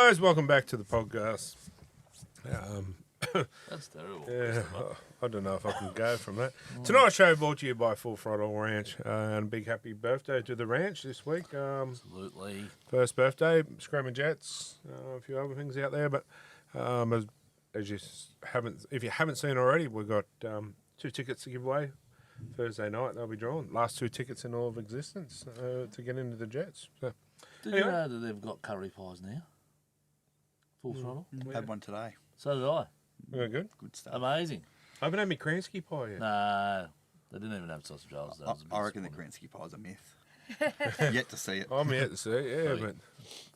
guys, welcome back to the podcast. That's terrible. Yeah, I don't know if I can go from that. Tonight's show brought to you by Full Throttle Ranch, and a big happy birthday to the ranch this week. Absolutely. First birthday, Screaming Jets, a few other things out there, but as you if you haven't seen already, we've got 2 tickets to give away Thursday night. They'll be drawn. Last 2 tickets in all of existence to get into the Jets. So, Did you know that they've got curry pies now? Full throttle? Had one today. So did I. yeah, good. Good stuff. Amazing. I haven't had my Kransky pie yet. No, they didn't even have sausage rolls. I reckon the Kransky pie's a myth. Yet to see it. I'm yet to see it, yeah, Right. but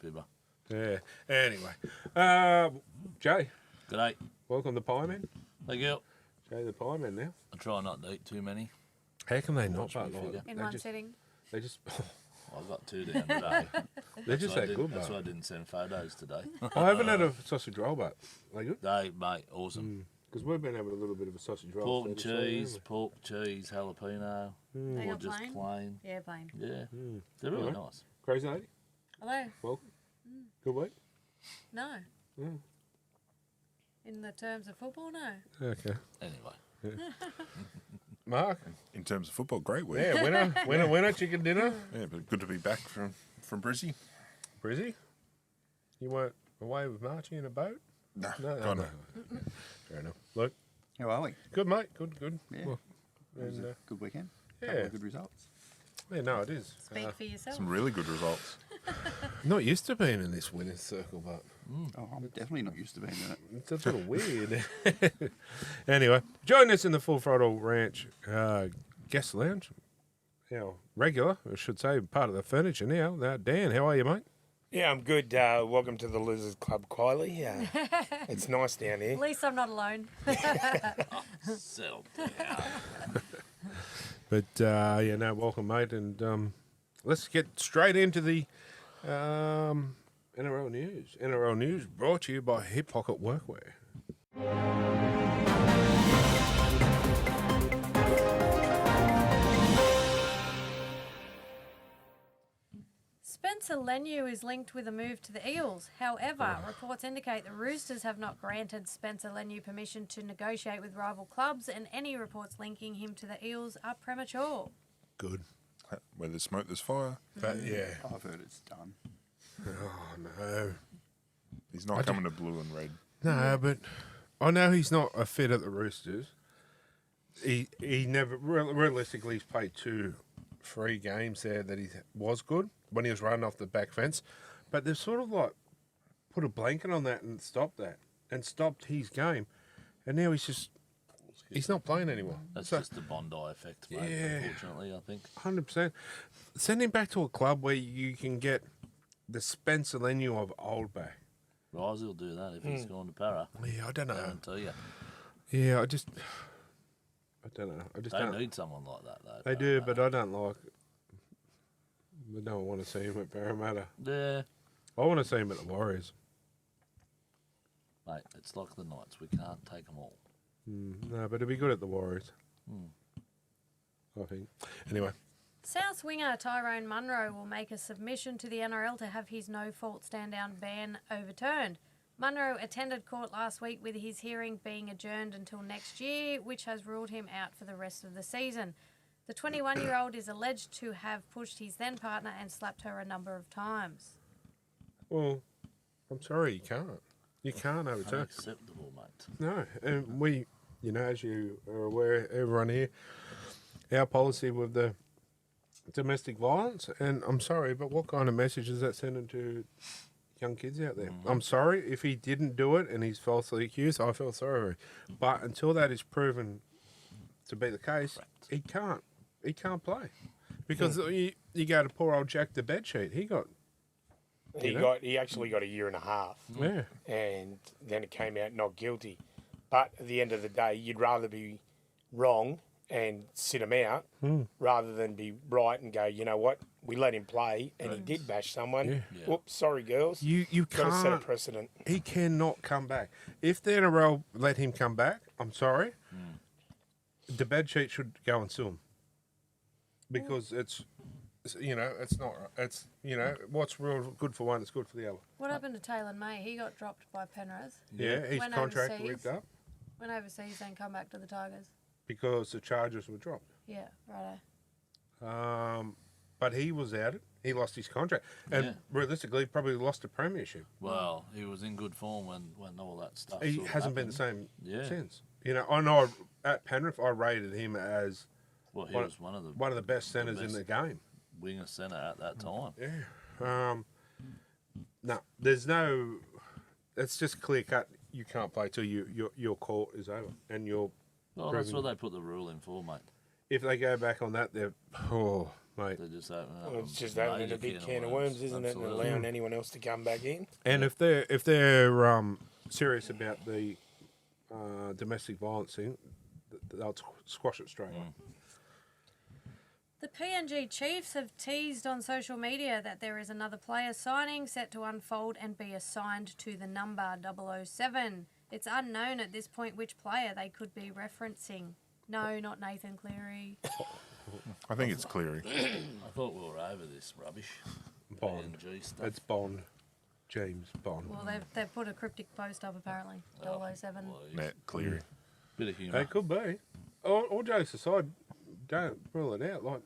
Fibber. yeah. Anyway, Jay, G'day. welcome to Pie Man. Thank you. Jay the Pie Man now. I try not to eat too many. How can they not? Watch me But figure. like, In they one just, sitting. they just, I've got 2 down today. they're just that good, That's but why I didn't send photos today. I haven't had a sausage roll, but they good They, mate, awesome. because we've been having a little bit of a sausage roll. Pork and fairly soon, cheese, pork, cheese, jalapeno, They or got just plain? plain. Yeah, plain. Yeah, they're really Alright. nice. haven't we? Crazy lady, Hello? welcome. Good week. No. Mm. In the terms of football, no. Okay, Anyway, Mark. In terms of football, great week. Yeah, winner, chicken dinner. Yeah, but good to be back from Brizzy. Brizzy, you weren't away with Marchie in a boat? No, No. Fair enough. Look, How are we? good mate, good. Yeah. Well, It was and, a good weekend. yeah. Couple of good results. yeah, no, it is. Speak for yourself. Some really good results. Not used to being in this winner's circle, but Oh, I'm definitely not used to being in it. it's a little weird. Anyway, join us in the Full Throttle Ranch guest lounge. Regular, I should say, part of the furniture now. Dan, how are you, mate? Yeah, I'm good. Welcome to the Losers Club, Kylie. It's nice down At here. least I'm not alone. settle down. But welcome, mate, and let's get straight into the NRL news. NRL news brought to you by Hip Pocket Workwear. Spencer Leniu is linked with a move to the Eels. However, reports indicate the Roosters have not granted Spencer Leniu permission to negotiate with rival clubs, and any reports linking him to the Eels are premature. Good. Where there's smoke, there's fire. But yeah. I've heard it's done. Oh no. He's not coming to blue and red. No, but I know he's not a fit at the Roosters. He never realistically he's played 2-3 games there that he was good when he was running off the back fence, but they've sort of like put a blanket on that and stopped that and stopped his game, and now he's not playing anymore. That's So, just the Bondi effect, mate, Yeah. unfortunately, I think. 100%. Send him back to a club where you can get the Spencer Leniu of old back. Risey will do that if he's gone to Para. Yeah, I don't know. Guarantee you. Yeah, I don't know. I just They don't. need someone like that, though. They do, but I don't like. I don't want to see him at Parramatta. Yeah, I want to see him at the Warriors. mate, it's like the Knights. We can't take them all. No, but he'd be good at the Warriors. I think. Anyway, South winger Tyrone Munro will make a submission to the NRL to have his no-fault stand-down ban overturned. Munro attended court last week with his hearing being adjourned until next year, which has ruled him out for the rest of the season. The 21-year-old is alleged to have pushed his then-partner and slapped her a number of times. well, I'm sorry, you can't. You can't overturn. Unacceptable, mate. No, and we, as you are aware, everyone here, our policy with the domestic violence, and I'm sorry, but what kind of message is that sending to young kids out there? I'm sorry if he didn't do it and he's falsely accused. I feel sorry for him, but until that is proven to be the case, he can't play because you go to poor old Jack the bedsheet. He actually got a year and a half, Yeah. and then it came out not guilty. But at the end of the day, you'd rather be wrong and sit him out rather than be right and go, you know what, we let him play and he did bash someone. Yeah. Whoops, sorry girls. You got to set a can't. precedent. He cannot come back. If the NRL let him come back, I'm sorry, the bed sheet should go and sue him because it's You know, it's not. It's, you know, what's real good for one is good for the other. What happened to Taylor May? He got dropped by Penrith. Yeah, his Went contract overseas. ripped up Went overseas, then come back to the Tigers. because the charges were dropped. Yeah, righto. But he was outed. He lost his contract, and Yeah. realistically, probably lost the premiership. Well, he was in good form when all that stuff. He sort of hasn't been the happened. same Yeah. since. You know, I know at Penrith, I rated him as Well, he one- was one of the best centres in best. the game. winger centre at that time. Yeah. No, there's no. It's just clear cut. You can't play till your court is over, and you're. Well, that's proving- what they put the rule in for, mate. If they go back on that, they're mate. They're just opening up. Well, it's just opening major a big can of worms, isn't it? And Absolutely. allowing anyone else to come back in. And if they're serious about the domestic violence thing, they'll squash it straight away. The PNG Chiefs have teased on social media that there is another player signing set to unfold and be assigned to the number 007. It's unknown at this point which player they could be referencing. No, not Nathan Cleary. I think it's Cleary. I thought we were over this rubbish. Bond. PNG stuff. It's Bond. James Bond. Well, they've put a cryptic post up apparently. 007. Well, Net Cleary. Bit of humour. It could be. All jokes aside, don't rule it out. Like,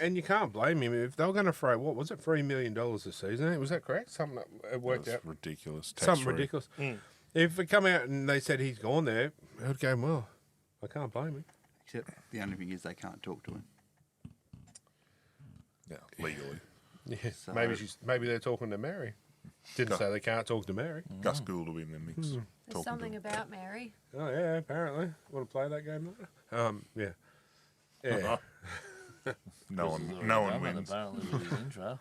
and you can't blame him if they were going to throw what was it, $3 million this season? Was that correct? Something that it worked That's out. ridiculous. Something Tax-free. ridiculous. If it come out and they said he's gone there, it would go well. I can't blame him. Except the only thing is they can't talk to him. Yeah, legally. Yeah, So- maybe they're talking to Mary. Didn't say they can't talk to Mary. Gus Gould will be in the mix. There's Talking something to him. about Mary. Oh yeah, apparently. Want to play that game later? Yeah. Yeah. No This is one, no already one done, wins. Apparently with his intro.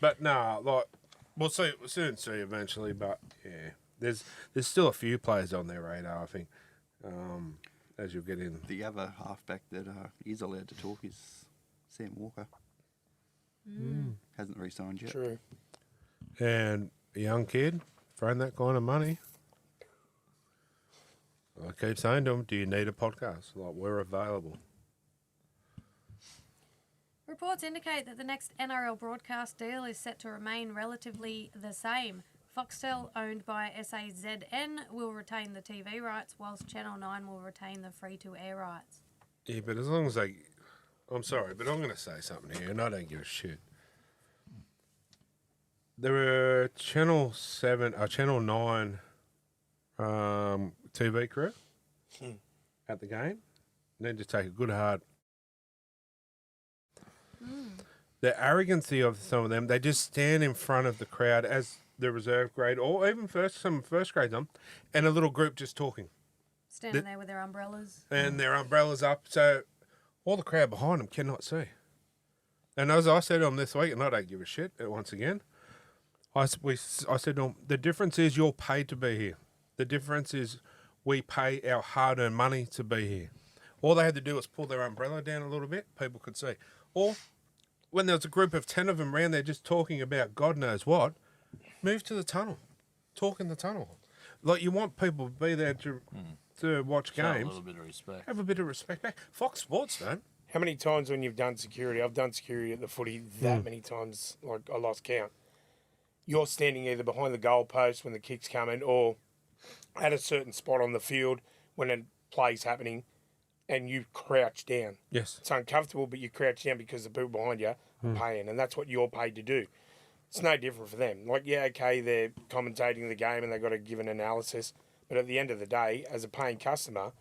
But no, like we'll soon see eventually. But yeah, there's still a few players on their radar. I think as you'll get in. The other halfback that is allowed to talk is Sam Walker. Hasn't re-signed yet. True. And a young kid throwing that kind of money. I keep saying to him, "Do you need a podcast? Like we're available." Reports indicate that the next NRL broadcast deal is set to remain relatively the same. Foxtel, owned by SAZN, will retain the TV rights, whilst Channel 9 will retain the free-to-air rights. Yeah, but as long as they, I'm sorry, but I'm going to say something here, and I don't give a shit. There were Channel 9 TV crew at the game. Need to take a good hard. The arrogancy of some of them, they just stand in front of the crowd as the reserve grade, or even some first grades on, and a little group just talking. Standing there with their umbrellas. And their umbrellas up, so all the crowd behind them cannot see. And as I said to them this week, and I don't give a shit, once again, I said to them, the difference is you're paid to be here. The difference is we pay our hard-earned money to be here. All they had to do was pull their umbrella down a little bit, people could see. Or when there was a group of 10 of them around there just talking about God knows what, move to the tunnel. Talk in the tunnel. Like, you want people to be there to watch Show a games. little bit of respect. Have a bit of respect back. Fox Sports don't. How many times when you've done security, I've done security at the footy that many times, like I lost count. You're standing either behind the goal post when the kick's coming or at a certain spot on the field when a play's happening and you crouch down. Yes. It's uncomfortable, but you crouch down because the people behind you are paying, and that's what you're paid to do. It's no different for them. Like, yeah, okay, they're commentating the game and they've got to give an analysis, but at the end of the day, as a paying customer,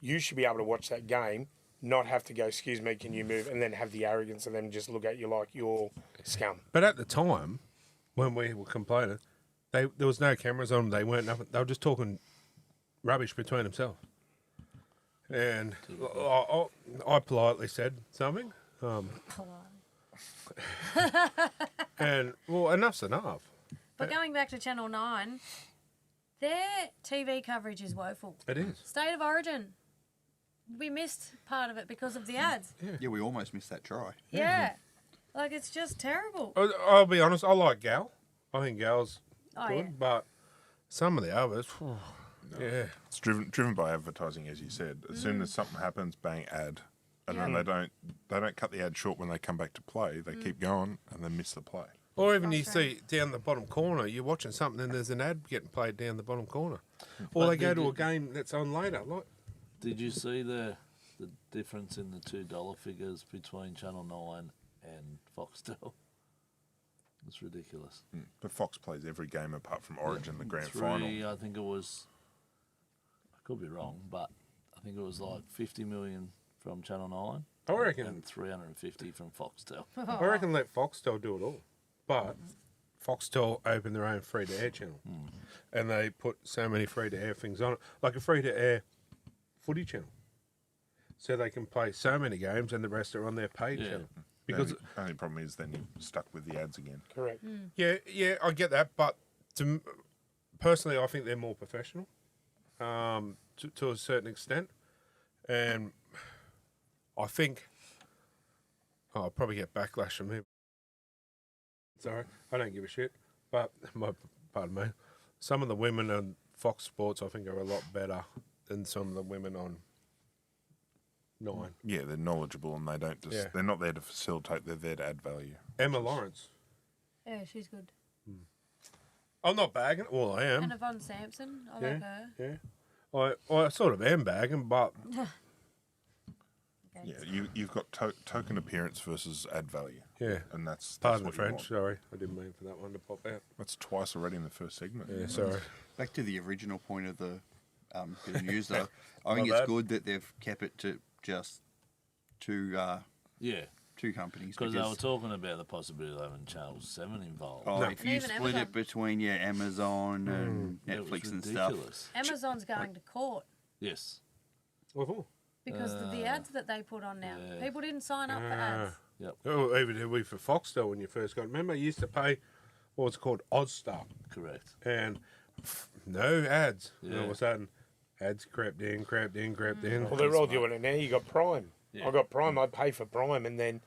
you should be able to watch that game, not have to go, excuse me, can you move, and then have the arrogance of them just look at you like you're scum. But at the time, when we were complaining, there was no cameras on them. They weren't nothing. They were just talking rubbish between themselves. And I politely said something. And, well, enough's enough. But going back to Channel 9, their TV coverage is woeful. It is. State of Origin. We missed part of it because of the ads. Yeah, we almost missed that try. Yeah. Like, it's just terrible. I'll be honest, I like Gal. I think Gal's Oh, good, yeah. but some of the others, yeah. It's driven by advertising, as you said. As soon as something happens, bang, ad. and Yeah. then they don't cut the ad short when they come back to play. They keep going and then miss the play. Or even you Frustrating. see down the bottom corner, you're watching something and there's an ad getting played down the bottom corner. Or But they go did to you- a game that's on later. Like, Did you see the difference in the $2 figures between Channel 9 and Foxtel? It's ridiculous. The Fox plays every game apart from Origin, the grand final. I think it was, I could be wrong, but I think it was like 50 million from Channel 9 I reckon, and 350 from Foxtel. I reckon let Foxtel do it all. But Foxtel opened their own free-to-air channel. And they put so many free-to-air things on it. Like a free-to-air footy channel. So they can play so many games and the rest are on their paid Yeah. channel. Because Because the only problem is then you're stuck with the ads again. Correct. Yeah, I get that, but personally, I think they're more professional to a certain extent, and I think I'll probably get backlash from me. Sorry, I don't give a shit, but pardon me. Some of the women on Fox Sports, I think, are a lot better than some of the women on Nine. Yeah, they're knowledgeable and they don't just, Yeah. they're not there to facilitate, they're there to add value. Emma Lawrence. Yeah, she's good. I'm not bagging. Well, I am. And Yvonne Sampson, I like her. Yeah. I sort of am bagging, but Okay. Yeah, you've got token appearance versus add value. yeah. And that's Pardon the what you French. want. Sorry, I didn't mean for that one to pop out. That's twice already in the first segment. Yeah, sorry. Back to the original point of the bit of news, though. I think My it's bad. good that they've kept it to just two Yeah, companies. because they were talking about the possibility of having Channel 7 involved. Oh, No. if you Even split Amazon. it between Amazon and It was Netflix and stuff, ridiculous. Amazon's going to court Yes. What for? because of the ads that they put on now. yeah. People didn't sign up for ads. Yep. Oh, even did we for Foxtel when you first got. Remember, you used to pay what was called Odstar, Correct. and no ads. And all of Yeah. a sudden, ads crept in. Well, they're all doing it now. You got Prime. Yeah. I got Prime. I pay for Prime, and then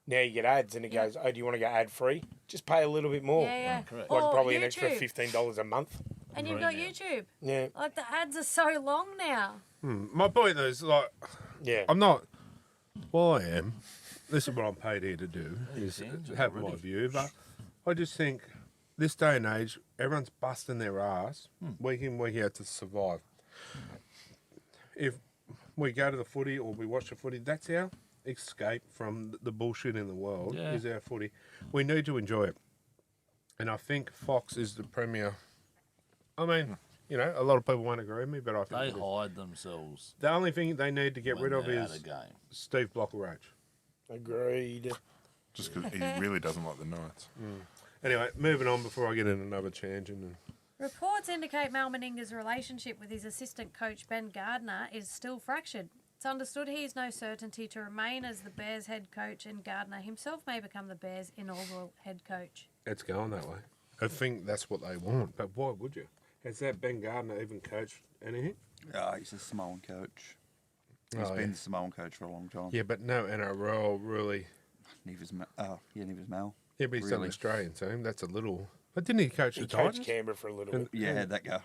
now you get ads, and it goes, "Oh, do you want to go ad free? Just pay a little bit more." Yeah, yeah. correct. Like Or probably an extra YouTube. $15 a month. And you've got Premium. YouTube. Yeah, Like the ads are so long now. My point is, like, yeah. I'm not. Well, I am. This is what I'm paid here to do, is seems have my already. view. But I just think this day and age, everyone's busting their ass week in, week out to survive. If we go to the footy or we watch the footy, that's our escape from the bullshit in the world, Yeah. is our footy. We need to enjoy it. And I think Fox is the premier. I mean, you know, a lot of people won't agree with me, but I think They it is. hide themselves The only thing they need to get when rid of they're out is of game. Steve Blocker-Roach. Agreed. Just because he really doesn't like the Knights. Anyway, moving on before I get in another tangent. And Reports indicate Mal Meninga's relationship with his assistant coach Ben Gardner is still fractured. It's understood he has no certainty to remain as the Bears head coach, and Gardner himself may become the Bears' inaugural head coach. it's going that way. I think that's what they want, but why would you? Has that Ben Gardner even coached anything? he's a Samoan coach. He's Oh, been yeah. the Samoan coach for a long time. Yeah, but no NRL really. Neither's Mal. Yeah, but he's done the Really? Australian team. That's a little. But didn't he coach He the coached Titans? Canberra for a little bit. Yeah, that guy.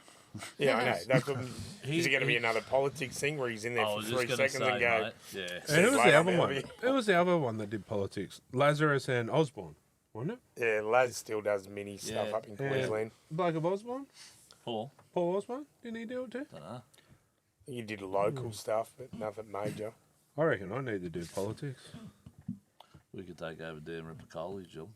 Yeah, I know. That's what, He- is it going to be he- another politics thing where he's in there I for was 3 just going to seconds say, and go, mate, yeah. And who was later, the other one? Melby. Who was the other one that did politics? Lazarus and Osborne, wasn't it? yeah, Laz still does mini stuff Yeah. up in Yeah. Queensland. Bloke of Osborne? Paul, Paul Osborne? Didn't he do it too? don't know. He did local stuff, but nothing major. I reckon I need to do politics. We could take over Dan Ripicoli, Jill.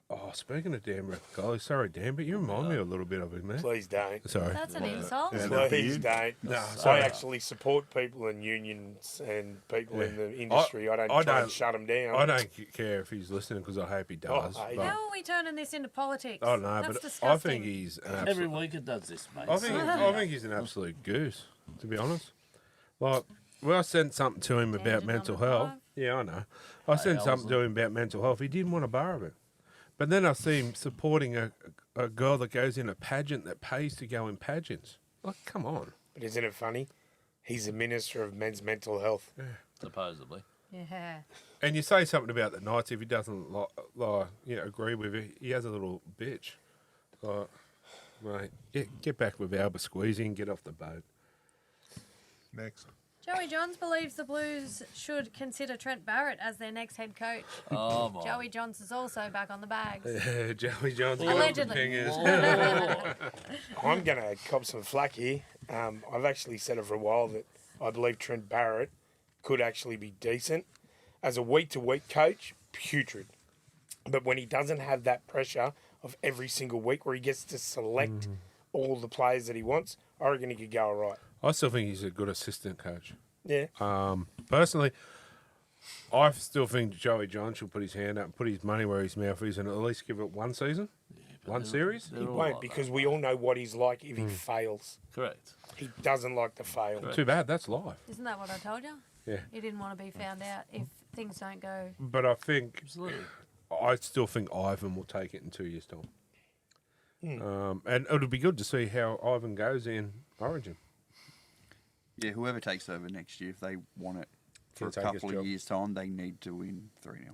Oh, speaking of Dan Riccioli, sorry, Dan, but you remind me a little bit of him, man. Please don't. Sorry. That's an insult. Yeah, that'd be Please you. don't. No, I sorry. actually support people in unions and people in Yeah. the industry. I don't I try don't- and shut them down. I don't care if he's listening because I hope he does. hey. but- How are we turning this into politics? Oh no, That's but disgusting. I think he's an Every absolute. week it does this, mate. I think he's an absolute goose, to be honest. Like, when I sent something to him about Tangent mental number health. 5. Yeah, I know. I sent something to him about mental health. He didn't want a bar of it. But then I see him supporting a girl that goes in a pageant that pays to go in pageants. Like, come on. But isn't it funny? He's the Minister of Men's Mental Health. Supposedly. Yeah. And you say something about the Knights if he doesn't agree with it. He has a little bitch. Like, mate, get back with Albert Squeezy and get off the boat. Next. Joey Johns believes the Blues should consider Trent Barrett as their next head coach. Oh, my. Joey Johns is also back on the bags. Yeah, Joey Johnson. Allegedly. I'm going to cop some flack here. I've actually said it for a while that I believe Trent Barrett could actually be decent. As a week-to-week coach, putrid. But when he doesn't have that pressure of every single week where he gets to select all the players that he wants, I reckon he could go all right. I still think he's a good assistant coach. Yeah. Personally, I still think Joey John should put his hand up and put his money where his mouth is and at least give it one season, one series. He won't because we all know what he's like if he fails. Correct. He doesn't like to fail. Too bad, that's life. Isn't that what I told you? Yeah. He didn't want to be found out if things don't go. But I think, Absolutely. I still think Ivan will take it in 2 years' time. And it'll be good to see how Ivan goes in Origin. Yeah, whoever takes over next year, if they want it for a Caretaker's couple job. of years' time, they need to win 3-0.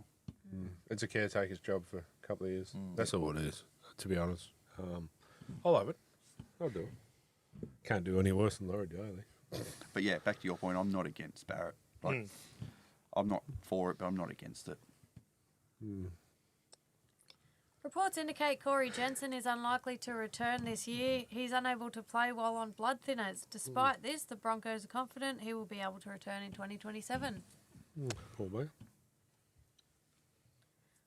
It's a caretaker's job for a couple of years. That's all it is, to be honest. I'll have it. I'll do it. Can't do any worse than Laurie Daly. But yeah, back to your point, I'm not against Barrett. Like, I'm not for it, but I'm not against it. Reports indicate Corey Jensen is unlikely to return this year. He's unable to play while on blood thinners. Despite this, the Broncos are confident he will be able to return in 2027. Poor boy.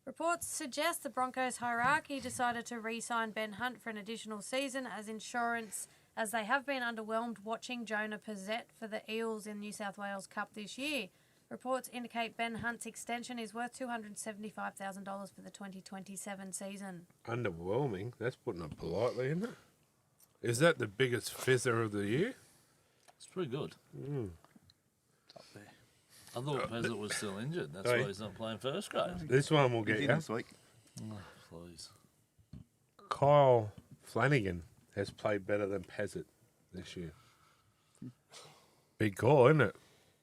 Reports suggest the Broncos hierarchy decided to re-sign Ben Hunt for an additional season as insurance, as they have been underwhelmed watching Jonah Pizzette for the Eels in New South Wales Cup this year. Reports indicate Ben Hunt's extension is worth $275,000 for the 2027 season. Underwhelming. That's putting it politely, isn't it? Is that the biggest fizzer of the year? It's pretty good. Up there. I thought Pezzett was still injured. That's Hey. why he's not playing first grade. This one will get He's you. in this week. Oh, please. Kyle Flanagan has played better than Pezzett this year. Big call, isn't it?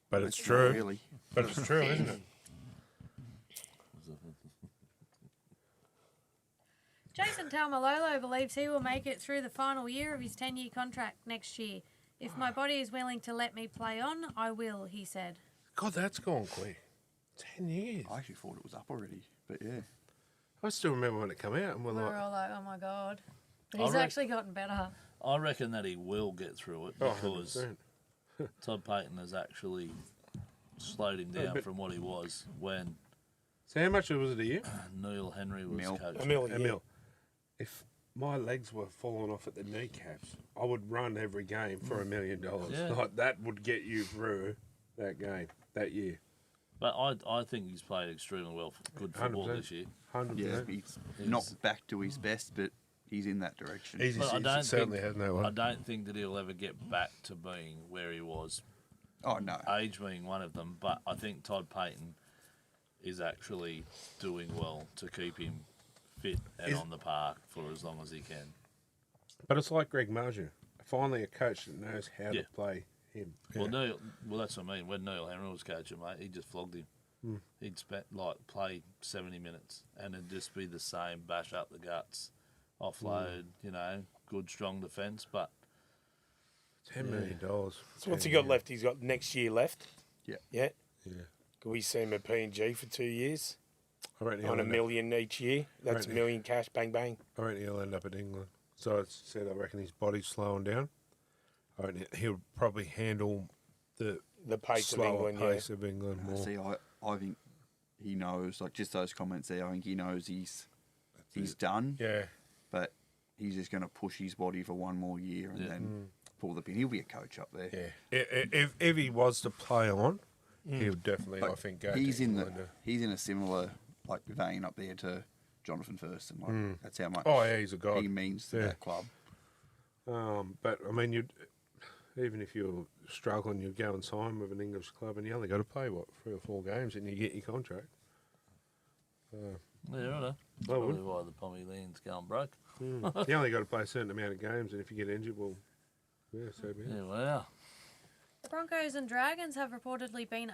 But it's true. Really. But it's true, isn't it? Jason Taumalolo believes he will make it through the final year of his 10-year contract next year. If my body is willing to let me play on, I will, he said. God, that's gone quick. 10 years. I actually thought it was up already, but yeah. I still remember when it came out and we're We're like, all like, oh my God. But I he's reckon- actually gotten better. I reckon that he will get through it oh, because 100%. Todd Payton has actually slowed him down bit- from what he was when So how much was it a year? Neil Henry was Mil. coaching. Emil, if my legs were falling off at the kneecaps, I would run every game for $1 million. Yeah. Like, that would get you through that game, that year. But I think he's played extremely well for good football 100%. this year. 100%. Yeah, he's not back to his best, but he's in that direction. He's, But I he don't certainly think- has no I one. don't think that he'll ever get back to being where he was, Oh, no. age being one of them. But I think Todd Payton is actually doing well to keep him fit and on the park for as long as he can. But it's like Greg Marju. Finally a coach that knows how Yeah. to play him. Well, that's what I mean. When Neil Henry was coaching, mate, he just flogged him. He'd play 70 minutes and it'd just be the same bash up the guts, offload, good strong defence. But $10 million. So what's he got left? He's got next year left. Yeah. Yeah. Yeah. Could we see him at P&G for 2 years? I reckon he'll On $1 end up- million each year? That's Right. $1 million cash, bang, bang. I reckon he'll end up at England. So it's said I reckon his body's slowing down. I reckon he'll probably handle the The pace of slower England, pace of England more. See, I think he knows, like just those comments there, I think he knows he's done, Yeah. but he's just going to push his body for one more year and then pull the pin. He'll be a coach up there. Yeah. If he was to play on, he'll definitely, But I think, go he's to in England. he's in a similar like vein up there to Jonathan Thurston. Like, that's how much Oh, yeah, he's a god. he means to Yeah. that club. But, I mean, even if you're struggling, you go and sign with an English club and you only got to play, 3 or 4 games and you get your contract. yeah, I know. I Probably would. why the Pommy Lane's going broke. You only got to play a certain amount of games, and if you get injured, well, yeah, so be it. Yeah, wow. The Broncos and Dragons have reportedly been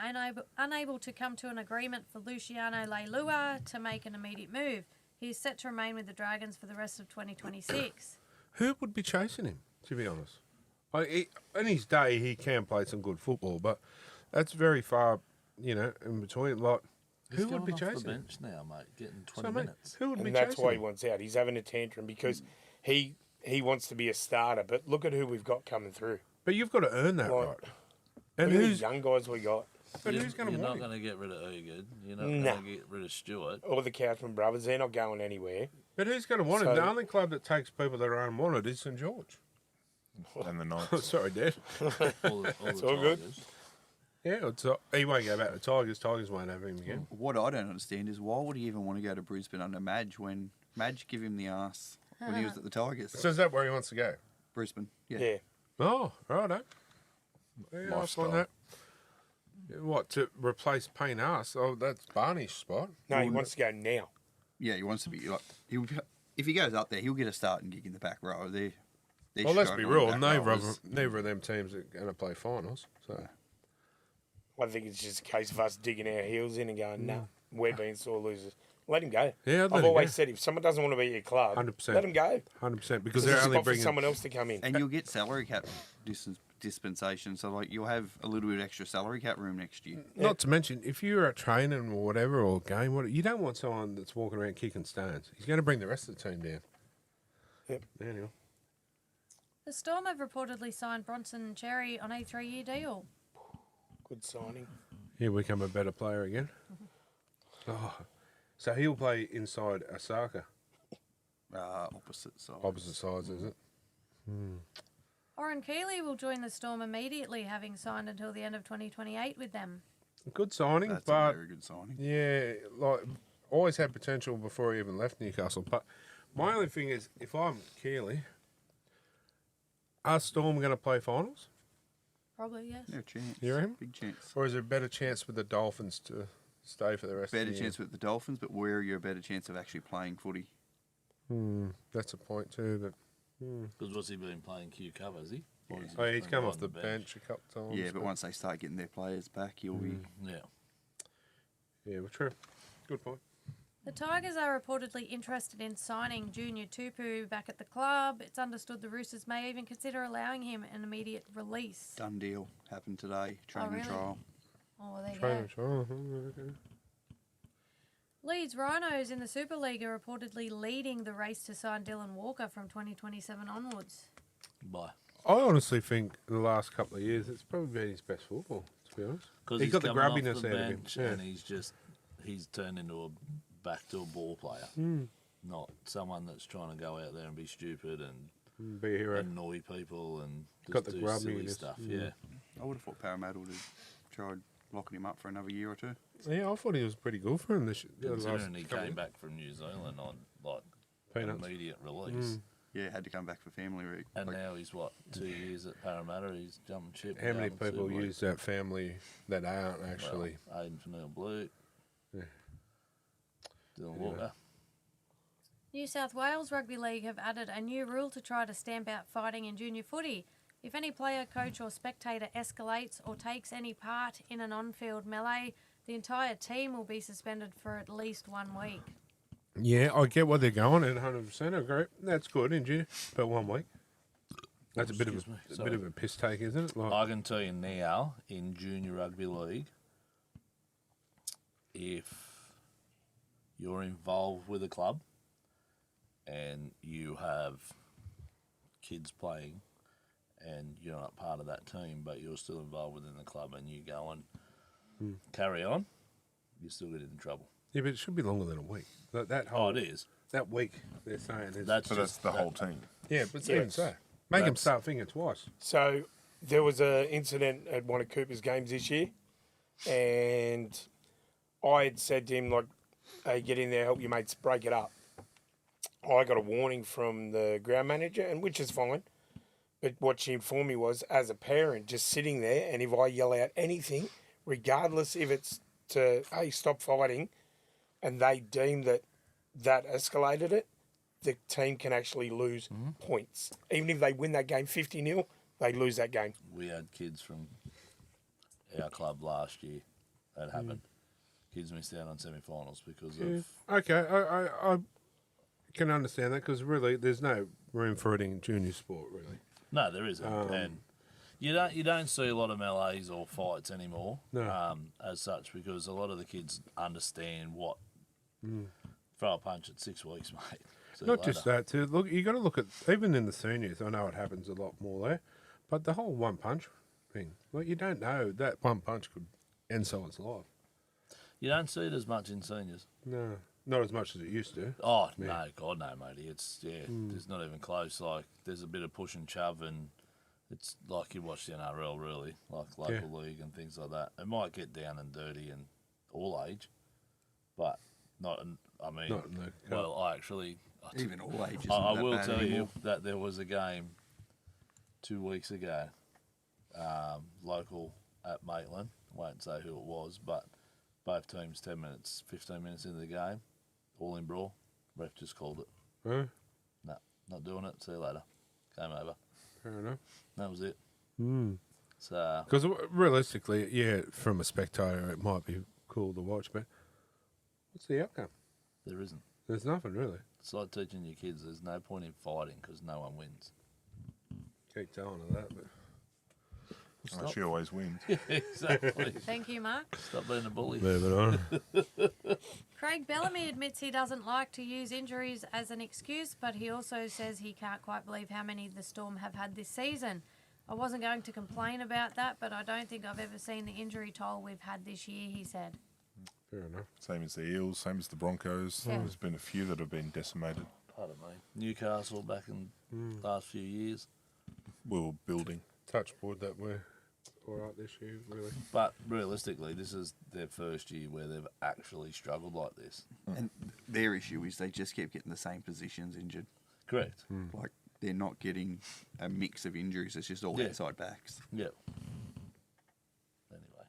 unable to come to an agreement for Luciano Leilua to make an immediate move. He is set to remain with the Dragons for the rest of 2026. Who would be chasing him, to be honest? In his day, he can play some good football, but that's very far, in between. Like, He's who would be going off chasing the him? bench now, mate, getting 20 So, mate, minutes. who would be And that's chasing why he him? wants out. He's having a tantrum because he wants to be a starter. But look at who we've got coming through. But you've got to earn that Like, right. And Look at who's these young guys we got. but who's going to You're want not him? going to get rid of Ugard. You're not Nah. going to get rid of Stewart. All the Cowsman brothers, they're not going anywhere. But who's going to want him? So- The only club that takes people that are unwanted is St George. And the Knights. Sorry, Dad. All the all good. Tigers. Yeah, he won't go back to Tigers. Tigers won't have him again. What I don't understand is why would he even want to go to Brisbane under Madge when Madge give him the arse when he was at the Tigers? So is that where he wants to go? Brisbane, yeah. Yeah. Oh, righto. Yeah, I Lifestyle. find that. What, to replace Payne Arse? Oh, that's Barney's spot. No, he wants to go now. Yeah, he wants to be like if he goes up there, he'll get a starting gig in the back row. They're Well, let's be struggling real. back Neither rowers. of them teams are going to play finals. So I think it's just a case of us digging our heels in and going, no, we're being sore losers. Let him go. Yeah, I'd let I've him always go. said if someone doesn't want to be at your club, 100%. let him go. 100% because There's they're a only spot for bringing. someone else to come in. And you'll get salary cap dispensation, so like you'll have a little bit extra salary cap room next year. Not to mention, if you're at training or whatever or game, you don't want someone that's walking around kicking stones. He's going to bring the rest of the team down. Yep. Anyway. The Storm have reportedly signed Bronson Cherry on a 3-year deal. Good signing. Here we come a better player again. Oh, so he'll play inside Osaka. Opposite side. Opposite sides, is it? Oren Keeley will join the Storm immediately, having signed until the end of 2028 with them. Good signing, That's a but very good signing. yeah, like always had potential before he even left Newcastle. But my only thing is, if I'm Keeley, are Storm going to play finals? Probably, yes. Yeah, chance. You reckon? Big chance. Or is there a better chance with the Dolphins to stay for the rest of Better the year? chance with the Dolphins, but where are you a better chance of actually playing footy? That's a point too. But Because what's he been playing Q cover, is he? Or is he oh, just he's been come on off the bench a couple times. Yeah, but once they start getting their players back, you'll be. Yeah. Yeah, well, true. Good point. The Tigers are reportedly interested in signing Junior Tupu back at the club. It's understood the Roosters may even consider allowing him an immediate release. Done deal. Happened today. Training really? trial. Oh, there you Training go. trial. Okay. Leeds Rhinos in the Super League are reportedly leading the race to sign Dylan Walker from 2027 onwards. Bye. I honestly think the last couple of years it's probably been his best football. To be honest, Because he he's got the coming off grubbiness the out of him. bench Yeah. and he's turned into a backdoor ball player. Not someone that's trying to go out there and be stupid and Be a hero. annoy people and just Got the do grub silly newness. stuff. Yeah. I would have thought Parramatta would have tried locking him up for another year or two. Yeah, I thought he was pretty good for him this year. Considering he came back from New Zealand on like Peanuts. immediate release. Yeah, had to come back for family week. And Like, now he's 2 years at Parramatta. He's jumping ship. How many down to people Super use that family that aren't League. actually? Well, Aiden Fanil Blue. Yeah. Dylan Walker. New South Wales Rugby League have added a new rule to try to stamp out fighting in junior footy. If any player, coach or spectator escalates or takes any part in an on-field melee, the entire team will be suspended for at least 1 week. Yeah, I get what they're going at. 100% agree. That's good, isn't you? But 1 week. That's a bit of Excuse me, a sorry. bit of a piss take, isn't it? Like, I can tell you now, in junior rugby league, if you're involved with a club and you have kids playing and you're not part of that team, but you're still involved within the club and you go and carry on, you still get in trouble. yeah, but it should be longer than a week. That whole Oh, it is. that week they're saying is That's So that's just the that- whole team. yeah, but Yeah, even so, make them that's- start thinking twice. So there was an incident at one of Cooper's games this year, and I had said to him, like, hey, get in there, help your mates break it up. I got a warning from the ground manager, and which is fine. But what she informed me was, as a parent, just sitting there, and if I yell out anything, regardless if it's to, hey, stop fighting, and they deem that escalated it, the team can actually lose points. Even if they win that game 50-0, they lose that game. We had kids from our club last year that happened. Kids missed out on semi-finals because of Okay, I can understand that because really there's no room for it in junior sport, really. No, there isn't, and you don't see a lot of melees or fights anymore. No. As such, because a lot of the kids understand what throw a punch at 6 weeks, mate. See you Not just later. that, too. Look, you got to look at, even in the seniors, I know it happens a lot more there, but the whole one punch thing, like, you don't know that one punch could end someone's life. You don't see it as much in seniors. No, not as much as it used to. Oh Yeah. no, God no, matey. It's it's not even close. Like there's a bit of push and shove, and it's like you watch the NRL really, like local league and things like that. It might get down and dirty and all age, but not. I mean, Not in the well, I actually, Even all ages. I will tell you that there was a game 2 weeks ago, local at Maitland. Won't say who it was, but both teams 10 minutes, 15 minutes into the game, all in brawl. Ref just called it. Huh? No, not doing it. See you later. Game over. Fair enough. That was it. Mm. So Because realistically, yeah, from a spectator, it might be cool to watch, but what's the outcome? there isn't. There's nothing really. It's like teaching your kids there's no point in fighting because no one wins. Keep telling her that, but And she always wins. Exactly. Thank you, Mark. Stop being a bully. moving on. Craig Bellamy admits he doesn't like to use injuries as an excuse, but he also says he can't quite believe how many the Storm have had this season. I wasn't going to complain about that, but I don't think I've ever seen the injury toll we've had this year, he said. Fair enough. Same as the Eels, same as the Broncos. Yeah. There's been a few that have been decimated. Pardon me. Newcastle back in the last few years. We were building. Touch wood that we're all right this year, really. But realistically, this is their first year where they've actually struggled like this. And their issue is they just keep getting the same positions injured. Correct. Like they're not getting a mix of injuries. It's just all Yeah. outside backs. Yep. Anyway.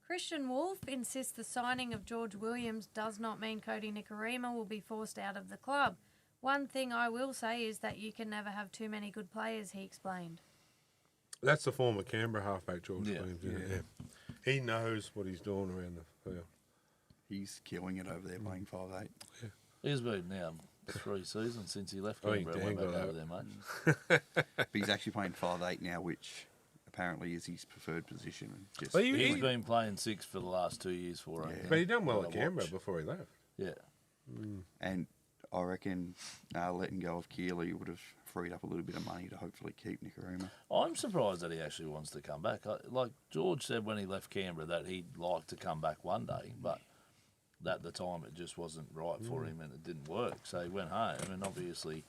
Christian Wolf insists the signing of George Williams does not mean Cody Nikorima will be forced out of the club. One thing I will say is that you can never have too many good players, he explained. That's the former Canberra halfback, George Yeah. Williams. Isn't it? Yeah. He knows what he's doing around the field. He's killing it over there playing 5'8". He's been now 3 seasons since he left Oh, he Canberra and went dangled back out. over there, mate. But he's actually playing 5'8" now, which apparently is his preferred position. And just Well, you- He's been playing 6 for the last 2 years for him. Yeah. But he done well What at I Canberra watch. before he left. Yeah. And I reckon letting go of Keeley would have freed up a little bit of money to hopefully keep Nikorima. I'm surprised that he actually wants to come back. Like George said when he left Canberra that he'd like to come back one day, but at the time it just wasn't right for him and it didn't work. So he went home, and obviously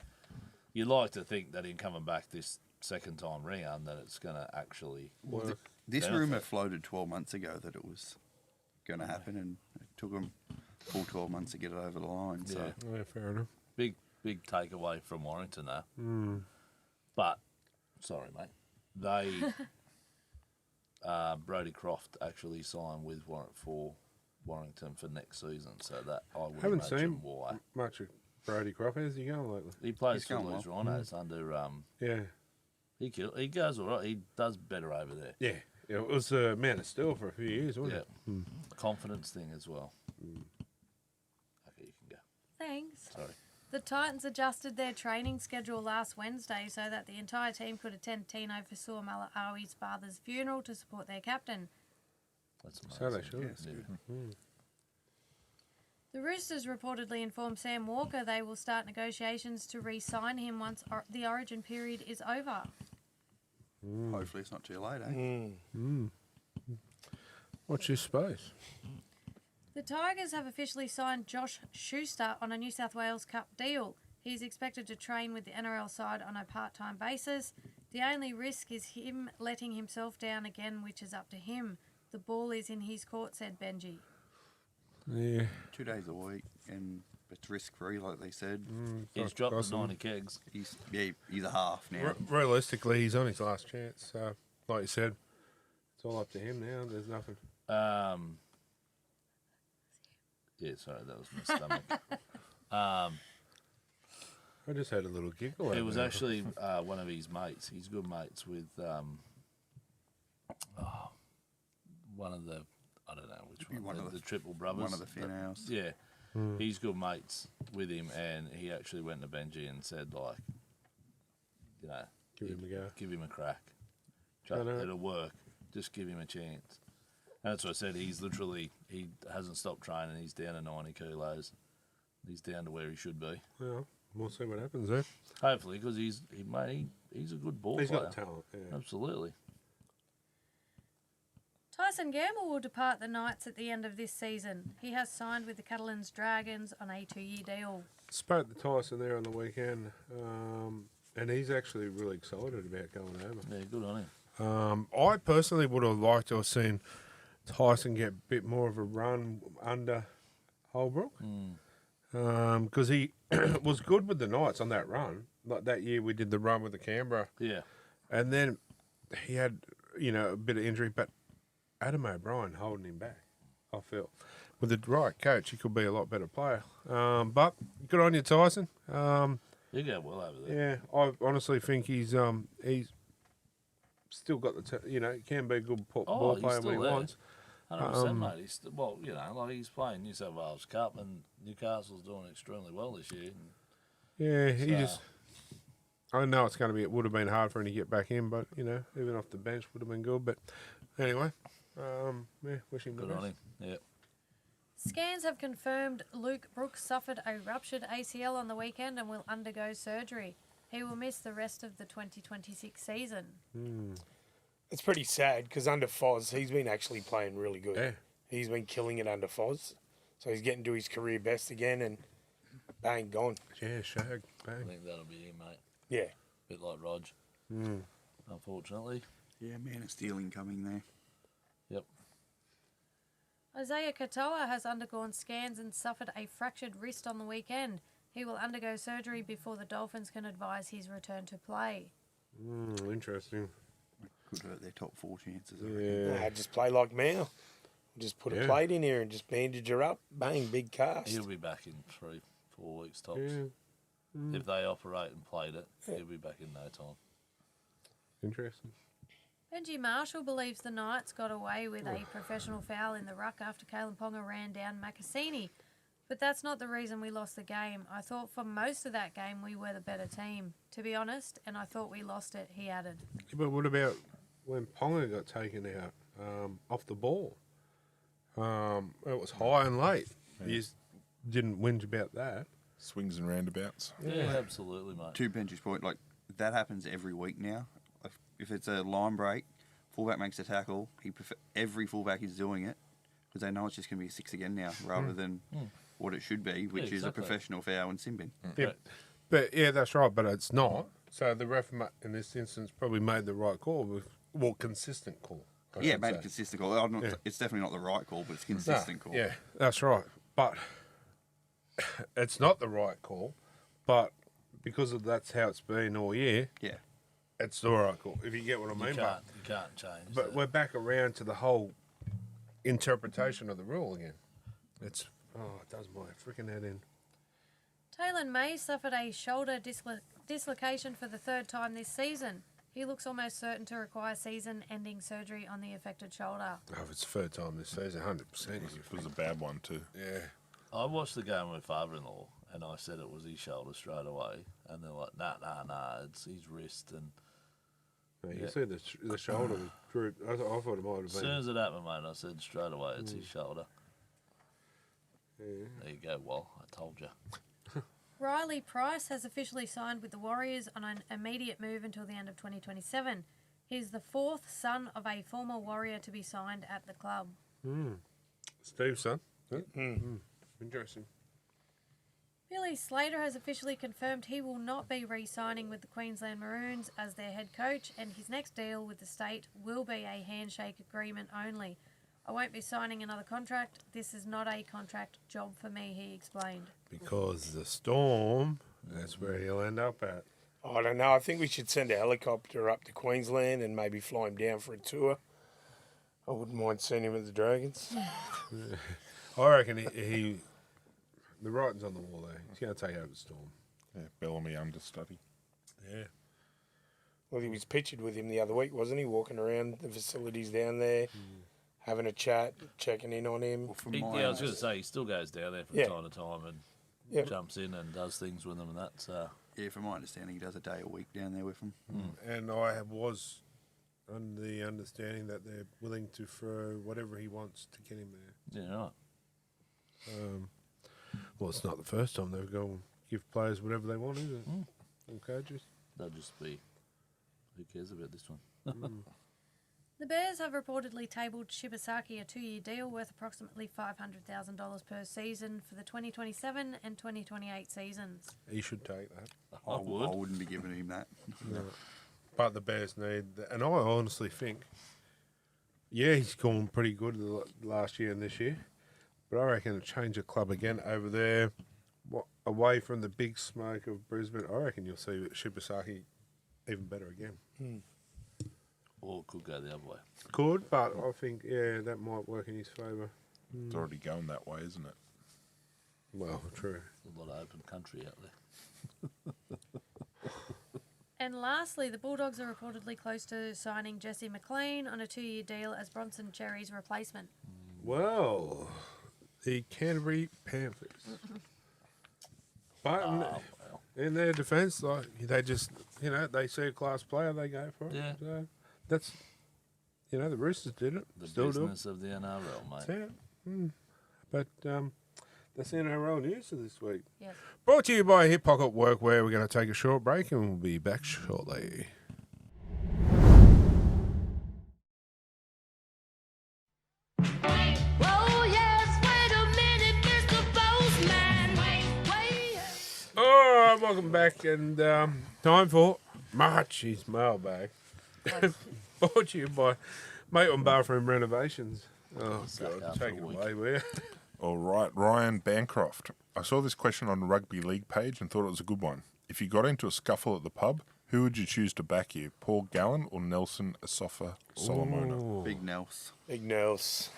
you'd like to think that him coming back this second time round that it's going to actually Well, This benefit. rumour floated 12 months ago that it was going to happen, and it took them full 12 months to get it over the line. So Yeah. yeah, fair enough. big takeaway from Warrington though. Mm. But sorry, mate, they Brodie Croft actually signed with Warrington for next season, so that I would Haven't imagine seen why. much of Brody Croft. How's he going lately? He plays He's for going Blues well. Rhinos under Yeah. he goes all right. He does better over there. Yeah. It was a man of steel for a few years, wasn't Yeah, it? confidence thing as well. Okay, you can go. Thanks. Sorry. The Titans adjusted their training schedule last Wednesday so that the entire team could attend Tino Fasua Mala'awi's father's funeral to support their captain. That's amazing. So they should. yeah, it's Yeah. good. The Roosters reportedly informed Sam Walker they will start negotiations to re-sign him once the origin period is over. Hopefully it's not too late, eh? What's your space? The Tigers have officially signed Josh Schuster on a New South Wales Cup deal. He's expected to train with the NRL side on a part-time basis. The only risk is him letting himself down again, which is up to him. The ball is in his court, said Benji. Yeah. 2 days a week, and it's risk-free, like they said. He's dropped the Awesome. 90 kegs. He's a half now. Realistically, he's on his last chance. So, like you said, it's all up to him now. There's nothing. Yeah, sorry, that was my stomach. I just had a little giggle. It out was there. actually one of his mates. He's good mates with one of the, I don't know which one, One of the the- Triple Brothers. One of the Finhouse. Yeah, he's good mates with him, and he actually went to Benji and said, like, you know, Give him a go. Give him a crack. I know. It'll work. Just give him a chance. And that's what I said. He hasn't stopped training. He's down to 90 kilos. He's down to where he should be. Well, we'll see what happens there. Hopefully, because he's a good ball He's player. got talent. Yeah. Absolutely. Tyson Gamble will depart the Knights at the end of this season. He has signed with the Catalans Dragons on a 2-year deal. Spoke to Tyson there on the weekend, and he's actually really excited about going over. Yeah, good on him. I personally would have liked to have seen Tyson get a bit more of a run under Holbrook, because he was good with the Knights on that run. Like that year we did the run with the Canberra, Yeah. and then he had a bit of injury, but Adam O'Brien holding him back. I feel with the right coach, he could be a lot better player. But good on you, Tyson. You go well over there. Yeah, I honestly think he's still got he can be a good ball he's player still when he there. wants. 100%, mate. He's playing New South Wales Cup, and Newcastle's doing extremely well this year. Yeah, he So- just. I know it would have been hard for him to get back in, but even off the bench would have been good. But anyway, wish him the Good on best. him. Yeah. Scans have confirmed Luke Brooks suffered a ruptured ACL on the weekend and will undergo surgery. He will miss the rest of the 2026 season. It's pretty sad because under Foz, he's been actually playing really good. Yeah. He's been killing it under Foz. So he's getting to his career best again and bang, gone. Yeah, shag, I bang. think that'll be him, mate. Yeah. Bit like Rog, unfortunately. Yeah, man of steel incoming there. Yep. Isaiah Katoa has undergone scans and suffered a fractured wrist on the weekend. He will undergo surgery before the Dolphins can advise his return to play. Interesting. Could hurt their top 4 chances. I reckon. Yeah. Just play like Mao. Just put Yeah. a plate in here and just bandage her up. Bang, big cast. He'll be back in 3-4 weeks tops. Yeah. If they operate and played it, he'll be back in no time. Interesting. Benji Marshall believes the Knights got away with a professional foul in the ruck after Kalen Ponga ran down Makasini. But that's not the reason we lost the game. I thought for most of that game we were the better team, to be honest, and I thought we lost it, he added. Yeah, but what about when Ponga got taken out off the ball? It was high and late. You just didn't whinge about that. Swings and roundabouts. Yeah, absolutely, mate. To Benji's point, like that happens every week now. If it's a line break, fullback makes a tackle. Every fullback is doing it because they know it's just going to be a 6 again now, rather than what it should be, which is a exactly. professional foul and sin bin. Yeah, but yeah, that's right. But it's not. So the ref in this instance probably made the right call. Consistent call. I Yeah, should made a say. consistent call. I'm not, Yeah. It's definitely not the right call, but it's a consistent call. Yeah, that's right. But it's not the right call. But because that's how it's been all year, Yeah. it's the right call. If you get what I mean. You can't change But that. we're back around to the whole interpretation of the rule again. It does my freaking head in. Taylor May suffered a shoulder dislocation for the 3rd time this season. He looks almost certain to require season-ending surgery on the affected shoulder. Oh, if it's the 3rd time this season, 100%. It was a bad one too. Yeah. I watched the game with my father-in-law, and I said it was his shoulder straight away. And they're like, nah, it's his wrist. And No, you see the shoulder droop. I thought it might have as been. soon as it happened, mate, I said straight away, it's his shoulder. Yeah. There you go, well, I told you. Riley Price has officially signed with the Warriors on an immediate move until the end of 2027. He's the 4th son of a former Warrior to be signed at the club. Steve's son. Interesting. Billy Slater has officially confirmed he will not be re-signing with the Queensland Maroons as their head coach, and his next deal with the state will be a handshake agreement only. I won't be signing another contract. This is not a contract job for me, he explained. Because the Storm, that's where he'll end up at. I don't know. I think we should send a helicopter up to Queensland and maybe fly him down for a tour. I wouldn't mind seeing him with the Dragons. I reckon he the writing's on the wall there. He's going to take over the Storm. Yeah, Bellamy understudy. Yeah. Well, he was pictured with him the other week, wasn't he? Walking around the facilities down there, having a chat, checking in on him. Well, from I was going to say, he still goes down there from Yeah. time to time and Yeah. jumps in and does things with them and that. So Yeah, from my understanding, he does a day a week down there with them. And I was on the understanding that they're willing to throw whatever he wants to get him there. Yeah, right. Well, it's not the first time they've gone give players whatever they want, is it? From coaches. They'll just be. Who cares about this one? The Bears have reportedly tabled Shibasaki a 2-year deal worth approximately $500,000 per season for the 2027 and 2028 seasons. He should take that. I would. I wouldn't be giving him that. No. But the Bears need, and I honestly think, yeah, he's gone pretty good last year and this year, but I reckon a change of club again over there, away from the big smoke of Brisbane. I reckon you'll see Shibasaki even better again. Or it could go the other way. Could, but I think, yeah, that might work in his favour. It's already going that way, isn't it? Well, true. There's a lot of open country out there. And lastly, the Bulldogs are reportedly close to signing Jesse McLean on a 2-year deal as Bronson Cherry's replacement. Well, the Canterbury Panthers. But in their defence, like, they just, they see a class player, they go for it. Yeah. So that's, the Roosters did it. The Still do it. business of the NRL, mate. Yeah. But that's NRL news for this week. Yes. Brought to you by Hip Pocket Workwear. We're going to take a short break and we'll be back shortly. All right, welcome back, and time for Marchie's mailbag. Brought to you by Mate on Bathroom Renovations. Oh, Suck God, after take a it week. away, will you? All right, Ryan Bancroft. I saw this question on the Rugby League page and thought it was a good one. If you got into a scuffle at the pub, who would you choose to back you, Paul Gallen or Nelson Asafa Solomona? Big Nels. Big Nels.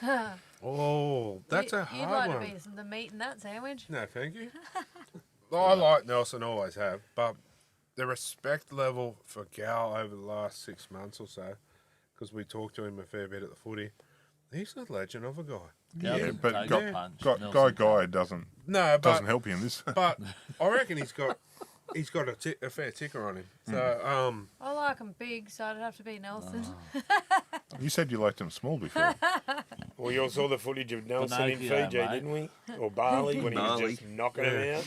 Oh, that's a You'd hard like one. to be the meat in that sandwich? No, thank you. I like Nelson, always have, but the respect level for Gal over the last 6 months or so, because we talked to him a fair bit at the footy, he's a legend of a guy. Yeah, but Take Guy a punch. Guy Nelson doesn't No, doesn't help you in this. but I reckon he's got a fair ticker on him. So I like him big, so it'd have to be Nelson. You said you liked him small before. We all saw the footage of Nelson in Pinocchio, Fiji, mate. didn't we? Or Bali, when he was Bali. just knocking him out.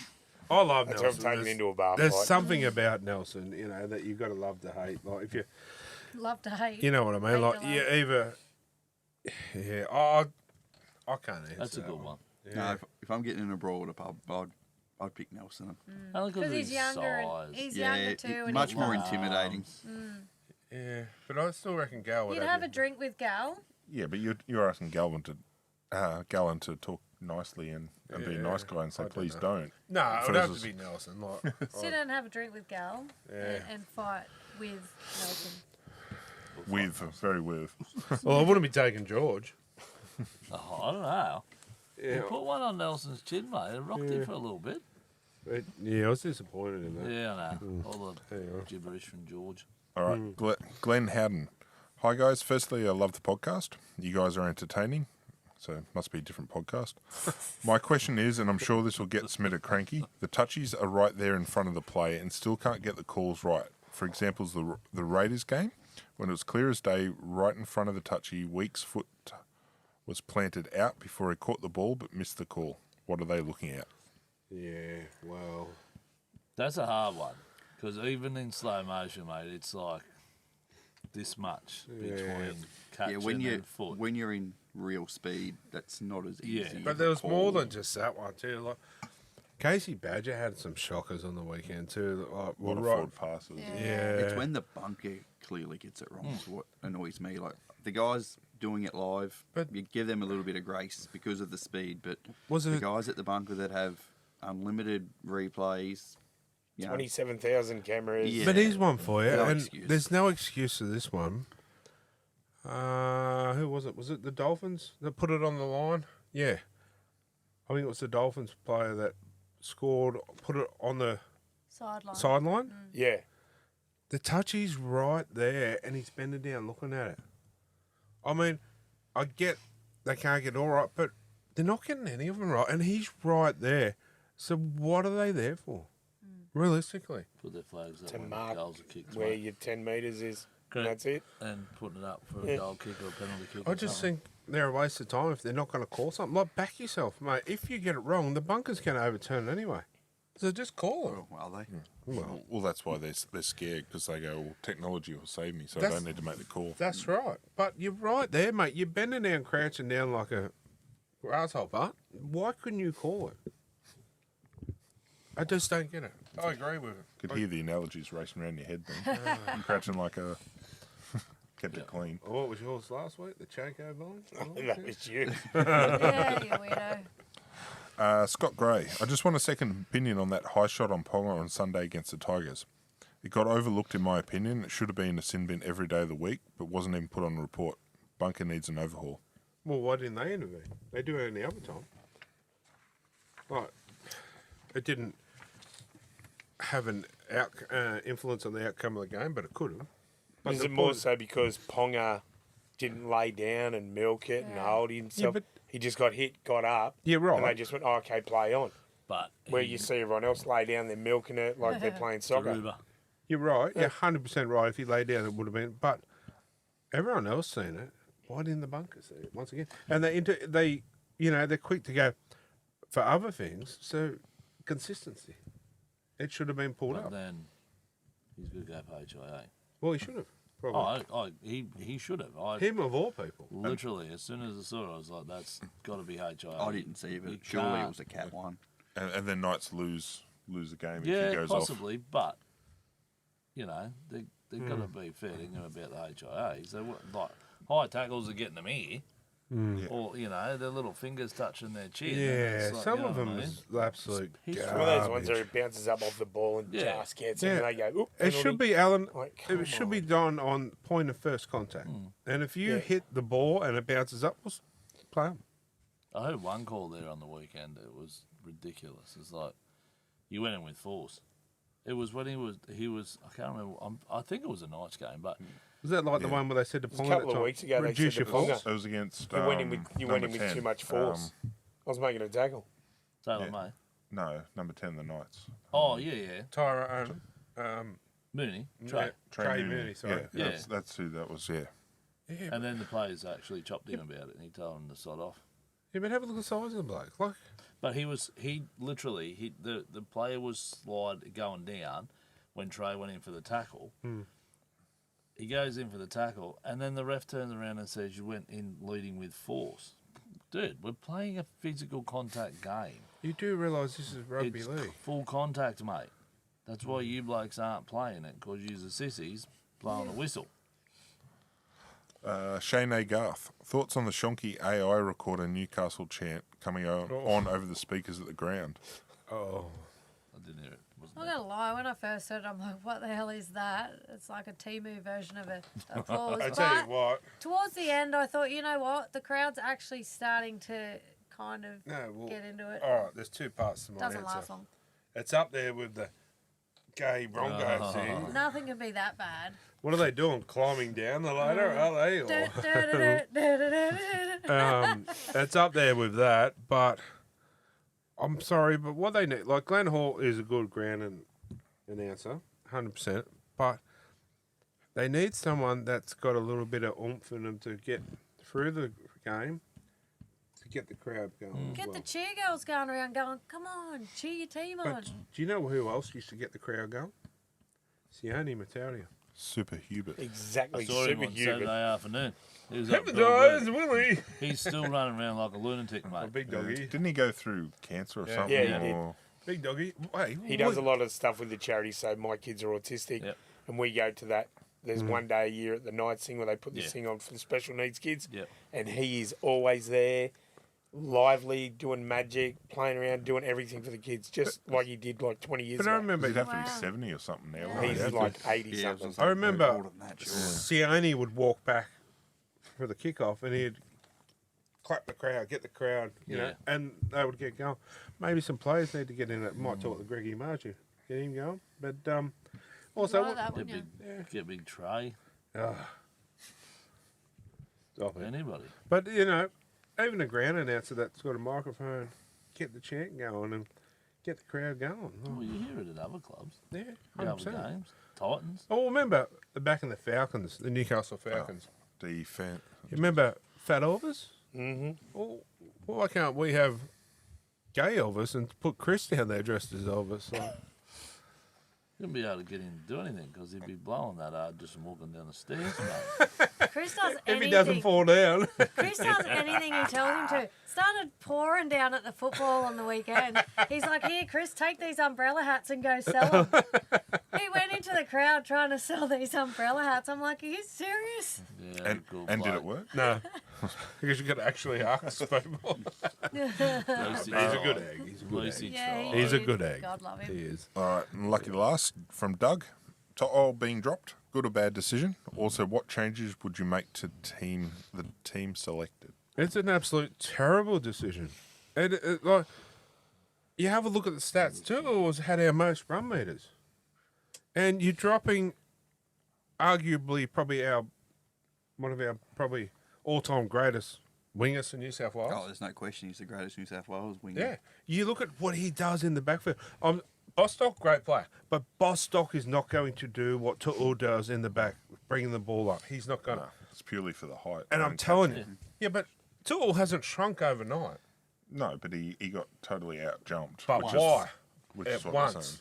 I love That's Nelson. what I'm taking into a bar There's fight. something about Nelson, that you've got to love to hate. Like if you, Love to hate. you know what I mean. Hate Like to you love. either, yeah. I can't answer. That's a that good one. Yeah. No, if I'm getting in a brawl at a pub, I'd pick Nelson. Only because Because of he's his younger. size. And he's Yeah, younger too. And much he's more got- intimidating. Yeah, but I still reckon Gal would You'd have a drink with Gal. Yeah, but you're asking Gallen to talk nicely and be a nice guy and say, I don't please know. don't. No, it would have Versus- to be Nelson. Like, Sit down and have a drink with Gal Yeah. and fight with Nelson. Very with. well, I wouldn't be taking George. Oh, I don't know. Yeah, You put one on Nelson's chin, mate. It rocked him for a little bit. but, yeah, I was disappointed in that. Yeah, I know. All the Anyway. gibberish from George. All right, Glenn Howden. Hi, guys. Firstly, I love the podcast. You guys are entertaining, so it must be a different podcast. My question is, and I'm sure this will get Smitter cranky, the touchies are right there in front of the play and still can't get the calls right. For example, the Raiders game, when it was clear as day, right in front of the touchy, Weeks' foot was planted out before he caught the ball but missed the call. What are they looking at? Yeah, well, That's a hard one. Because even in slow motion, mate, it's like this much between catching and foot. when you're in real speed, that's not as easy. Yeah. but of there a was more call. than just that one too. Like Casey Badger had some shockers on the weekend too. Like, A lot of right, forward passes. yeah, It's when the bunker clearly gets it wrong. Is what annoys me. Like the guys doing it live, But- you give them a little bit of grace because of the speed. But Was the it- guys at the bunker that have unlimited replays, 27,000 cameras. Yeah. But here's one for you, No and excuse. there's no excuse to this one. Who was it? Was it the Dolphins that put it on the line? Yeah, I think it was the Dolphins player that scored, put it on the Sideline. sideline. Yeah. The touchy's right there, and he's bending down looking at it. I mean, I get they can't get all right, but they're not getting any of them right, and he's right there. So what are they there for? Realistically. Put their flags up To when mark goals are kicked. where mate. your 10 metres is. And Correct. that's it. And putting it up for Yeah. a goal kick or a penalty kick. I or just something. think they're a waste of time if they're not going to call something. Like, back yourself, mate. If you get it wrong, the bunker's going to overturn it anyway. So just call it. Well, are they? Well, that's why they're scared, because they go, well, technology will save me, so I That's- don't need to make the call. That's right. But you're right there, mate. You're bending down, crouching down like a grasshopper. Why couldn't you call it? I just don't get it. I agree with it. Could hear the analogies racing around your head then. You're crouching like a... Kept it clean. What was yours last week? The Chanko vine? That was you. Yeah, you weirdo. Scott Gray, I just want a second opinion on that high shot on Ponga on Sunday against the Tigers. It got overlooked in my opinion. It should have been a sin bin every day of the week, but wasn't even put on the report. Bunker needs an overhaul. Well, why didn't they intervene? They do it any other time. Right. It didn't have an influence on the outcome of the game, but it could have. But Is the it more point- so because Ponga didn't lay down and milk it and Yeah. hold himself? but- He just got hit, got up. Yeah, right. And they just went, oh, okay, play on. But Where you see everyone else lay down, they're milking it like they're playing soccer. Garuba. You're right. You're 100% right. If he lay down, it would have been. But everyone else seen it. Why didn't the bunker see it once again? And they're quick to go for other things. So consistency. It should have been pulled But up. then he's going to go for HIA. Well, he should have. Probably. He should have. Him of all people. Literally, as soon as I saw it, I was like, that's got to be HIA. I didn't see it, You but surely it can't- was a cat one. And then Knights lose the game if Yeah, he goes possibly, but, they've got to be fair dinkum about the HIA. So, like, high tackles are getting them here. Yeah. Or, their little fingers touching their chin. and Yeah, it's like, some you know of what I them mean? is absolute He's One of those ones where garbage. it bounces up off the ball and Yeah. just gets Yeah. it, and they go, oop. It should be, Alan, Like, come it should be on. done on point of first contact. And if you Yeah. hit the ball and it bounces up, well, play 'em. I heard one call there on the weekend. It was ridiculous. It's like, you went in with force. It was when he was I can't remember. I think it was a Knights game, but Was that like the Yeah. one where they said to was a Ponga couple at of the time, weeks ago they reduce said your to force? Ponga. It was against You went in with number too 10. much force. I was making a tackle. Taylor Yeah. May. No, number 10, the Knights. Oh yeah. Tyrone, Mooney, yeah, Trey. Trey Mooney, sorry. Yeah, Yeah. That's who that was, yeah. Yeah, And then the players actually chopped him about it, and he told him to sod off. yeah, but have a look at the size of the bloke. Like, But the player was going down when Trey went in for the tackle. He goes in for the tackle, and then the ref turns around and says, "You went in leading with force." Dude, we're playing a physical contact game. you do realise this is rugby It's league. full contact, mate. That's why you blokes aren't playing it, because you're the sissies blowing a whistle. Shane A. Garth. Thoughts on the Shonky AI recorder Newcastle chant coming on over the speakers at the ground? Oh, I didn't hear it. Wasn't I'm it? not gonna lie, when I first heard it, I'm like, what the hell is that? It's like a Timu version of a applause. I tell you But what. towards the end, I thought, you know what? The crowd's actually starting to kind of No, well, get into it. all right. There's two parts to my Doesn't answer. last long. It's up there with the gay Bronco thing. Nothing can be that bad. What are they doing? Climbing down the ladder? Are they? Or- It's up there with that, but I'm sorry, but what they need, like Glenn Hall is a good ground and announcer, 100%, but they need someone that's got a little bit of oomph in them to get through the game, to get the crowd going. as Get well. the cheer girls going around going, come on, cheer your team on. But do you know who else used to get the crowd going? Sione Matalia. Super Hubert. I Exactly. saw him Super on human. Saturday afternoon. He was up Hypnotised, Willie. He's still running around like a lunatic, A mate. big doggy. Didn't he go through cancer or Yeah. something? Yeah, he did. or- Big doggy. Hey, He does a lot of stuff with the charity, so my kids are autistic, Yep. and we go to that. There's one day a year at the night thing where they put this Yeah. thing on for the special needs kids, Yep. and he is always there, lively, doing magic, playing around, doing everything for the kids, just like he did like 20 years But I ago. remember He'd have to be Wow. 70 or something now. Yeah. wouldn't He's he? like 80 Yeah, something. I remember older than that, sure. Sione would walk back for the kickoff and he'd clap the crowd, get the crowd, you know, Yeah. and they would get going. Maybe some players need to get in it. Might talk to Greggy Margie, get him going. But also, Like that, Get wouldn't you? get big Trey. stop it. Anybody. But even a ground announcer that's got a microphone, get the chant going and get the crowd going. Well, you hear it at other clubs. Yeah, The 100%. other games. Titans. Oh, remember back in the Falcons, the Newcastle Falcons. Defense. You remember Fat Elvis? Mm-hmm. Well, why can't we have gay Elvis and put Chris down there dressed as Elvis? Like, You wouldn't be able to get him to do anything because he'd be blowing that hard just from walking down the stairs, mate. Chris does if anything. he doesn't fall down. Chris does anything he tells him to. Started pouring down at the football on the weekend. He's like, "Here, Chris, take these umbrella hats and go sell them." He went into the crowd trying to sell these umbrella hats. I'm like, "Are you serious?" Yeah, And did it work? No, because you got to actually ask people. Lucy He's a good egg. He's a good Lucy egg. Yeah, tried. He's a is. good egg. God love him. He is. All right, and lucky last from Doug. To'o being dropped, good or bad decision? Also, what changes would you make to the team selected? It's an absolute terrible decision. And like, you have a look at the stats too. It was had our most run meters, and you're dropping, arguably probably one of our probably all-time greatest wingers in New South Wales. Oh, there's no question he's the greatest New South Wales winger. Yeah, you look at what he does in the backfield. Bostock, great player, but Bostock is not going to do what Tu'u does in the back, bringing the ball up. He's not going to. No, it's purely for the height. And I'm Don't telling catch you, him. yeah, but Tu'u hasn't shrunk overnight. No, but he got totally out jumped. But why? Which is At what I'm once. saying.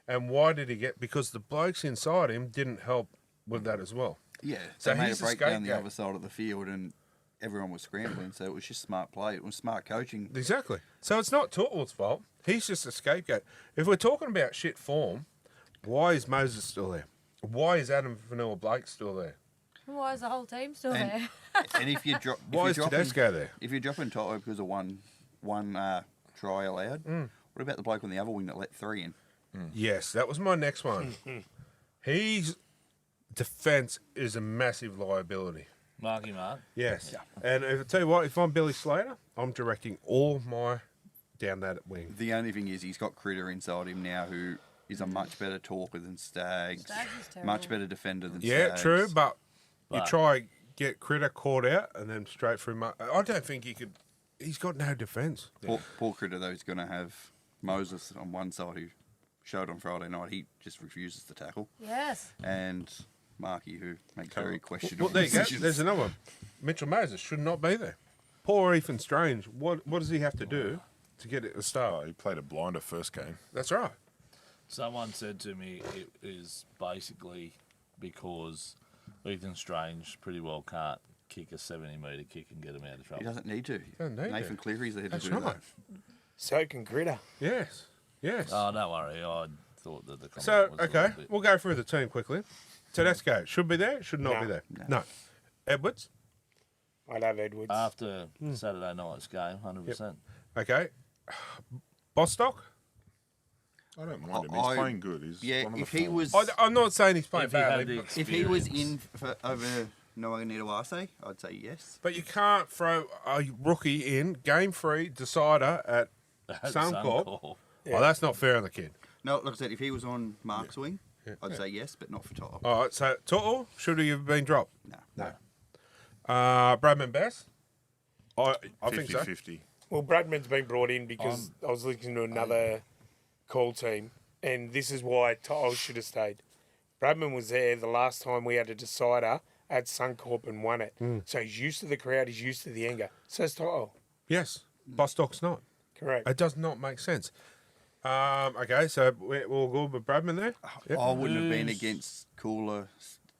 And why did he get? Because the blokes inside him didn't help with that as well. Yeah, So they made he's a the break down the scapegoat. other side of the field and everyone was scrambling, so it was just smart play. It was smart coaching. Exactly. So it's not Tu'u's fault. He's just a scapegoat. If we're talking about shit form, why is Moses still there? Why is Adam Vanilla Blake still there? Why is the whole team still And- there? And if you drop, Why is Tedesco there? If you're dropping Toto because of one try allowed, what about the bloke on the other wing that let 3 in? Yes, that was my next one. His defence is a massive liability. Marky Mark. Yes. And if I tell you what, if I'm Billy Slater, I'm directing all my down that wing. The only thing is he's got Critter inside him now, who is a much better talker than Staggs, Staggs is terrible. much better defender than Yeah, Staggs. true, but you But- try get Critter caught out and then straight through. I don't think he could. He's got no defence. Poor Critter though is going to have Moses on one side, who showed on Friday night. He just refuses to tackle, Yes. and Marky, who makes very questionable Well, there you go. decisions. There's another one. Mitchell Moses should not be there. Poor Ethan Strange. What does he have to do to get it to Oh, start? he played a blinder first game. That's right. Someone said to me it is basically because Ethan Strange pretty well can't kick a 70-metre kick and get him out of He trouble. doesn't need to. Doesn't need Nathan to. Cleary's there to That's do right. that. So can Critter. Yes. Yes. Oh, don't worry. I thought that the comment So, was a okay, little bit- we'll go through the team quickly. Tedesco should be there, should not No. be there. No. No. Edwards, I'd have Edwards. After Saturday night's game, 100%. okay. Bostock, I don't mind him. He's I- playing good. He's Yeah, one of the if he forwards. was, I'm not saying he's playing If he had badly, the but, if he was experience. in for over Noah Nidawase, I'd say yes. but you can't throw a rookie in game 3 decider at Suncorp. Suncorp. Oh, that's not fair on the kid. No, like I said, if he was on Mark's wing, I'd say yes, but not for Toto. All right, so To'o, should he have been dropped? No. No. Bradman Bass, I think so. 50-50. Well, Bradman's been brought in because I was listening to another call team, and this is why Toto should have stayed. Bradman was there the last time we had a decider at Suncorp and won it. So he's used to the crowd, he's used to the anger. So's Toto. Yes, Bostock's not. Correct. It does not make sense. Okay, so we'll go with Bradman there. Yep. I wouldn't have been Who's- against Cooler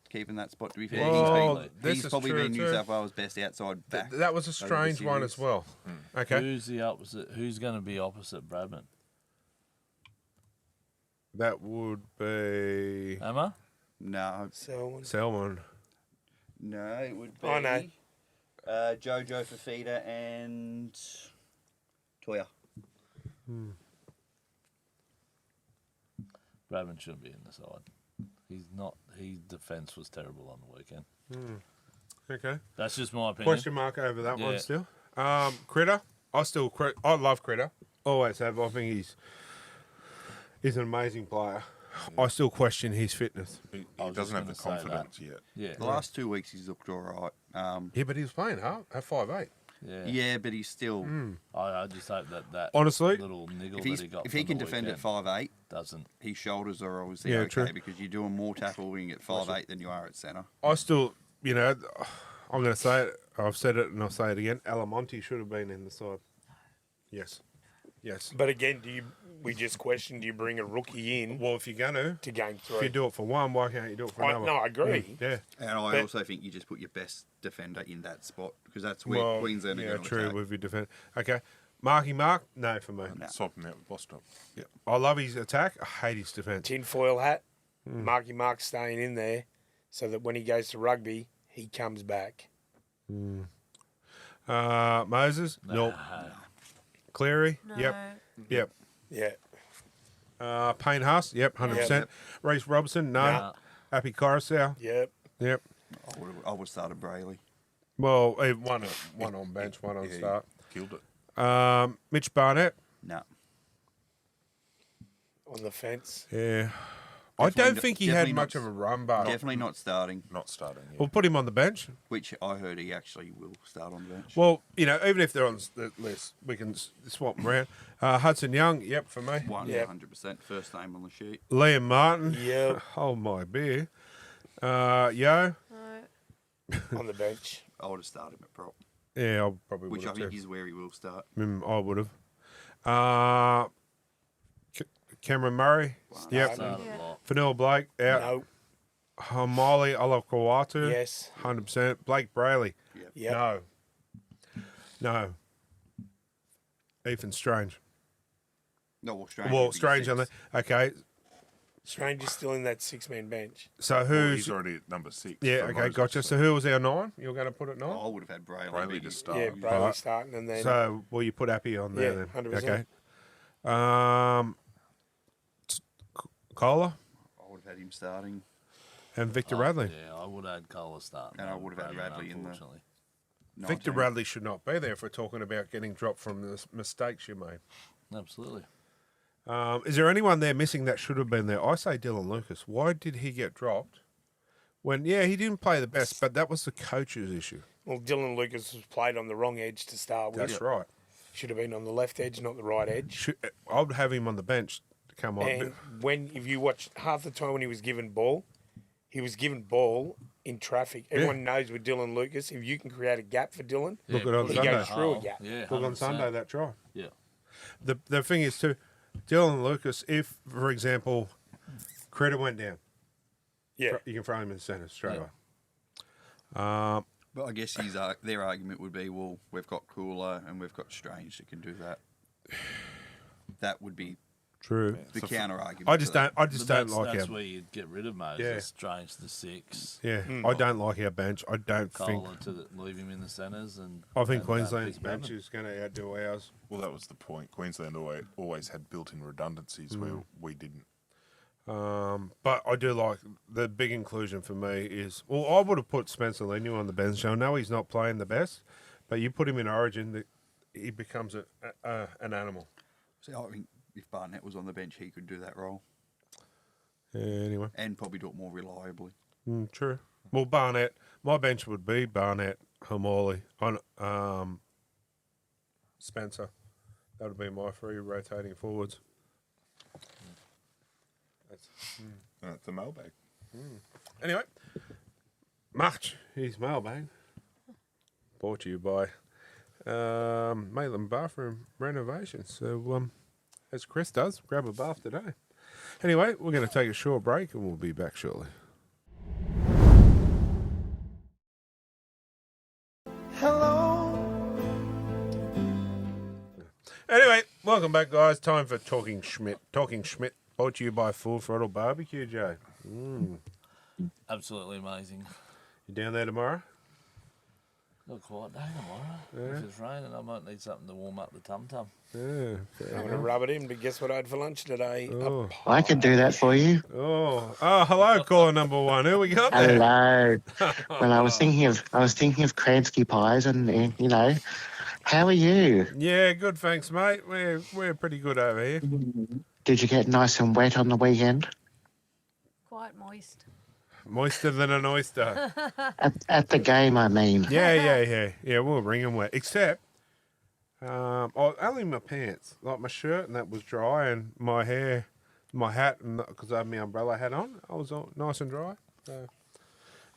keeping that spot, to be fair. Well, this he's is probably true been New too. South Wales' best outside back. That was a over the strange one as series. well. Okay, Who's the opposite? Who's going to be opposite Bradman? that would be Emma? No, Selman. no, it would be Oh, no. Jojo Fafita and Toya. Bradman shouldn't be in the side. He's not. His defence was terrible on the weekend. Okay, That's just my opinion. question mark over that one Yeah. still. Critter, I love Critter. Always have. I think he's an amazing player. I still question his fitness. He I was doesn't have the just gonna say that. confidence yet. Yeah. The last 2 weeks he's looked all right. Yeah, but he was playing hard at 5'8". Yeah. Yeah, but he's still. I just hope that Honestly, little niggle If, that he got if he from can the defend at weekend 5'8", doesn't. his shoulders are obviously Yeah, okay true. because you're doing more tackling at 5'8" than you are at centre. I still, you know, I'm going to say it. I've said it and I'll say it again. Alamonte should have been in the side. Yes. Yes. But again, we just questioned, do you bring a rookie in Well, if you're going to game if you 3? do it for one, why can't you do it for another? No, I agree. Yeah. And I But- also think you just put your best defender in that spot because that's where Well, Queensland are yeah, going to true. attack. With your defence. Okay. Marky Mark, no for me. No. Swap him out with Boston. Yeah. I love his attack. I hate his defence. Tinfoil hat, Marky Mark staying in there so that when he goes to rugby, he comes back. Moses, nope. Cleary, No. yep. Yep. Yeah. Payne Haas, yep, 100%. Yep. Reece Robinson, no. Nah. Happy Coruscant, Yep. yep. I would have started Brayley. Well, one on bench, one on Yeah, start. Killed it. Mitch Barnett, No. On the fence. yeah. I Definitely don't not- think he had definitely much not- of a run, but Definitely not starting, Not starting. Yeah. we'll put him on the bench. which I heard he actually will start on the bench. Well, you know, even if they're on the list, we can swap them around. Hudson Young, yep, for me. 100% first name on the sheet. Liam Martin, Yep. hold my beer. Yo, No. On the bench. I would have started him at prop, yeah, I probably would which I have think too. is where he will start. I would have. Cameron Murray, yep. Started Yeah. a lot. Fanil Blake, out. No. Hamali Alakawatu, Yes. 100%. Blake Brayley, Yep. no. Ethan Strange. No, well, Strange. Well, would be Strange on six. there. Okay, Strange is still in that 6-man bench. so Well, who's. he's already at number 6. Yeah, for okay, Moses, gotcha. So who was our 9? You're going to put at 9? I would have had Brayley. Brayley to immediately. start. Yeah, Brayley Right. starting and then So, will you put Appy on there Yeah, then? 100%. Okay. Kohler I would have had him starting. and Victor Oh, Radley. Yeah, I would have had Kohler starting. And I would have had Radley in the- unfortunately. Victor 19. Radley should not be there if we're talking about getting dropped from the mistakes you made. Absolutely. Is there anyone there missing that should have been there? I say Dylan Lucas. Why did he get dropped? When, yeah, he didn't play the best, but that was the coach's issue. well, Dylan Lucas was played on the wrong edge to start with. That's right. Should have been on the left edge, not the right edge. I would have him on the bench to come on. And if you watch half the time when he was given ball in traffic. Everyone knows with Dylan Lucas, if you can create a gap for Dylan, Look at on he Sunday. goes through a Oh, gap. Yeah, Look on 100%. Sunday, that try. Yeah. The thing is, too, Dylan Lucas, if, for example, Credit went down, Yeah. you can throw him in the centre straight Yeah. away. But I guess their argument would be, well, we've got Cooler and we've got Strange that can do that. That would be True. the So counter argument. I just don't. I But just don't that's, like that's our. where you'd get rid of Moses. Yeah. Strange to 6. Yeah, I don't like our bench. I don't think. Kohler to leave him in the centres. And I think and, Queensland's Fitz bench Bradman. is going to outdo ours. Well, that was the point. Queensland always had built-in redundancies where we didn't. But I do like the big inclusion for me is. Well, I would have put Spencer Leniu on the bench. I know he's not playing the best, but you put him in Origin, he becomes an animal. So I think if Barnett was on the bench, he could do that role Yeah, anyway, and probably do it more reliably. true. Well, Barnett. My bench would be Barnett, Hamali, on Spencer. That would be my 3 rotating forwards. The mailbag. Anyway, March, his mailbag. Brought to you by Maitland Bathroom Renovations. So, as Chris does, grab a bath today. Anyway, we're going to take a short break and we'll be back shortly. Anyway, welcome back, guys. Time for Talking Schmidt. Talking Schmidt, brought to you by Full Throttle Barbecue, Joe. Absolutely amazing. You down there tomorrow? Got a quiet day tomorrow. If it's raining, I might need something to warm up the tum-tum. Yeah. I'm going to rub it in, but guess what I had for lunch today? Oh. I can do that for you. Oh, hello, caller number 1. Who we got there? Hello. Well, I was thinking of Kransky pies, and you know, how are you? Yeah, good, thanks, mate. We're pretty good over here. Did you get nice and wet on the weekend? Quite moist. Moister than an oyster. At the game, I mean. Yeah. We'll bring him wet. Except, only my pants, like my shirt, and that was dry, and my hair, my hat, and because I had my umbrella hat on, I was all nice and dry. So,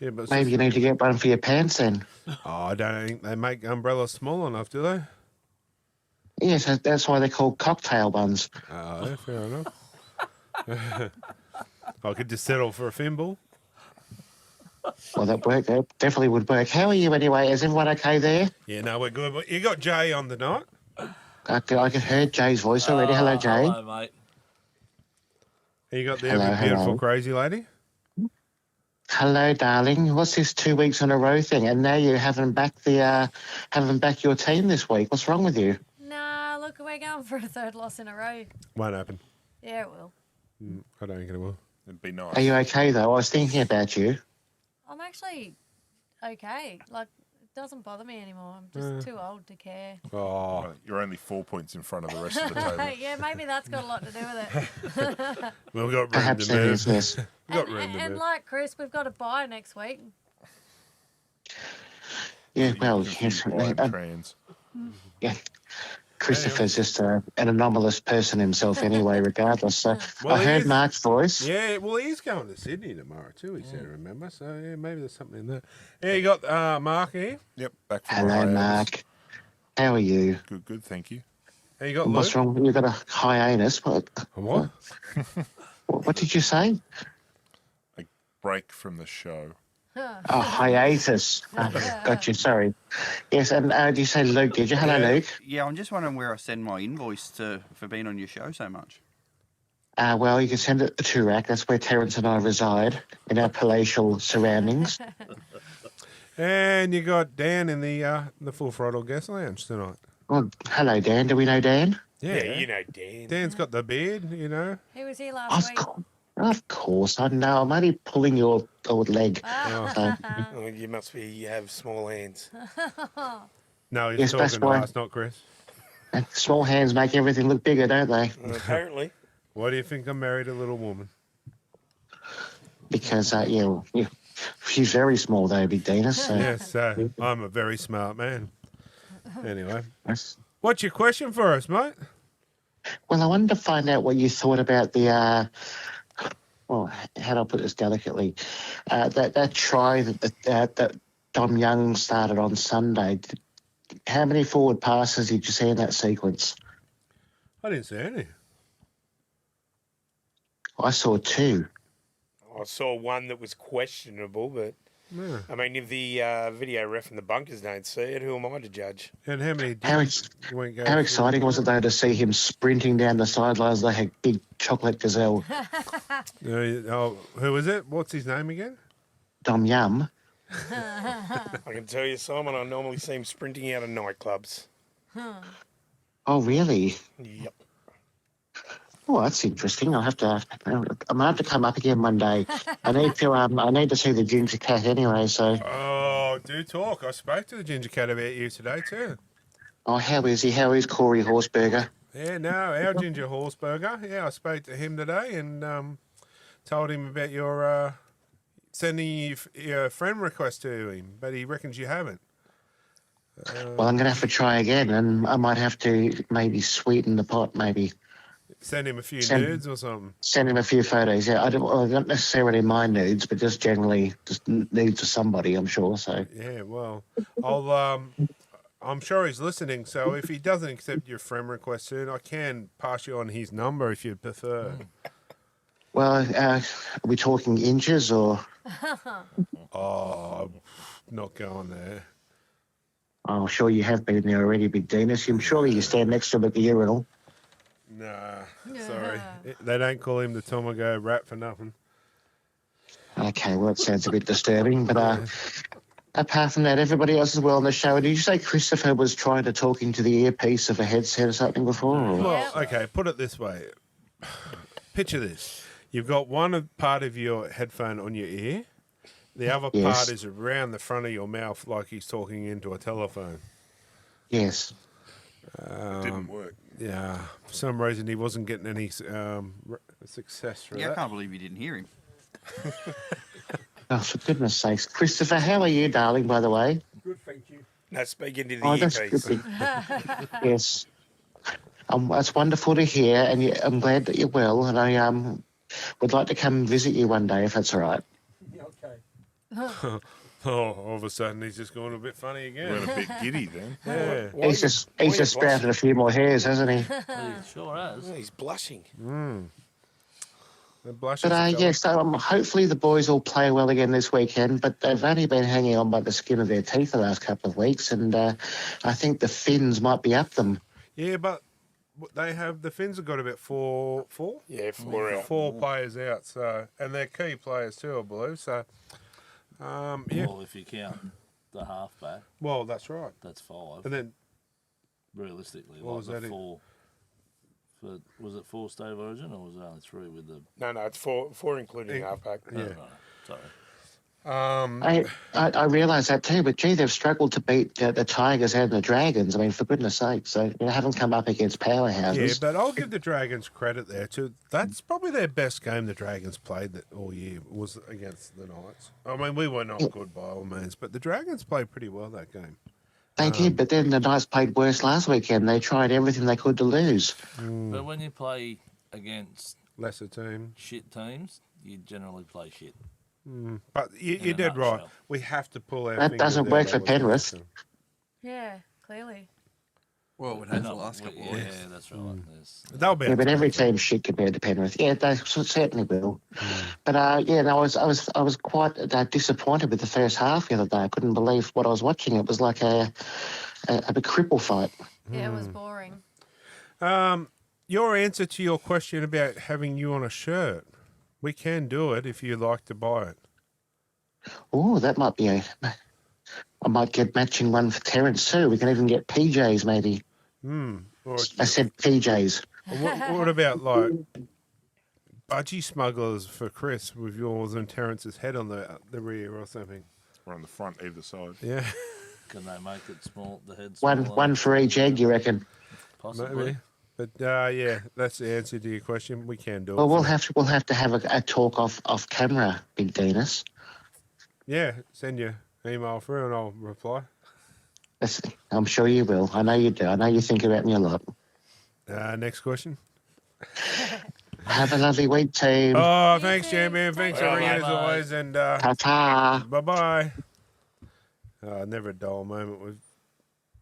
yeah, but Maybe you need to get one for your pants then. I don't think they make umbrellas small enough, do they? Yes, that's why they're called cocktail buns. Oh, fair enough. I could just settle for a thimble. Well, that definitely would work. How are you anyway? Is everyone okay there? Yeah, no, we're good. But you got Jay on the night. I could heard Jay's voice already. Hello, Jay. Hello, mate. You got the Hello, beautiful hello. crazy lady. Hello, darling. What's this 2 weeks in a row thing? And now you're having back your team this week. What's wrong with you? Nah, look, we're going for a third loss in a row. Won't happen. Yeah, it will. I don't think it will. It'd be nice. Are you okay though? I was thinking about you. I'm actually okay. Like, it doesn't bother me anymore. I'm just too old to care. Oh, Well, you're only 4 points in front of the rest of the table. Yeah, maybe that's got a lot to do with it. we've got room Perhaps to it move. is. Yes. We've got room to And move. like Chris, we've got a bye next week. Yeah. Well, Confused yes. by trans. Yeah. Christopher's just an anomalous person himself anyway, regardless. So Well, I he heard is- Mark's voice. Yeah, well, he's going to Sydney tomorrow too, he said, remember? So, yeah, maybe there's something in that. Yeah, you got Mark here. Yep, back from Hello, hiatus. Mark. How are you? Good, thank you. And you got What's Luke. wrong? You've got a hiatus. What? What did you say? A break from the show. Oh, hiatus. Got you. Sorry. Yes, and did you say Luke? Did you? Hello, Yeah. Luke. Yeah, I'm just wondering where I send my invoice for being on your show so much. Well, you can send it to Rack. That's where Terence and I reside in our palatial surroundings. And you got Dan in the Full Throttle Guest Lounge tonight. Well, hello, Dan. Do we know Dan? Yeah, Yeah, you know Dan. Dan's got the beard, you know. He was here last week. Of course. I know. I'm only pulling your old leg. So, Oh, you must have small hands. No, he's Yes, that's talking to why- us, not Chris. small hands make everything look bigger, don't they? Apparently. Why do you think I married a little woman? Because, she's very small, though, Big Dina. So, Yes, I'm a very smart man. Anyway, yes. what's your question for us, mate? Well, I wanted to find out what you thought about the, well, how do I put this delicately? That try that Dom Young started on Sunday. How many forward passes did you see in that sequence? I didn't see any. I saw 2. I saw one that was questionable, but Yeah. I mean, if the video ref and the bunkers don't see it, who am I to judge? And how many How, did ex- you won't go how through? exciting was it, though, to see him sprinting down the sidelines like a big chocolate gazelle? Oh, who is it? What's his name again? Dom Yum. I can tell you, Simon, I normally see him sprinting out of nightclubs. Oh, really? Yep. Oh, that's interesting. I'm gonna have to come up again one day. I need to see the ginger cat anyway. So, Oh, do talk. I spoke to the ginger cat about you today too. oh, how is he? How is Corey Horseberger? Yeah, no, our ginger horseburger. Yeah, I spoke to him today and told him about your sending your friend request to him, but he reckons you haven't. Well, I'm gonna have to try again, and I might have to maybe sweeten the pot. Maybe Send him a few Send- nudes or something. send him a few photos. Yeah, I don't not necessarily my nudes, but just generally just nudes of somebody. I'm sure. So, Yeah, well, I'm sure he's listening. So if he doesn't accept your friend request soon, I can pass you on his number if you prefer. well, are we talking inches or? Oh, not going there. Oh, I'm sure you have been there already, Big Denis. I'm sure you stand next to him at the urinal. Nah, sorry. They don't call him the Tomago rat for nothing. Okay, well, that sounds a bit disturbing, but apart from that, everybody else is well on the show. Did you say Christopher was trying to talk into the earpiece of a headset or something before? Or? Well, okay, put it this way. Picture this. You've got one part of your headphone on your ear. The other Yes. part is around the front of your mouth like he's talking into a telephone. Yes. Didn't work. Yeah, for some reason he wasn't getting any success for Yeah, I that. can't believe you didn't hear him. Oh, for goodness sakes. Christopher, how are you, darling, by the way? Good, thank you. No, speaking to the Oh, that's earpiece. good. Yes. It's wonderful to hear, and I'm glad that you're well, and I would like to come visit you one day, if that's all right. Yeah, okay. Oh, all of a sudden he's just going a bit funny again. Went a bit giddy then. Yeah. Why He's you- just why you sprouted blushing? a few more hairs, hasn't he? He sure has. Oh, he's blushing. The blushes But are yeah, so hopefully the boys will play well again this weekend. But they've only been hanging on by the skin of their teeth the last couple of weeks, and I think the Finns might be up them. Yeah, but the Finns have got about four Yeah, 4 out. players out, so and they're key players too, I believe. So, yeah. Well, if you count the halfback, Well, that's right. that's 5. And then Realistically, What like was the that in- 4. Was it 4 state of origin or was it only 3 with the? No, it's four including halfback. Yeah. Oh, right, sorry. I realise that too, but gee, they've struggled to beat the Tigers and the Dragons. I mean, for goodness sake, so haven't come up against powerhouses. yeah, but I'll give the Dragons credit there too. That's probably their best game the Dragons played all year was against the Knights. I mean, we were not good by all means, but the Dragons played pretty well that game. They did, but then the Knights played worse last weekend. They tried everything they could to lose. But when you play against Lesser team. shit teams, you generally play shit. But you're a dead right. nutshell. We have to pull our That fingers doesn't out work that for was Penrith. awesome. Yeah, clearly. Well, it has the No, last couple of yeah, weeks. that's right. There's- They'll be Yeah, but every team's shit compared to Penrith. Yeah, they certainly will. But I was quite disappointed with the first half the other day. I couldn't believe what I was watching. It was like a cripple fight. Yeah, it was boring. Your answer to your question about having you on a shirt, we can do it if you like to buy it. Oh, that might be I might get matching one for Terence too. We can even get PJs maybe. Or I said PJs. what about like budgie smugglers for Chris with yours and Terrence's head on the rear or something? Or on the front either side. Yeah, Can they make it small? The head One smaller? for each egg, you reckon? Possibly. maybe. But yeah, that's the answer to your question. We can do it. Well, we'll for you. have to have a talk off camera, Big Denis. Yeah, send your email through and I'll reply. I'm sure you will. I know you do. I know you think about me a lot. Next question. Have a lovely week, team. Oh, thanks, champion. Thanks for Bye, ringing as bye. always, and Ta-ta. bye-bye. Never a dull moment with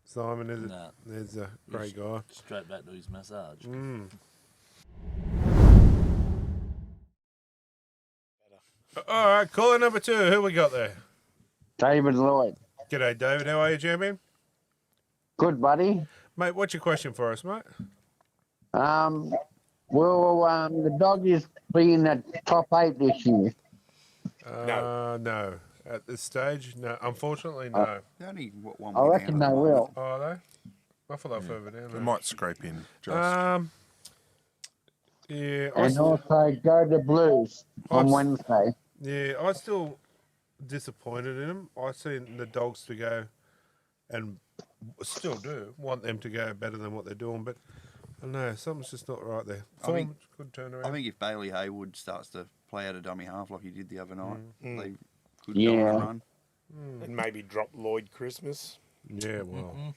Simon, is it? No. There's a great guy. Straight back to his massage. All right, caller number 2. Who we got there? David Lloyd. G'day, David. How are you, champion? Good, buddy. Mate, what's your question for us, mate? Will the Doggies be in the top 8 this year? No. At this stage, no. Unfortunately, no. They only one I week reckon out they at the will. Oh, are they? I thought they were further down. They there. might scrape in just. Yeah, And also go to Blues on I'm- Wednesday. yeah, I'm still disappointed in them. I seen the Dogs to go, and still do want them to go better than what they're doing, but I don't know, something's just not right there. I think- Form could turn around. I think if Bailey Haywood starts to play out a dummy half like he did the other night, they could Yeah. go on a run. And maybe drop Lloyd Christmas. Yeah, well,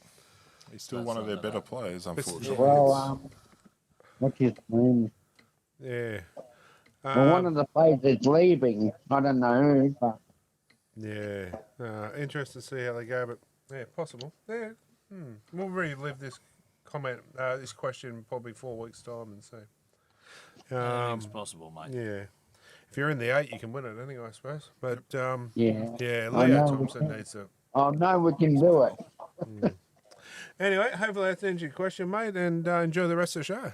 He's still That's one of not their that better bad. players, unfortunately. Well, what's his name? yeah. Well, one of the players is leaving. I don't know who, but Yeah. Interesting to see how they go, but yeah, possible. Yeah. We'll relive this this question probably 4 weeks' time and see. Anything's possible, mate. Yeah. If you're in the 8, you can win it anyway, I suppose. But yeah. yeah, I Leo know. Thompson needs to. I know we can do it. Anyway, hopefully that's answered your question, mate, and enjoy the rest of the show.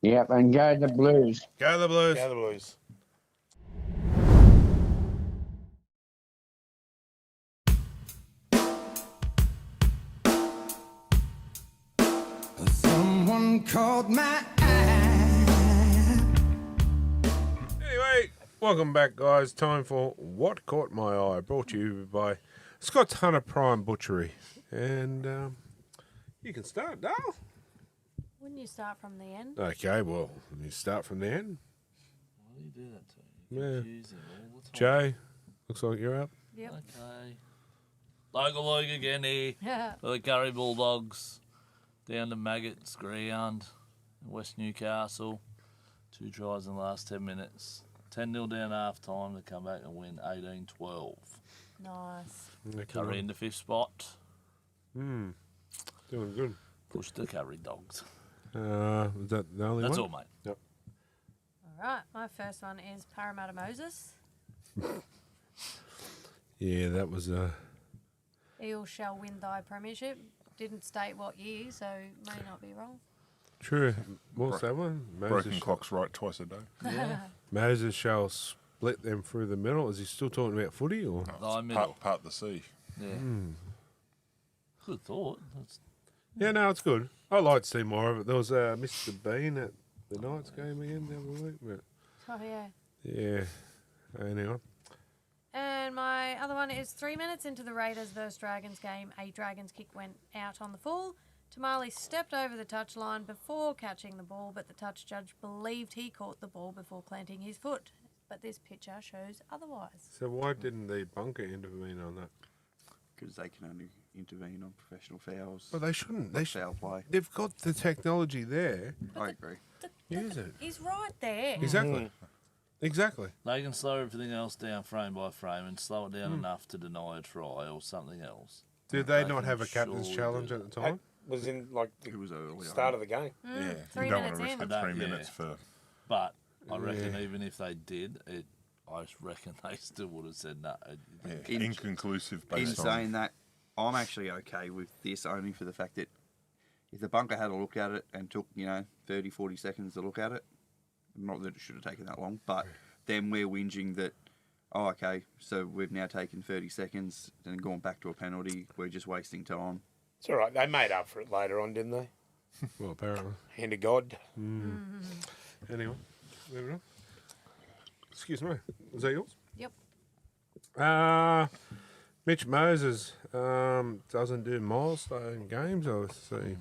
Yep, and go to Blues. Go the Blues. Yeah, the Blues. Someone called my eye. Anyway, welcome back, guys. Time for What Caught My Eye, brought to you by Scott's Hunter Prime Butchery. And you can start, Dale. Wouldn't you start from the end? Okay, well, you start from the end. Why do you do that to me? You Yeah. confuse him all the time. Jay, Looks like you're up. Yep. Okay. Local league again here Yeah. for the Curry Bulldogs. Down to Maggots ground, West Newcastle. 2 tries in the last 10 minutes. 10-0 down half time to come back and win 18-12. Nice. Curry in the 5th spot. Doing good. Push the Curry Dogs. Was that the only That's one? all, mate. Yep. All right. My first one is Parramatta Moses. Yeah, that was Eels shall win thy premiership. Didn't state what year, so may not be wrong. true. What's that one? Broken clock's right twice a day. Moses shall split them through the middle. Is he still talking about footy or? Thy middle. Part the sea. Yeah. Good thought. That's, Yeah, no, it's good. I like to see more of it. There was Mr. Bean at the Knights game again the other week. But Oh, yeah. yeah. Anyway. And my other one is 3 minutes into the Raiders versus Dragons game, a Dragons kick went out on the full. Tamale stepped over the touchline before catching the ball, but the touch judge believed he caught the ball before planting his foot. But this picture shows otherwise. So why didn't the bunker intervene on that? Because they can only intervene on professional fouls. Well, they shouldn't. They foul play. They've got the technology there. I agree. Use it. He's right there. Exactly. Exactly. they can slow everything else down frame by frame and slow it down enough to deny a try or something else. Did they They not can have a captain's surely challenge do at the That time? was in like the It was early. start of the game. Yeah, 3 you don't minutes want to risk in. it 3 Yeah. minutes for. But I reckon even if they did, I reckon they still would have said no. Yeah, inconclusive In based on. saying that, I'm actually okay with this only for the fact that if the bunker had a look at it and took, 30, 40 seconds to look at it, not that it should have taken that long, but then we're whinging that, oh, okay, so we've now taken 30 seconds and gone back to a penalty. We're just wasting time. It's all right. They made up for it later on, didn't they? Well, apparently. Hand of God. Anyway, moving on. Excuse me. Was that yours? Yep. Mitch Moses doesn't do milestone games, I see.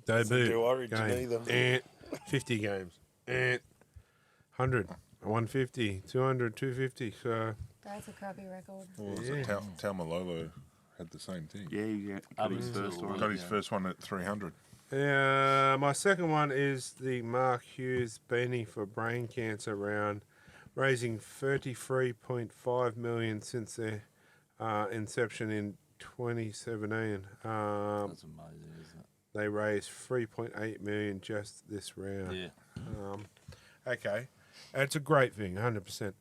Debut do Origin game. either. 50 games. 100, 150, 200, 250. So, That's a crappy record. What was Yeah. it? Talmalolo had the same thing. Yeah, you got Up his until first one. Got his first one at 300. my second one is the Mark Hughes Beanie for brain cancer round, raising $33.5 million since their inception in 2017. That's amazing, isn't it? They raised $3.8 million just this round. Yeah. Okay, and it's a great thing, 100%.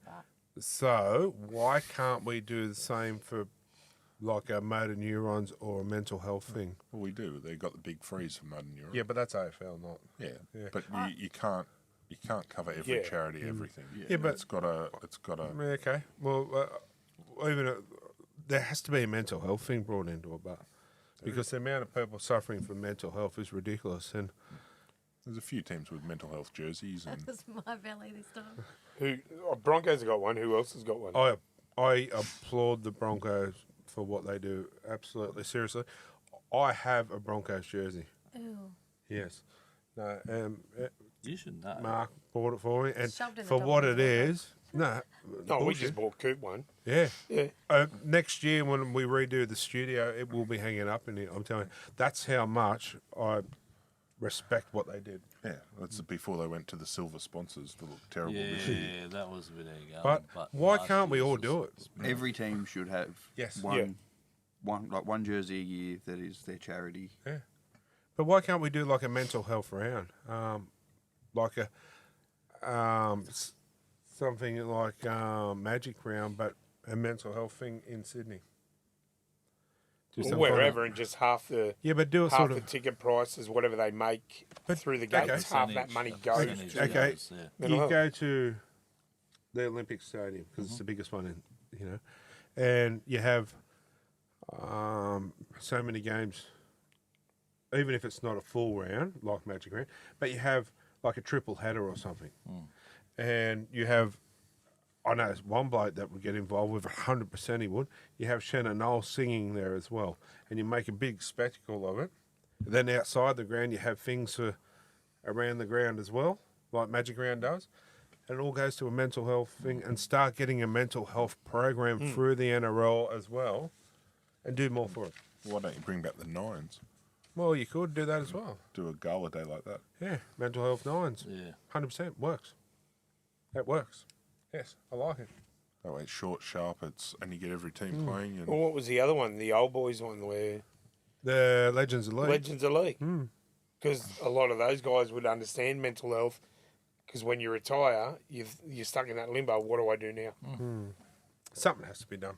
So why can't we do the same for like a motor neurons or a mental health thing? Well, we do. They got the big freeze for Mud and Europe. Yeah, but that's AFL, not. Yeah. Yeah. But you can't cover every Yeah. charity, everything. Yeah, but- it's got a Okay, well, even there has to be a mental health thing brought into it, but because the amount of people suffering from mental health is ridiculous, and there's a few teams with mental health jerseys and That was my belly this time. Broncos have got one. Who else has got one? I applaud the Broncos for what they do. Absolutely, seriously, I have a Broncos jersey. Ooh. Yes, no, You should know. Mark bought it for me, and Shoved in the for top what of it his is, no, No, we bullshit. just bought Coop one. Yeah. Yeah. Next year when we redo the studio, it will be hanging up in here. I'm telling you, that's how much I respect what they did. yeah, that's before they went to the silver sponsors that look terrible Yeah, this year. that was a bit ego. But why last can't we year's all was- do it? Every team should have Yes. one jersey a year that is their charity. Yeah. But why can't we do like a mental health round? Like a something like Magic round, but a mental health thing in Sydney. Do Or some kind of- wherever, and just half the Yeah, but do it half sort the of. ticket price is whatever they make But- through the okay. gates. Half that money goes. Percentage to- Okay. goes, yeah. Mental You health. go to the Olympic Stadium because it's the biggest one in, and you have so many games, even if it's not a full round like Magic Round, but you have like a triple header or something, and you have. I know there's one bloke that would get involved with 100% he would. You have Shannon Knoll singing there as well, and you make a big spectacle of it. Then outside the ground, you have things for around the ground as well, like Magic Round does. and it all goes to a mental health thing, and start getting a mental health program through the NRL as well, and do more for it. Why don't you bring back the nines? Well, you could do that as well. Do a gala day like that. Yeah, mental health nines. Yeah. 100% works. It works. Yes, I like it. That way it's short, sharp, and you get every team playing. And Well, what was the other one? The old boys one where The Legends of League. Legends of League. Because a lot of those guys would understand mental health. Because when you retire, you're stuck in that limbo. What do I do now? Something has to be done.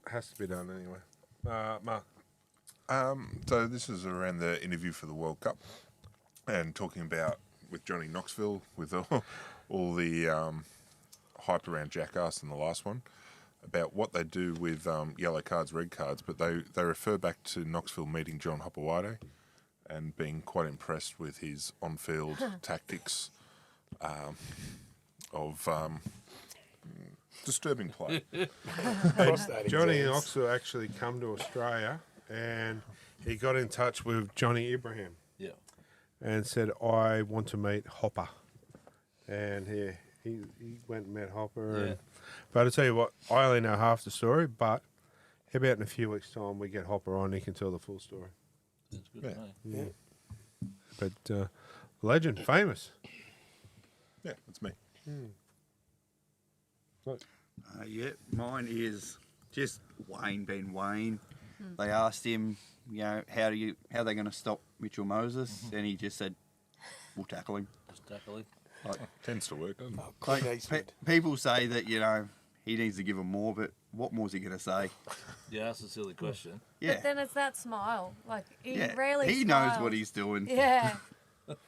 Has to be done anyway. Mark. So this is around the interview for the World Cup, and talking about with Johnny Knoxville with all the hype around Jackass in the last one, about what they do with yellow cards, red cards, but they refer back to Knoxville meeting John Hopewade and being quite impressed with his on-field tactics of disturbing play. Johnny Knoxville actually come to Australia, and he got in touch with Johnny Ibrahim Yeah. and said, I want to meet Hopper. And he went and met Hopper. Yeah. And, but I tell you what, I only know half the story, but about in a few weeks' time we get Hopper on, he can tell the full story. That's good Yeah. to know. But legend, famous. Yeah, that's me. Yeah, mine is just Wayne being Wayne. They asked him, how are they going to stop Mitchell Moses? And he just said, we'll tackle him. Just tackle him. Tends to work, doesn't it? Clint Eastwood. People say that, he needs to give him more, but what more is he going to say? Yeah, that's a silly question. Yeah. But then it's that smile. Like, he Yeah. rarely He smiles. knows what he's doing. Yeah. But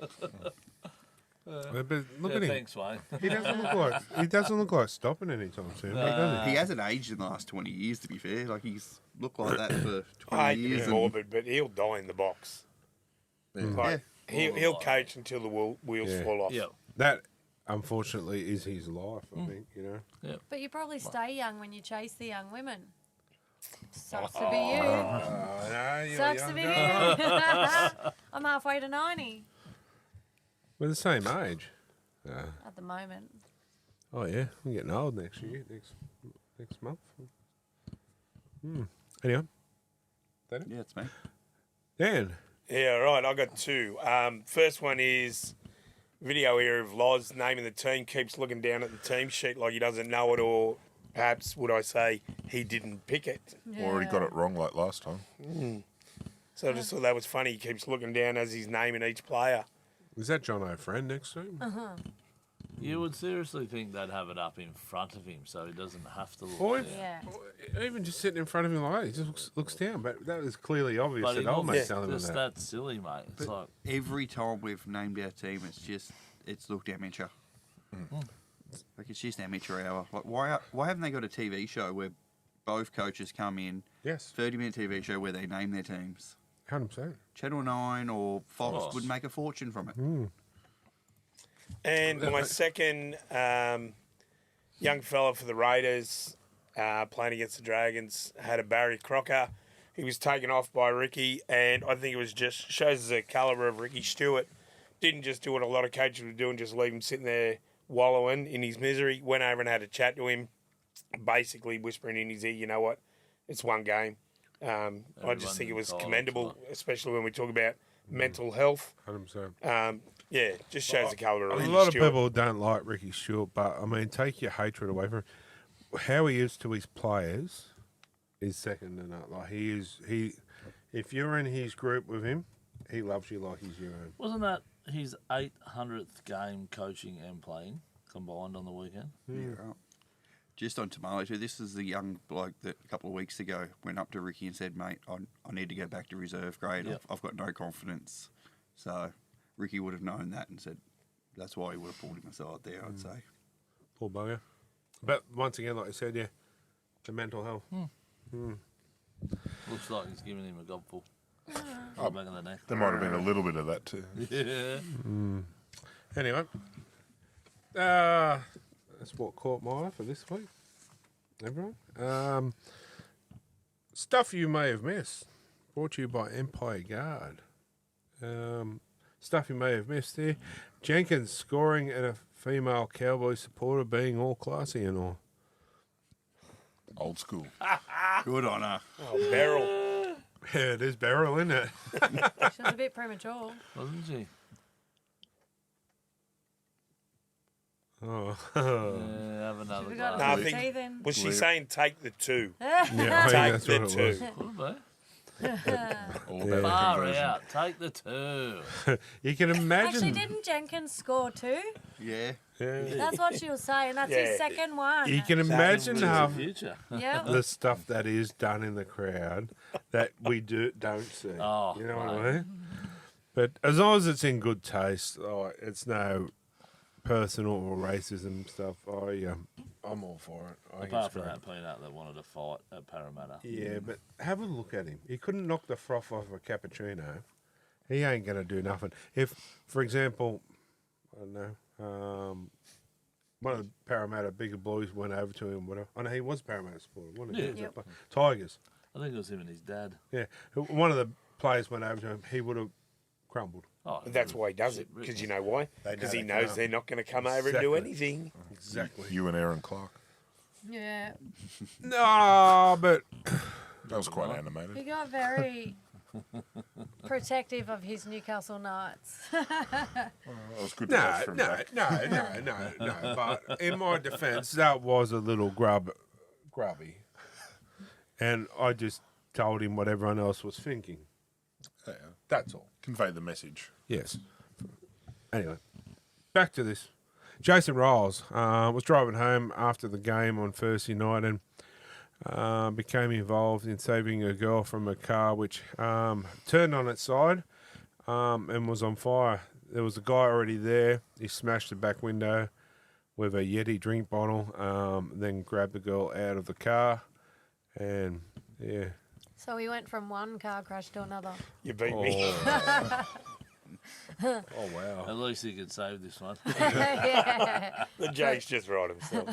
look Yeah, at him. thanks, Wayne. He doesn't look like stopping anytime soon, does he? He hasn't aged in the last 20 years, to be fair. Like, he's looked like that for 20 I hate to years. be and- morbid, but he'll die in the box. Like, he'll coach until the wheels Yeah. fall off. Yeah. That, unfortunately, is his life, I think, But you probably stay young when you chase the young women. Sucks to be you. Sucks to be you. I'm halfway to 90 We're the same age. at the moment. Oh, yeah. I'm getting old next year, next month. Anyway. Yeah, it's me. Dan. Yeah, right. I got two. First one is video here of Loz naming the team, keeps looking down at the team sheet like he doesn't know it, or perhaps would I say he didn't pick it. Already got it wrong like last time. So I just thought that was funny. He keeps looking down as he's naming each player. Is that John O'Friend next to him? You would seriously think they'd have it up in front of him so he doesn't have to look Or down. Yeah. even just sitting in front of him like that, he just looks down. But that is clearly obvious But that he old looks mate's telling him just that. that silly, mate. It's like, Every time we've named our team, it's looked amateur. Like, it's just amateur hour. Like, why haven't they got a TV show where both coaches come in, Yes, 30-minute TV show where they name their teams? 100%. Channel 9 or Fox Fox. would make a fortune from it. And my second young fella for the Raiders playing against the Dragons had a Barry Crocker. He was taken off by Ricky, and I think it was just shows the calibre of Ricky Stewart. Didn't just do what a lot of coaches would do and just leave him sitting there wallowing in his misery. Went over and had a chat to him, basically whispering in his ear, you know what, it's one game. I just think it was commendable, especially when we talk about mental health. 100%. Yeah, just shows the calibre of A Ricky lot of Stewart. people don't like Ricky Stewart, but I mean, take your hatred away from him. How he is to his players is second to none. Like if you're in his group with him, he loves you like he's your own. wasn't that his 800th game coaching and playing combined on the weekend? Yeah, right. Just on Tamale too, this is the young bloke that a couple of weeks ago went up to Ricky and said, mate, I need to go back to reserve grade. Yep. I've got no confidence. So Ricky would have known that and said that's why he would have pulled him aside there, I'd say. Poor bugger. But once again, like I said, yeah, the mental health. Looks like he's giving him a gobful. Back in the neck. There might have been a little bit of that too. Yeah. Anyway, that's what caught my eye for this week. Everyone. Stuff you may have missed. Brought to you by Empire Guard. stuff you may have missed there. Jenkins scoring and a female Cowboy supporter being all classy and all. Old school. Good on her. Oh, Beryl. Yeah, it is Beryl, isn't it? She was a bit premature. Wasn't she? Oh. Yeah, have another We got glass. No, I a think- tea then. Was she saying take the 2? Yeah, I think Take that's the what it 2. was. Could be. All Yeah. about Far the conversion. out. Take the 2. You can imagine. Actually, didn't Jenkins score 2? Yeah. Yeah. That's what she was saying. That's Yeah. his second one. You can imagine Into the how future. Yeah. the stuff that is done in the crowd that we don't see. Oh, you know what I mate. mean? But as long as it's in good taste, it's no personal or racism stuff. I'm all for it. I think Apart it's from great. that peanut that wanted to fight at Parramatta. Yeah, but have a look at him. He couldn't knock the froth off a cappuccino. He ain't going to do nothing. If, for example, I don't know, one of the Parramatta bigger boys went over to him. Whatever. I know he was a Parramatta supporter, wasn't he? Yeah. He was Yep. Tigers. I think it was him and his dad. Yeah. One of the players went over to him. He would have crumbled. Oh, That's why he does it. Because you know why? They know Because he they knows can't. they're not going to come over and do Exactly. anything. Exactly. You and Aaron Clark. Yeah. No, but That was quite He animated. got very protective of his Newcastle Knights. That was good to no, watch from no, back. no. But in my defence, that was a little grubby, and I just told him what everyone else was thinking. Yeah. That's all. Convey the message. Yes. Anyway, back to this. Jason Riles was driving home after the game on Thursday night and became involved in saving a girl from a car which turned on its side and was on fire. There was a guy already there. He smashed the back window with a Yeti drink bottle, then grabbed the girl out of the car, and yeah. So he went from one car crash to another. You beat me. Oh wow. At least he could save this one. Yeah. The Jake's just right himself.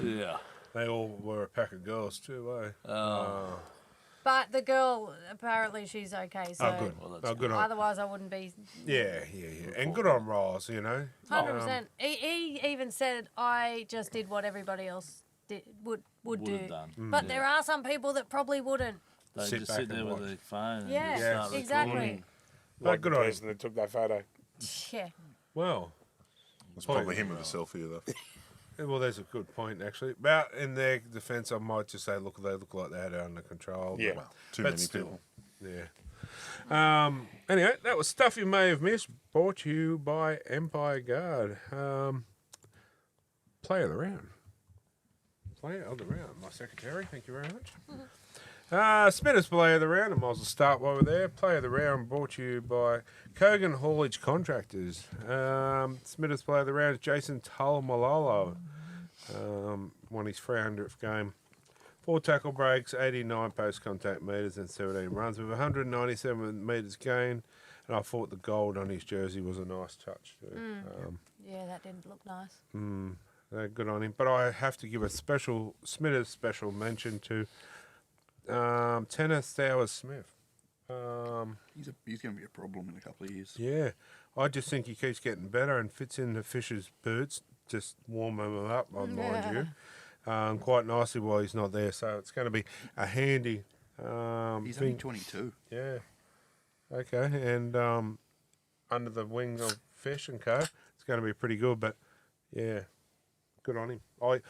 Yeah. They all were a pack of girls too, eh? Oh. But the girl, apparently she's okay. So Oh, good. Well, that's Oh, good on. otherwise I wouldn't be. Yeah. And good on Riles, you know. 100%. He even said, I just did what everybody else would Would do. have done. But there are some people that probably wouldn't. They Sit just back sit there and with watch. their phone and Yeah, just start exactly. recording. Like good the on him. person that took that photo. Yeah. Well, It's probably him with a selfie of that. well, there's a good point actually. About in their defence, I might just say, look, they look like they had it under control. Yeah. But, Too but many still, people. yeah. Anyway, that was stuff you may have missed. Brought to you by Empire Guard. Player of the round. Player of the round. My secretary. Thank you very much. Spinners player of the round, I might as well start while we're there. Player of the round brought to you by Kogan Haulage Contractors. Spinners player of the round is Jason Talomalolo. Won his 300th game. 4 tackle breaks, 89 post contact metres and 17 runs with 197 metres gained. And I thought the gold on his jersey was a nice touch too. Yeah, that didn't look nice. Good on him. But I have to give a special Smithers special mention to Tanner Stowers-Smith. He's going to be a problem in a couple of years. Yeah, I just think he keeps getting better and fits into Fisher's boots, just warming him up, mind you, quite nicely while he's not there. So it's going to be a handy He's only thing. 22. Yeah. Okay, and under the wing of Fish and Co, it's going to be pretty good. But yeah, good on him. I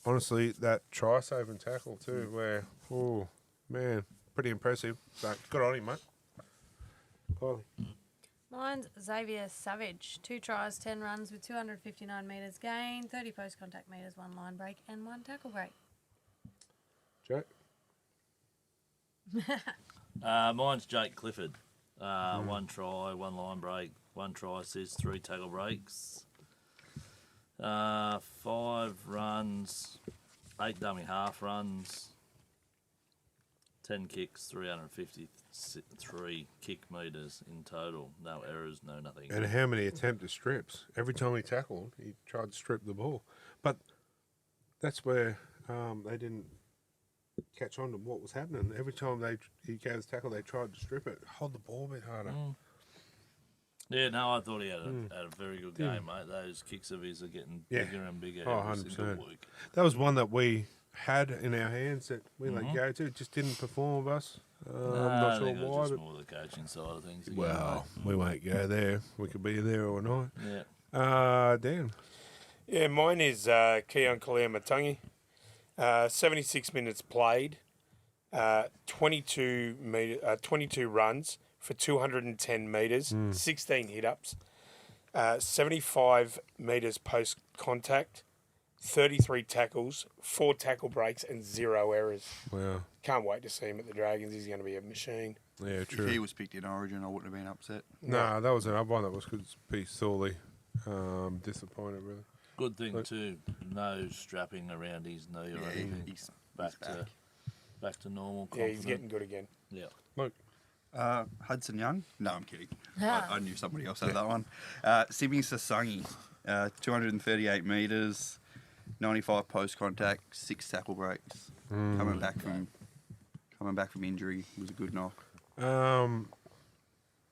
honestly, that try save and tackle too, where oh man, pretty impressive. So good on him, mate. Kylie. Mine's Xavier Savage. 2 tries, 10 runs with 259 metres gained, 30 post contact metres, 1 line break, and 1 tackle break. Jack. Mine's Jake Clifford. 1 try, 1 line break, 1 try assist, 3 tackle breaks. 5 runs, 8 dummy half runs, 10 kicks, 353 kick metres in total. No errors, no nothing. And how many attempted strips? Every time he tackled, he tried to strip the ball. But that's where they didn't catch on to what was happening. Every time he gave his tackle, they tried to strip it. Hold the ball a bit harder. Yeah, no, I thought he had a very good game, mate. Those kicks of his are getting Yeah. bigger and bigger Oh, every single 100%. week. That was one that we had in our hands that we let go to. It just didn't perform with us. I'm not I sure think it was why. just But, more the coaching side of things. Again, well, we won't go there. We could be there or not. mate. Yeah. Dan. Yeah, mine is Keon Kaliamatangi. 76 minutes played, 22 runs for 210 metres, 16 hit-ups, 75 metres post-contact, 33 tackles, 4 tackle breaks and 0 errors. Wow. Can't wait to see him at the Dragons. He's going to be a machine. Yeah, If true. he was picked in Origin, I wouldn't have been upset. No, that was another one that was could be sorely disappointed, really. Good thing too, no strapping around his knee or Yeah, anything. he's back to normal. Yeah, he's confident. getting good again. Yeah. Look, Hudson Young? No, I'm kidding. Ah. I knew somebody else had that one. Simi Sasangi, 238 metres, 95 post contact, 6 tackle breaks. Coming back from injury was a good knock.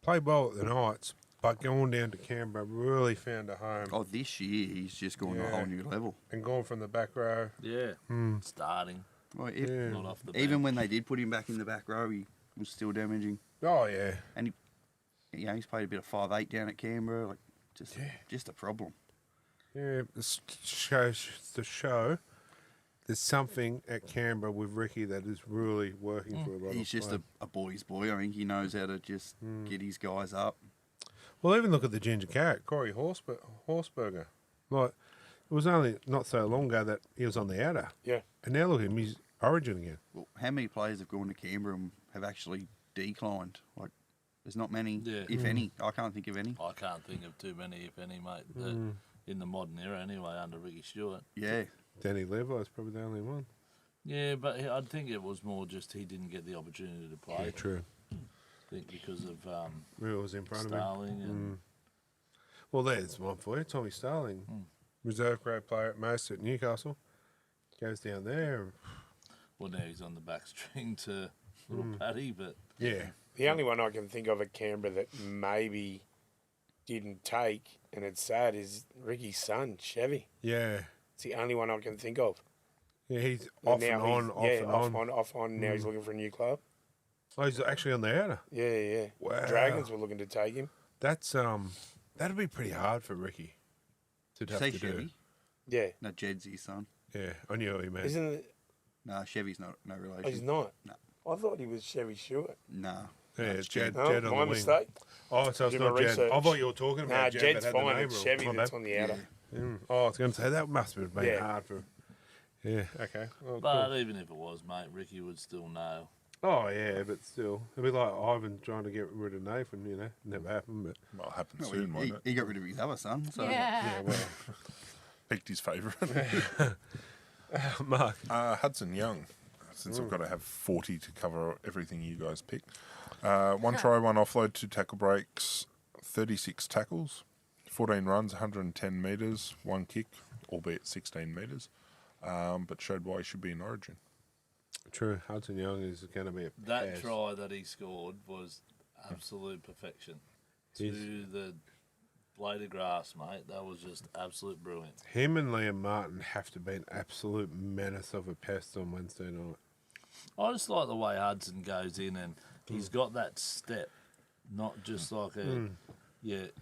played well at the Knights, but going down to Canberra really found a home. Oh, this year he's just gone to a Yeah. whole new level. And going from the back row. Yeah. Starting. Well, Yeah. Not off the even bench. when they did put him back in the back row, he was still damaging. Oh, yeah. And he's played a bit of 5'8" down at Canberra. Like just a problem. Yeah, this shows the show. There's something at Canberra with Ricky that is really working for a lot He's just a boy's boy. I think he knows how to just get his guys up. Well, even look at the ginger cat, Corey Horseberger. Like, it was only not so long ago that he was on the outer. Yeah. And now look at him, he's Origin again. Well, how many players have gone to Canberra and have actually declined? Like, there's not many, if any. I can't think of any. I can't think of too many, if any, mate. In the modern era, anyway, under Ricky Stewart. Yeah. Danny Levi's probably the only one. Yeah, but I think it was more just he didn't get the opportunity to play. Yeah, true. I think because of Rules in front of him. Starling and Well, there's one for you. Tommy Starling, reserve grade player at most at Newcastle. Goes down there. well, now he's on the back string to little Paddy, but Yeah. The only one I can think of at Canberra that maybe didn't take, and it's sad, is Ricky's son, Chevy. Yeah. It's the only one I can think of. Yeah, he's And off now and on, he's- off and on. off on. Now he's looking for a new club. Oh, he's actually on the outer. Yeah. Wow. Dragons were looking to take him. That's that'd be pretty hard for Ricky to have Say to Chevy? do. Yeah. No, Jed's his son. Yeah, I knew what he meant. Isn't it? No, Chevy's no relation. Oh, he's not. No. I thought he was Chevy Stewart. No. Yeah, it's Jed, No, Jed on my the wing. mistake. Oh, so it's Do not my Jed. research. I thought you were talking Nah, about Jed. Jed's that had the fine. name It's wrong. Chevy My that's bad. on the outer. Oh, I was going to say that must have been Yeah. hard for. Yeah. Okay. Oh, but cool. even if it was, mate, Ricky would still know. Oh yeah, but still, it'd be like Ivan trying to get rid of Nathan. You know, never happened. But Well, it'll happen No, soon, won't he, it? he got rid of his other son. So Yeah. well, Picked his favourite. Mark. Hudson Young, since I've got to have 40 to cover everything you guys pick. One try, one offload, 2 tackle breaks, 36 tackles, 14 runs, 110 metres, 1 kick, albeit 16 metres, but showed why he should be in Origin. True, Hudson Young is going to be a That pass. try that he scored was absolute perfection. He's- To the blade of grass, mate. That was just absolute brilliant. Him and Liam Martin have to be an absolute menace of a pest on Wednesday night. I just like the way Hudson goes in and he's got that step, not just like a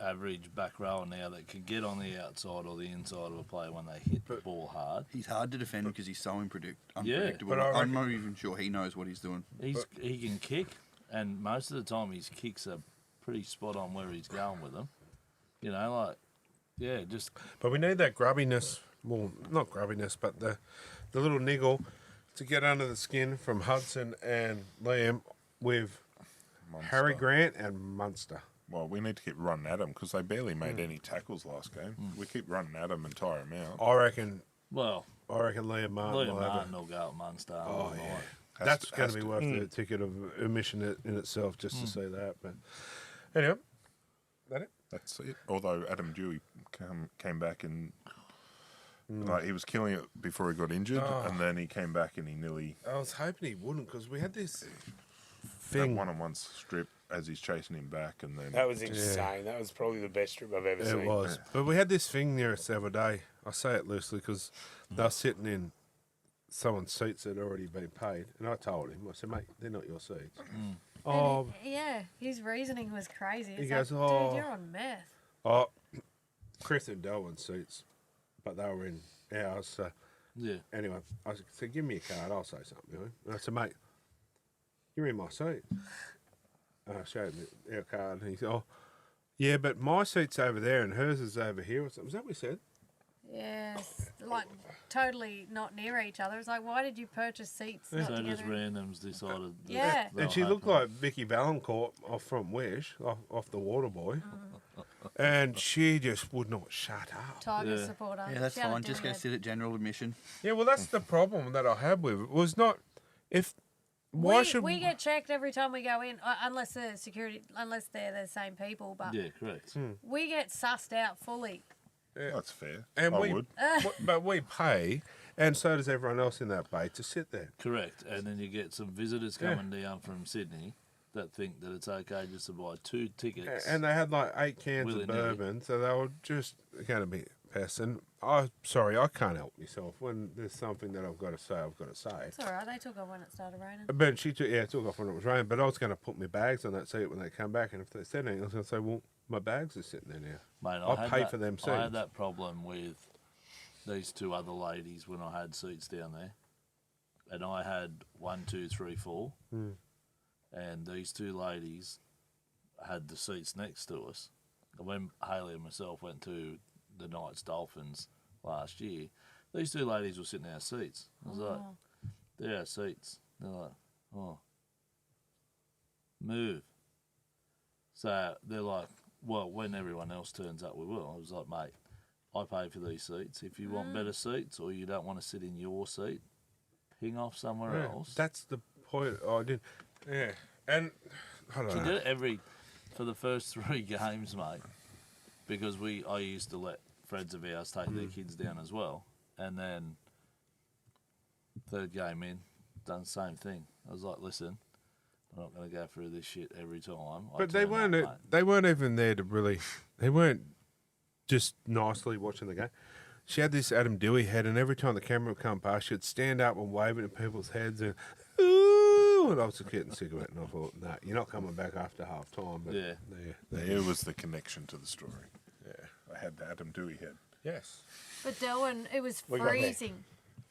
average back rower now that can get on the outside or the inside of a player when they hit the ball hard. he's hard to defend because he's so unpredictable. But I I'm reckon- not even sure he knows what he's doing. He can kick, and most of the time his kicks are pretty spot on where he's going with them. You know, like, yeah, just But we need that grubbiness. Well, not grubbiness, but the little niggle to get under the skin from Hudson and Liam with Munster. Harry Grant and Munster. Well, we need to keep running at them because they barely made any tackles last game. We keep running at them and tire them out. I reckon well, Liam Martin Liam will have Martin a. will go at Munster. Oh, yeah. Has That's to- going has to be to. worth the ticket of admission in itself just to see that. But anyway, that it? That's it. Although Adam Dewey came back and like he was killing it before he got injured, and then he came back and he nearly I was hoping he wouldn't because we had this that thing. one-on-one strip. as he's chasing him back, and then That was insane. That was probably the best strip I've ever seen. It was. But we had this thing near us the other day. I say it loosely because they were sitting in someone's seats that had already been paid. And I told him, I said, mate, they're not your seats. Oh, Yeah, his reasoning was crazy. It's He goes, like, "Oh." dude, you're on meth. oh, Chris and Delwyn's seats, but they were in ours. So Yeah. anyway, I said, give me your card. I'll say something to him. And I said, mate, you're in my seat. And I showed him our card. And he said, oh, yeah, but my seat's over there and hers is over here or something. Is that what we said? Yes, like totally not near each other. It's like, why did you purchase seats not So together? just randoms decided. that Yeah. they'll And she looked open like Vicky Valancourt off from Wish, off the Waterboy. And she just would not shut up. Tigers Yeah. supporter. Yeah, that's She had a fine. Just go dilly sit at general admission. Yeah, well, that's the problem that I had with it. Was not if why should we get checked every time we go in, unless the security, unless they're the same people. But Yeah, correct. we get sussed out fully. that's fair. and I we would. but we pay, and so does everyone else in that bay to sit there. Correct. And then you get some visitors coming down from Sydney that think that it's okay just to buy 2 tickets. And they had like 8 cans of Willy-nilly. bourbon, so they were just going to be pests. And I can't help myself when there's something that I've got to say. I've got to say. It's all right. They took off when it started raining. But she took off when it was raining. But I was going to put my bags on that seat when they come back, and if they said anything, I was going to say, well, my bags are sitting there now. Mate, I had pay that- for them I had seats. that problem with these 2 other ladies when I had seats down there. And I had 1, 2, 3, 4. And these 2 ladies had the seats next to us. And when Hayley and myself went to the Knights Dolphins last year, these 2 ladies were sitting in our seats. I was like, they're our seats. They're like, oh, move. So they're like, well, when everyone else turns up, we will. I was like, mate, I pay for these seats. If you want better seats or you don't want to sit in your seat, ping off somewhere else. That's the point. I did. Yeah, and I don't She know. did it for the first 3 games, mate, because I used to let friends of ours take their kids down as well, and then 3rd game in, done the same thing. I was like, listen, I'm not going to go through this shit every time. But they weren't. They weren't even there to really. They weren't just nicely watching the game. She had this Adam Dewey head, and every time the camera would come past, she'd stand up and wave it at people's heads, and ooh, and I was just getting sick of it. And I thought, no, you're not coming back after half time. But Yeah. There was the connection to the story. Yeah, I had the Adam Dewey head. Yes. But Delwyn, it was We got there. freezing.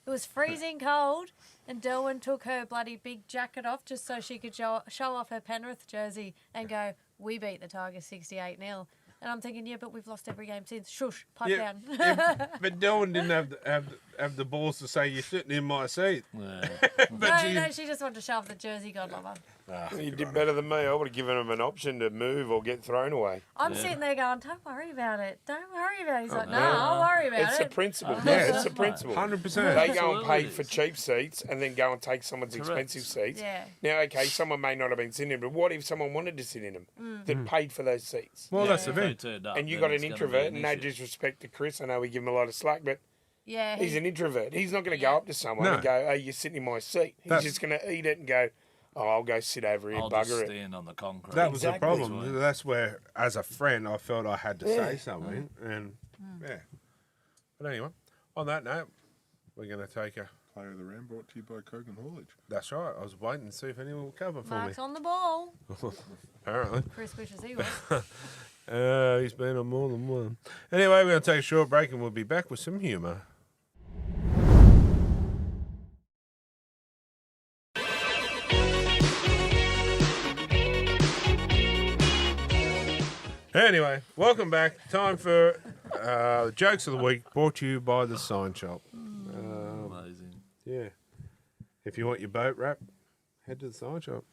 It was freezing cold, and Delwyn took her bloody big jacket off just so she could show off her Penrith jersey and go, we beat the Tigers 68-0. And I'm thinking, yeah, but we've lost every game since. Shush, pipe down. But Dylan didn't have the balls to say you're sitting in my seat. Yeah. No, she just wanted to show off the jersey, God lover. You did better than me. I would have given him an option to move or get thrown away. I'm sitting there going, don't worry about it. Don't worry about it. He's like, no, I'll worry about It's a it. principle. Yeah, It's a principle. 100%. They go and pay Absolutely. for cheap seats and then go and take someone's Correct. expensive seats. Yeah. Now, okay, someone may not have been sitting in them, but what if someone wanted to sit in them that paid for those seats? Well, that's the If they thing. turned up, And you then got it's an gonna be introvert, an and no issue. disrespect to Chris, I know we give him a lot of slack, but Yeah. he's an introvert. He's not going to go up to someone No. and go, hey, you're sitting in my seat. He's That's- just going to eat it and go, oh, I'll go sit over here I'll and just bugger it. stand on the concrete. That was the Exactly. problem. That's where, as a friend, I felt I had to say something. And, yeah. But anyway, on that note, we're going to take a... Player of the round brought to you by Kogan Haulage. That's right. I was waiting to see if anyone will cover for Mark's me. on the ball. Apparently. Chris wishes he was. He's been on more than one. Anyway, we're going to take a short break and we'll be back with some humour. Anyway, welcome back. Time for Jokes of the Week, brought to you by the Sign Shop. Amazing. Yeah. If you want your boat wrapped, head to the Sign Shop.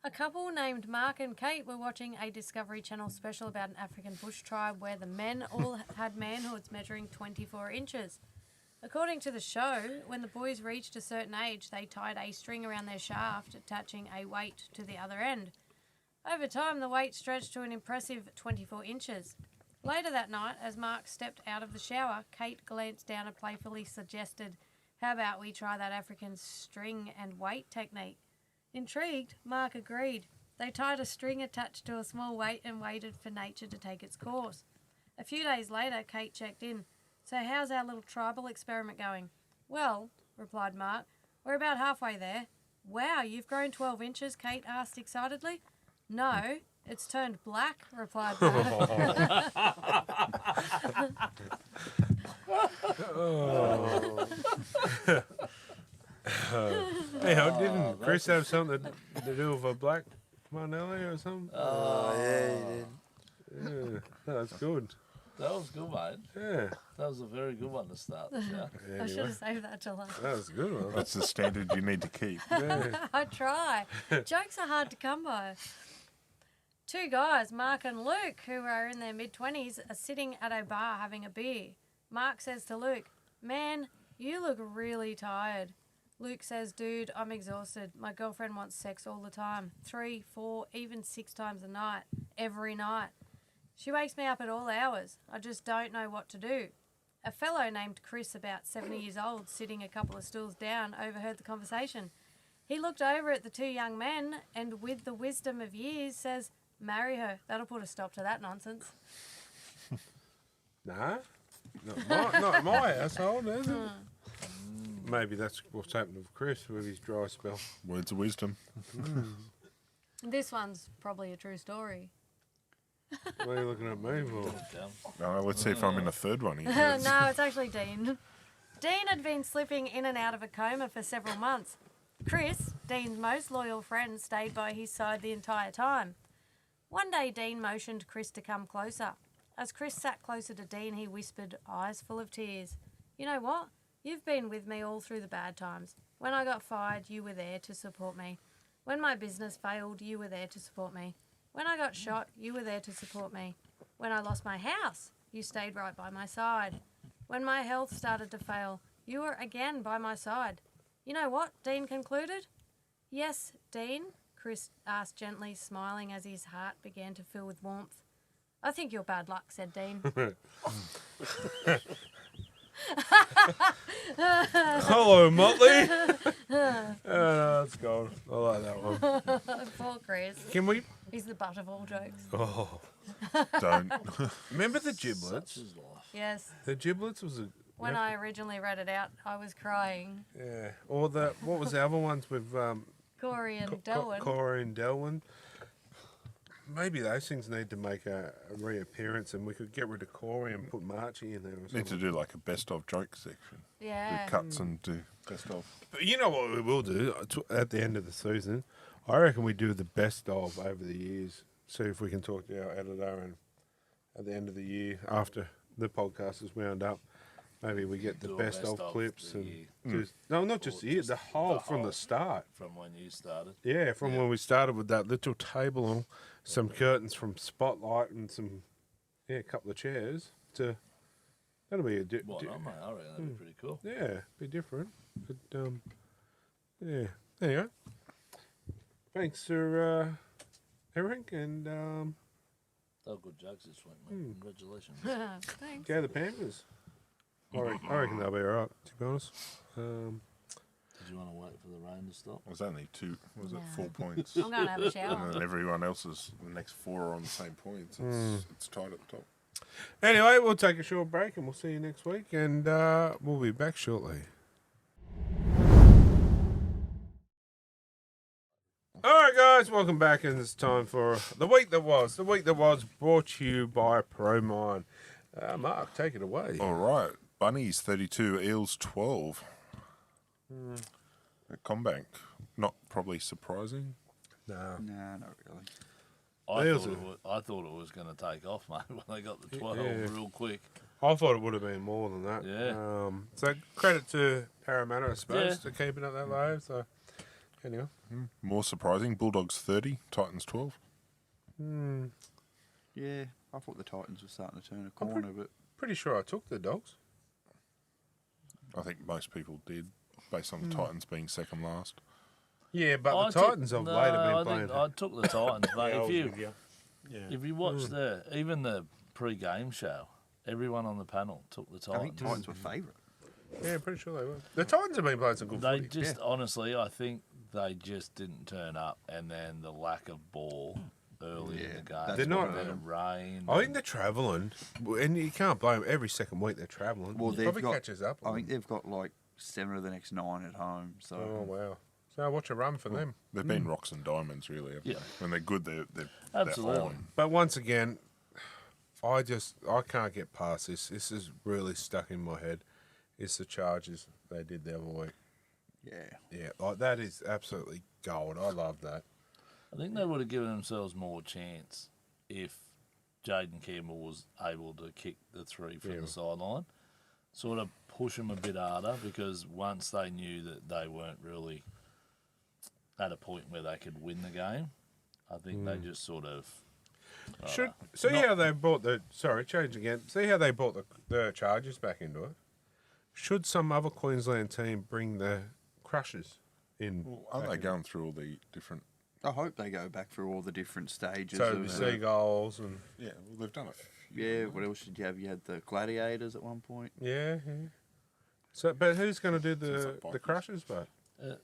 A couple named Mark and Kate were watching a Discovery Channel special about an African bush tribe where the men all had manhoods measuring 24 inches. According to the show, when the boys reached a certain age, they tied a string around their shaft, attaching a weight to the other end. Over time, the weight stretched to an impressive 24 inches. Later that night, as Mark stepped out of the shower, Kate glanced down and playfully suggested, "How about we try that African string and weight technique?" Intrigued, Mark agreed. They tied a string attached to a small weight and waited for nature to take its course. A few days later, Kate checked in. So how's our little tribal experiment going? Well, replied Mark, we're about halfway there. Wow, you've grown 12 inches, Kate asked excitedly. No, it's turned black, replied Mark. Hey, didn't Chris have something to do with a black Marnelli or something? Oh, yeah, he did. Yeah, that's good. That was good, mate. Yeah. That was a very good one to start the show. I should have saved that till last. That was a good one. That's the standard you need to keep. Yeah. I try. Jokes are hard to come by. Two guys, Mark and Luke, who are in their mid-20s, are sitting at a bar having a beer. Mark says to Luke, "Man, you look really tired." Luke says, "Dude, I'm exhausted. My girlfriend wants sex all the time. 3, 4, even 6 times a night. Every night. She wakes me up at all hours. I just don't know what to do." A fellow named Chris, about 70 years old, sitting a couple of stools down, overheard the conversation. He looked over at the two young men and, with the wisdom of years, says, "Marry her. That'll put a stop to that nonsense." Nah, not my household, is it? Maybe that's what's happened with Chris with his dry spell. Words of wisdom. This one's probably a true story. What are you looking at me for? Let's see if I'm in a third one here. No, it's actually Dean. Dean had been slipping in and out of a coma for several months. Chris, Dean's most loyal friend, stayed by his side the entire time. One day, Dean motioned Chris to come closer. As Chris sat closer to Dean, he whispered, eyes full of tears, "You know what? You've been with me all through the bad times. When I got fired, you were there to support me. When my business failed, you were there to support me. When I got shot, you were there to support me. When I lost my house, you stayed right by my side. When my health started to fail, you were again by my side. You know what?" Dean concluded. "Yes, Dean," Chris asked gently, smiling as his heart began to fill with warmth. "I think you're bad luck," said Dean. Hello, Motley. No, that's gold. I like that one. Poor Chris. Can we? He's the butt of all jokes. Oh, Don't. remember the giblets? His life. Yes. The giblets was a When I originally read it out, I was crying. yeah. Or the what was the other ones with Corey and Delwyn. Corey and Delwyn. Maybe those things need to make a reappearance, and we could get rid of Corey and put Marchie in there. Or Need something. to do like a best of joke section. Yeah. Do cuts and do best of. But you know what we will do at the end of the season? I reckon we do the best of over the years. See if we can talk to our editor, and at the end of the year, after the podcast is wound up, maybe we get the Do a best best of of clips the and year. just, no, not just the year, the whole from the whole. start. From when you started. Yeah, from Yeah. when we started with that little table and some curtains from Spotlight and a couple of chairs to. That'll be a Well, no, mate, I reckon that'd be pretty cool. yeah, be different. But yeah, there you go. Thanks for everything, and They were good jokes this week, mate. Congratulations. Thanks. go the Panthers. I reckon they'll be alright. To be honest, Did you want to wait for the rain to stop? It was only 2, was it No. 4 points? I'm going to have a shower. And then everyone else's, the next 4 are on the same points. It's tight at the top. anyway, we'll take a short break, and we'll see you next week, and we'll be back shortly. All right, guys, welcome back, and it's time for the week that was. The week that was brought to you by ProMine. Mark, take it away. All right. Bunnies 32, Eels 12. At Combank. Not probably surprising. No. Nah, not really. I thought it was going to take off, mate, when they got the 12 Yeah. real quick. I thought it would have been more than that. Yeah. So credit to Parramatta, I suppose, Yeah. to keeping it that low. So anyway, More surprising, Bulldogs 30, Titans 12. Yeah, I thought the Titans were starting to turn a corner, but pretty sure I took the Dogs. I think most people did, based on the Titans being second last. Yeah, but I the took- Titans of no, late have I been think playing. I took the Titans, mate. Yeah, I was if with you. Yeah. if you watch even the pre-game show, everyone on the panel took the I think Titans. Titans were favourite. Yeah, pretty sure they were. The Titans have been playing some good They footy. just honestly, I think they just didn't turn up, and then the lack of ball early in the game. They're not- Then it rained. I think they're travelling, and you can't blame them. Every second week they're travelling. Well, It they've probably got- catches up. I on think them. they've got like 7 of the next 9 at home. So Oh wow! So watch a run for them. They've been rocks and diamonds, really. Haven't Yeah. they? When they're good, they're Absolutely. on. But once again, I can't get past this. This is really stuck in my head. It's the charges they did the other week. yeah, Yeah, like that is absolutely gold. I love that. I think they would have given themselves more chance if Jaden Campbell was able to kick the 3 from the sideline. Sort of push them a bit harder, because once they knew that they weren't really at a point where they could win the game, I think they just sort of... See how they brought the change again. See how they brought the charges back into it. Should some other Queensland team bring the Crushers in? Well, aren't they going through all the different? I hope they go back through all the different stages. So of, Seagulls and Yeah, well, they've done a few. yeah. What else did you have? You had the Gladiators at one point. yeah. So, but who's going to do Sounds the like Vikings. Crushers? But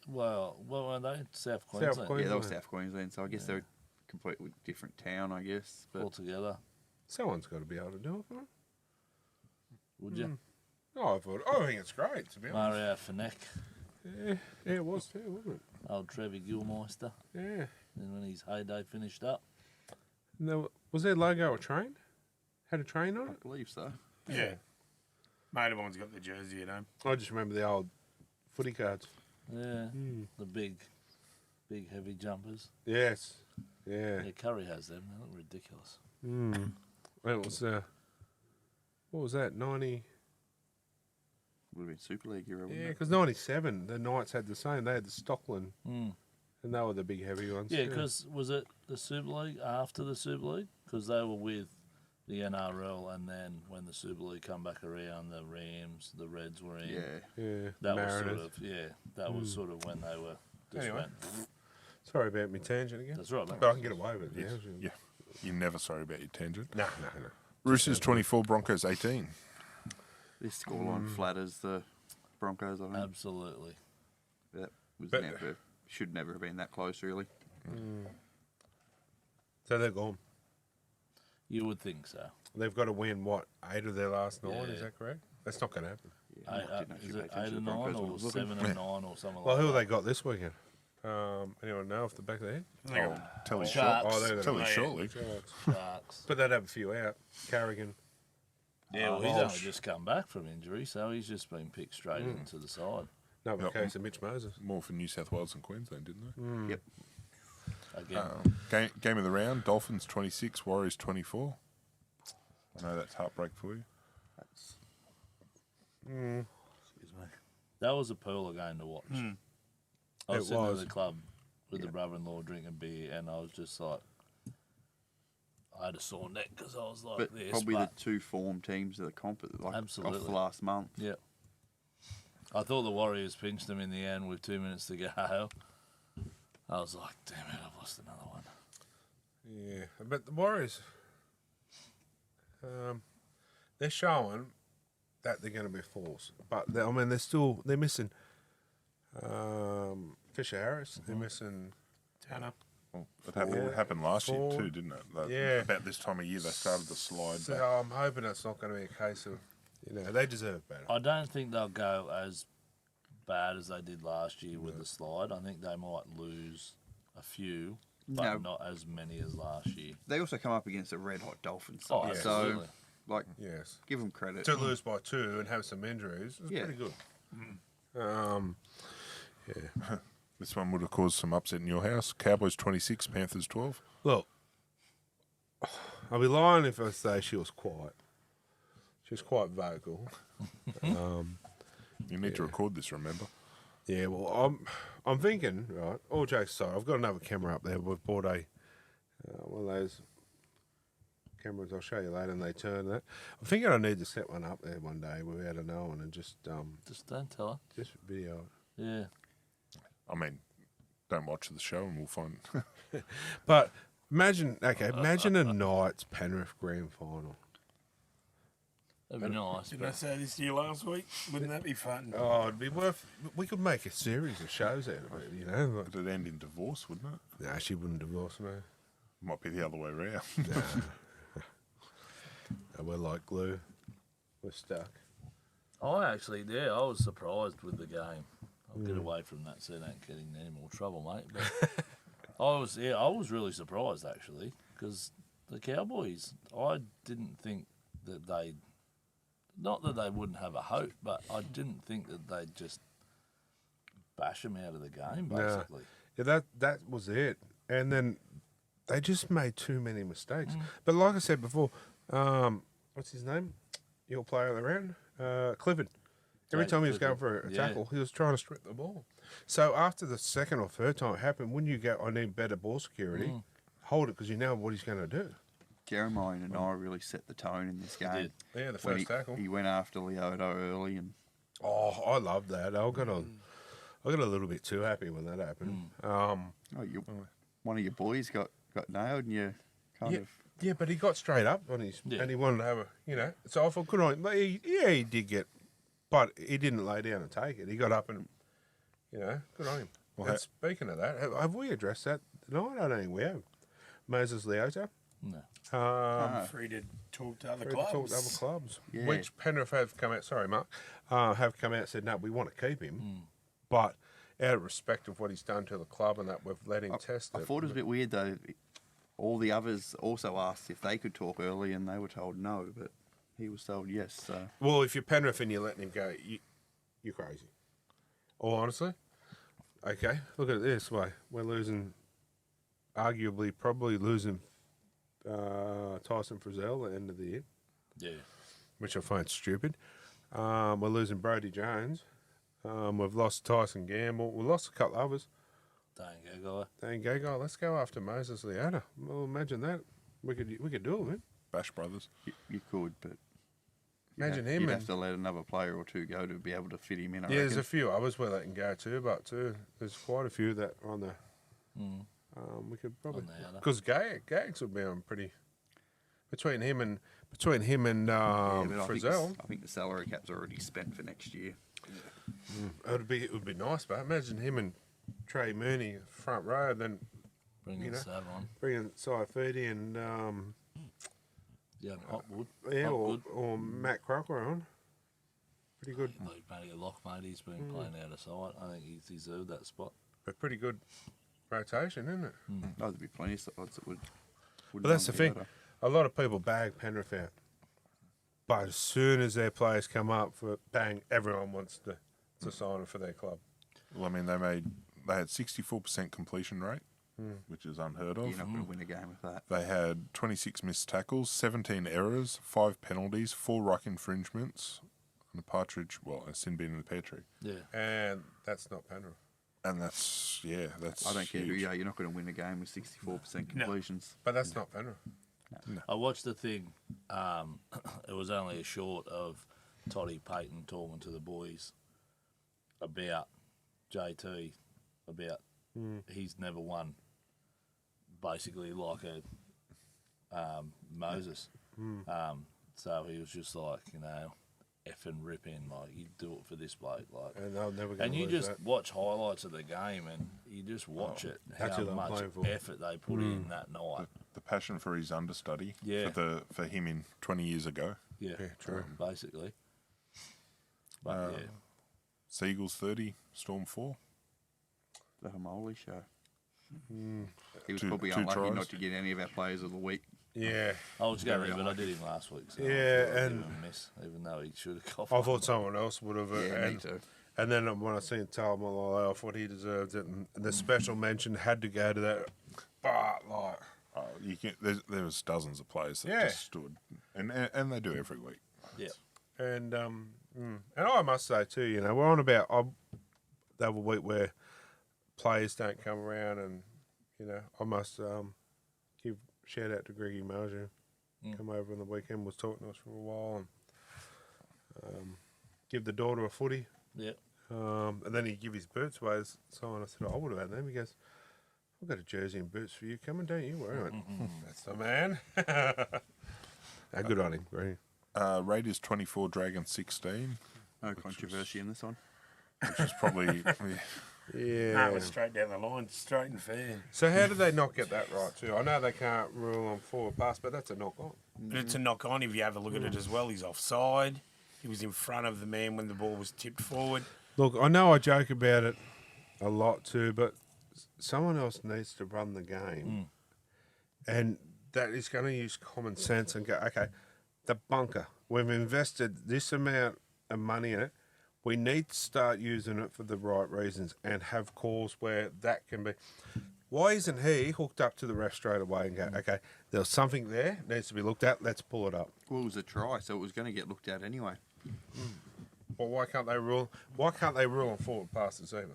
well, what were they? South Queensland. Queensland. Yeah, they were South Queensland. So I guess they're a completely different town. I guess. But Altogether. someone's got to be able to do it for them. Would you? Oh, I think it's great, to be honest. Mario Finneck, Yeah, it was too, wasn't it? old Trevor Gilmeister, Yeah. and when his heyday finished up. Was their logo a train? Had a train on I it? believe so. Yeah. Motorbone's got the jersey at home. I just remember the old footy cards. Yeah, the big heavy jumpers. Yes. Yeah. Yeah, Curry has them. They look ridiculous. And it was, what was that, 90? Would have been Super League era. Wouldn't Yeah, it? because 97, the Knights had the same. They had the Stockland, Mm. and they were the big heavy ones. Yeah, because was it the Super League after the Super League? Because they were with the NRL, and then when the Super League come back around, the Rams, the Reds were in. Yeah. Yeah, that was Mariners. sort of that was sort of when they were. Just Anyway. went, Sorry about me tangent again. that's right, mate. But I can get away with it. Yes. Yeah. Yeah, you're never sorry about your tangent. No. Roosters 24, Broncos 18. This scoreline flatters the Broncos. I think Absolutely. that was But- should never have been that close. Really. So they're gone. You would think so. They've got to win, what, 8 of their last 9? Is Yeah. that correct? That's not going to happen. Yeah, I didn't actually Is pay it attention 8 to and the 9 Broncos when I or was looking. 7 and 9 or something Well, like who have that? they got this weekend? Anyone know off the back of their head? Oh, tell us Sharks. Oh, they're Tell the us shortly. Sharks. But they'd have a few out. Carrigan. Yeah, well, he's Walsh. only just come back from injury, so he's just been picked straight into the side. No, but Yep. case of Mitch Moses. More for New South Wales and Queensland, didn't they? Yep. Again, Game of the round, Dolphins 26, Warriors 24. I know that's heartbreak for you. That's excuse me. That was a pearl game to watch. I It was sitting was. at the club with the brother-in-law drinking beer, and I was just like, I had a sore neck because I was like but this. probably but the 2 form teams of the comp, like Absolutely. off the last month. yeah, I thought the Warriors pinched them in the end with 2 minutes to go. I was like, damn it, I've lost another one. Yeah, but the Warriors, they're showing that they're going to be forced. But, they're missing Fisher Harris. They're missing Tanner. Well, it happened last year too, didn't it? Yeah. About this time of year, they started to slide So back. I'm hoping it's not going to be a case of, they deserve better. I don't think they'll go as bad as they did last year with the slide. I think they might lose a few, but No. not as many as last year. They also come up against a red hot Dolphins Oh, side, absolutely. so like Yes. give them credit. To lose by 2 and have some injuries is Yeah. pretty good. This one would have caused some upset in your house. Cowboys 26, Panthers 12. Look, I'll be lying if I say she was quiet. She was quite vocal. You need to record this, remember? Yeah, well, I'm thinking, right, all jokes aside, I've got another camera up there. We've bought a one of those cameras I'll show you later, and they turn that. I'm thinking I need to set one up there one day without her knowing and just Just don't tell her. just video it. Yeah. I mean, don't watch the show and we'll find. But imagine a Knights Penrith grand final. That'd be nice. Didn't I But say this to you last week? Wouldn't that be fun? Oh, it'd be worth. We could make a series of shows out of it, you know. Like, It'd end in divorce, wouldn't it? nah, she wouldn't divorce me. Might be the other way around. No, we're like glue. We're stuck. I was surprised with the game. I'll get away from that so I don't get in any more trouble, mate. But I was really surprised actually because the Cowboys. I didn't think that they, not that they wouldn't have a hope, but I didn't think that they'd just bash them out of the game. Basically, Yeah, that was it. And then they just made too many mistakes. But like I said before, what's his name? Your player of the round, Clifford. Every Jake time he was going Clifford, for a yeah. tackle, he was trying to strip the ball. So after the second or third time it happened, when you go, I need better ball security, hold it because you know what he's going to do. Jeremiah and I really set the tone in this game. did. Yeah, the When first tackle. He went after Leoto early, and Oh, I love that. I got a little bit too happy when that happened. one of your boys got nailed, and you kind of. Yeah, but he got straight up on his, Yeah. and he wanted to have a, so I thought, good on him. But he did get, but he didn't lay down and take it. He got up and, good on him. Well, And speaking of that, have we addressed that tonight? I don't think we have. Moses Leota. No. Free to talk to other Free to talk clubs. to other clubs, Yeah. which Penrith have come out. Sorry, Mark, have come out and said no, we want to keep him, but out of respect of what he's done to the club and that we've let him test I it. thought it was a bit weird though. All the others also asked if they could talk early, and they were told no, but he was told yes. So Well, if you're Penrith and you're letting him go, you're crazy. All honestly, okay. Look at it this way: we're losing, arguably, probably losing Tyson Frizzell at the end of the year, Yeah. which I find stupid. We're losing Brodie Jones. We've lost Tyson Gamble. We lost a couple others. Dang go guy. Dang, go. Let's go after Moses Leota. Well, imagine that. We could do it, man. Bash Brothers. you could, but Imagine him You'd and- have to let another player or two go to be able to fit him in. I Yeah, there's reckon. a few others we're letting go too, but there's quite a few that are on the. We could probably On the outer. because Gags would be on pretty between him and Yeah, but Frizzell. I think the salary cap's already spent for next year. It would be nice, but imagine him and Trey Mooney front row, then Bring You in know. Sav on. bringing Saifidi and Young Hotwood. or Matt Crocker on. Pretty good, Like Matty Lock, mate. He's been playing out of sight. I think he's deserved that spot. but pretty good rotation, isn't it? Oh, there'd be plenty of sides that would. But that's the thing. A lot of people bag Penrith out, but as soon as their players come up for bang, everyone wants to sign them for their club. Well, I mean, they had 64% completion rate, which is unheard You're of. not going to win a game with that. They had 26 missed tackles, 17 errors, 5 penalties, 4 ruck infringements, and a partridge, a sin bin in the pear tree. Yeah. And that's not Penrith. And that's I don't care who huge. you are. You're not going to win a game with 64% completions. But that's not Penrith. I watched the thing. It was only a short of Toddy Payton talking to the boys about JT, about he's never won, basically like a Moses. So he was just like, effing ripping, like you do it for this bloke, like. And they'll never get And you lose just that. watch highlights of the game, and you just watch it. that's How who they're much playing for. effort they put in that night. The passion for his understudy Yeah. for him in 20 years ago. Yeah, Yeah, true. Basically. But yeah. Seagulls 30, Storm 4. The Hamoli show. He was Two- probably two unlucky tries. not to get any of our players of the week. Yeah, I was going Very to, but I unlucky. did him last week. So Yeah, I thought I'd and- give him a miss, even though he should have got I one. thought someone else would have. Yeah, me and, too. and then when I seen Talamalai, I thought he deserved it, and the special mention had to go to that. But like, There was dozens of players that Yeah. just stood, and they do every week. Yeah. and I must say too, we're on about the other week where players don't come around, and I must give shout out to Greggy Marju. Come over on the weekend, was talking to us for a while, and give the daughter a footy. Yeah. And then he give his boots away. So I said, I would have had them. He goes, I've got a jersey and boots for you. Come and don't you worry. I went, that's the man. Good on him, Greg. Raiders 24, Dragons 16, No controversy in this one. which is probably... Yeah. No, it's straight down the line, straight and fair. So how did they not get that right too? I know they can't rule on forward pass, but that's a knock on. But it's a knock on if you have a look at it as well. He's offside. He was in front of the man when the ball was tipped forward. Look, I know I joke about it a lot too, but someone else needs to run the game. And that is going to use common sense and go, okay, the bunker, we've invested this amount of money in it. We need to start using it for the right reasons and have calls where that can be. Why isn't he hooked up to the ref straight away and go, okay, there's something there, needs to be looked at, let's pull it up. Well, it was a try, so it was going to get looked at anyway. Well, why can't they rule on forward passes either?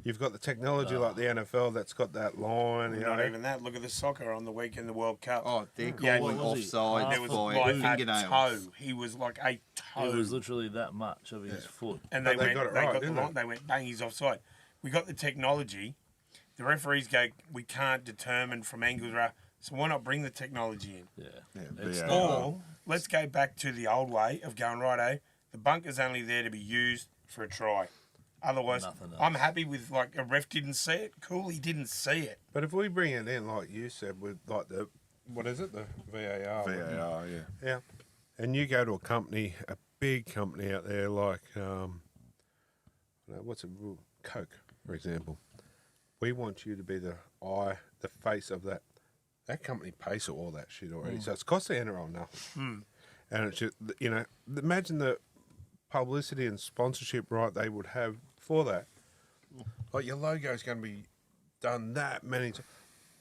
You've got the technology like the NFL that's got that line. Not even that. Look at the soccer on the weekend, the World Cup. Oh, they're Yeah, calling what was he? offside There was by like a fingernails. toe. He was like a toe. It was literally that much of his foot. And But they got it right, the didn't line, they went, bang, he's offside. We got the technology. The referees go, we can't determine from angles. So why not bring the technology in? Yeah. Yeah, It's VAR. not- Or let's go back to the old way of going, righto, the bunker's only there to be used for a try. Otherwise, Nothing else. I'm happy with, like, a ref didn't see it. Cool, he didn't see it. But if we bring it in, like you said, with like the, what is it, the VAR? VAR, yeah. Yeah. And you go to a company, a big company out there like, what's it, Coke, for example. We want you to be the eye, the face of that. That company pays for all that shit already. So it's cost the NRL nothing. And it's just, imagine the publicity and sponsorship right they would have for that. Like your logo is going to be done that many times.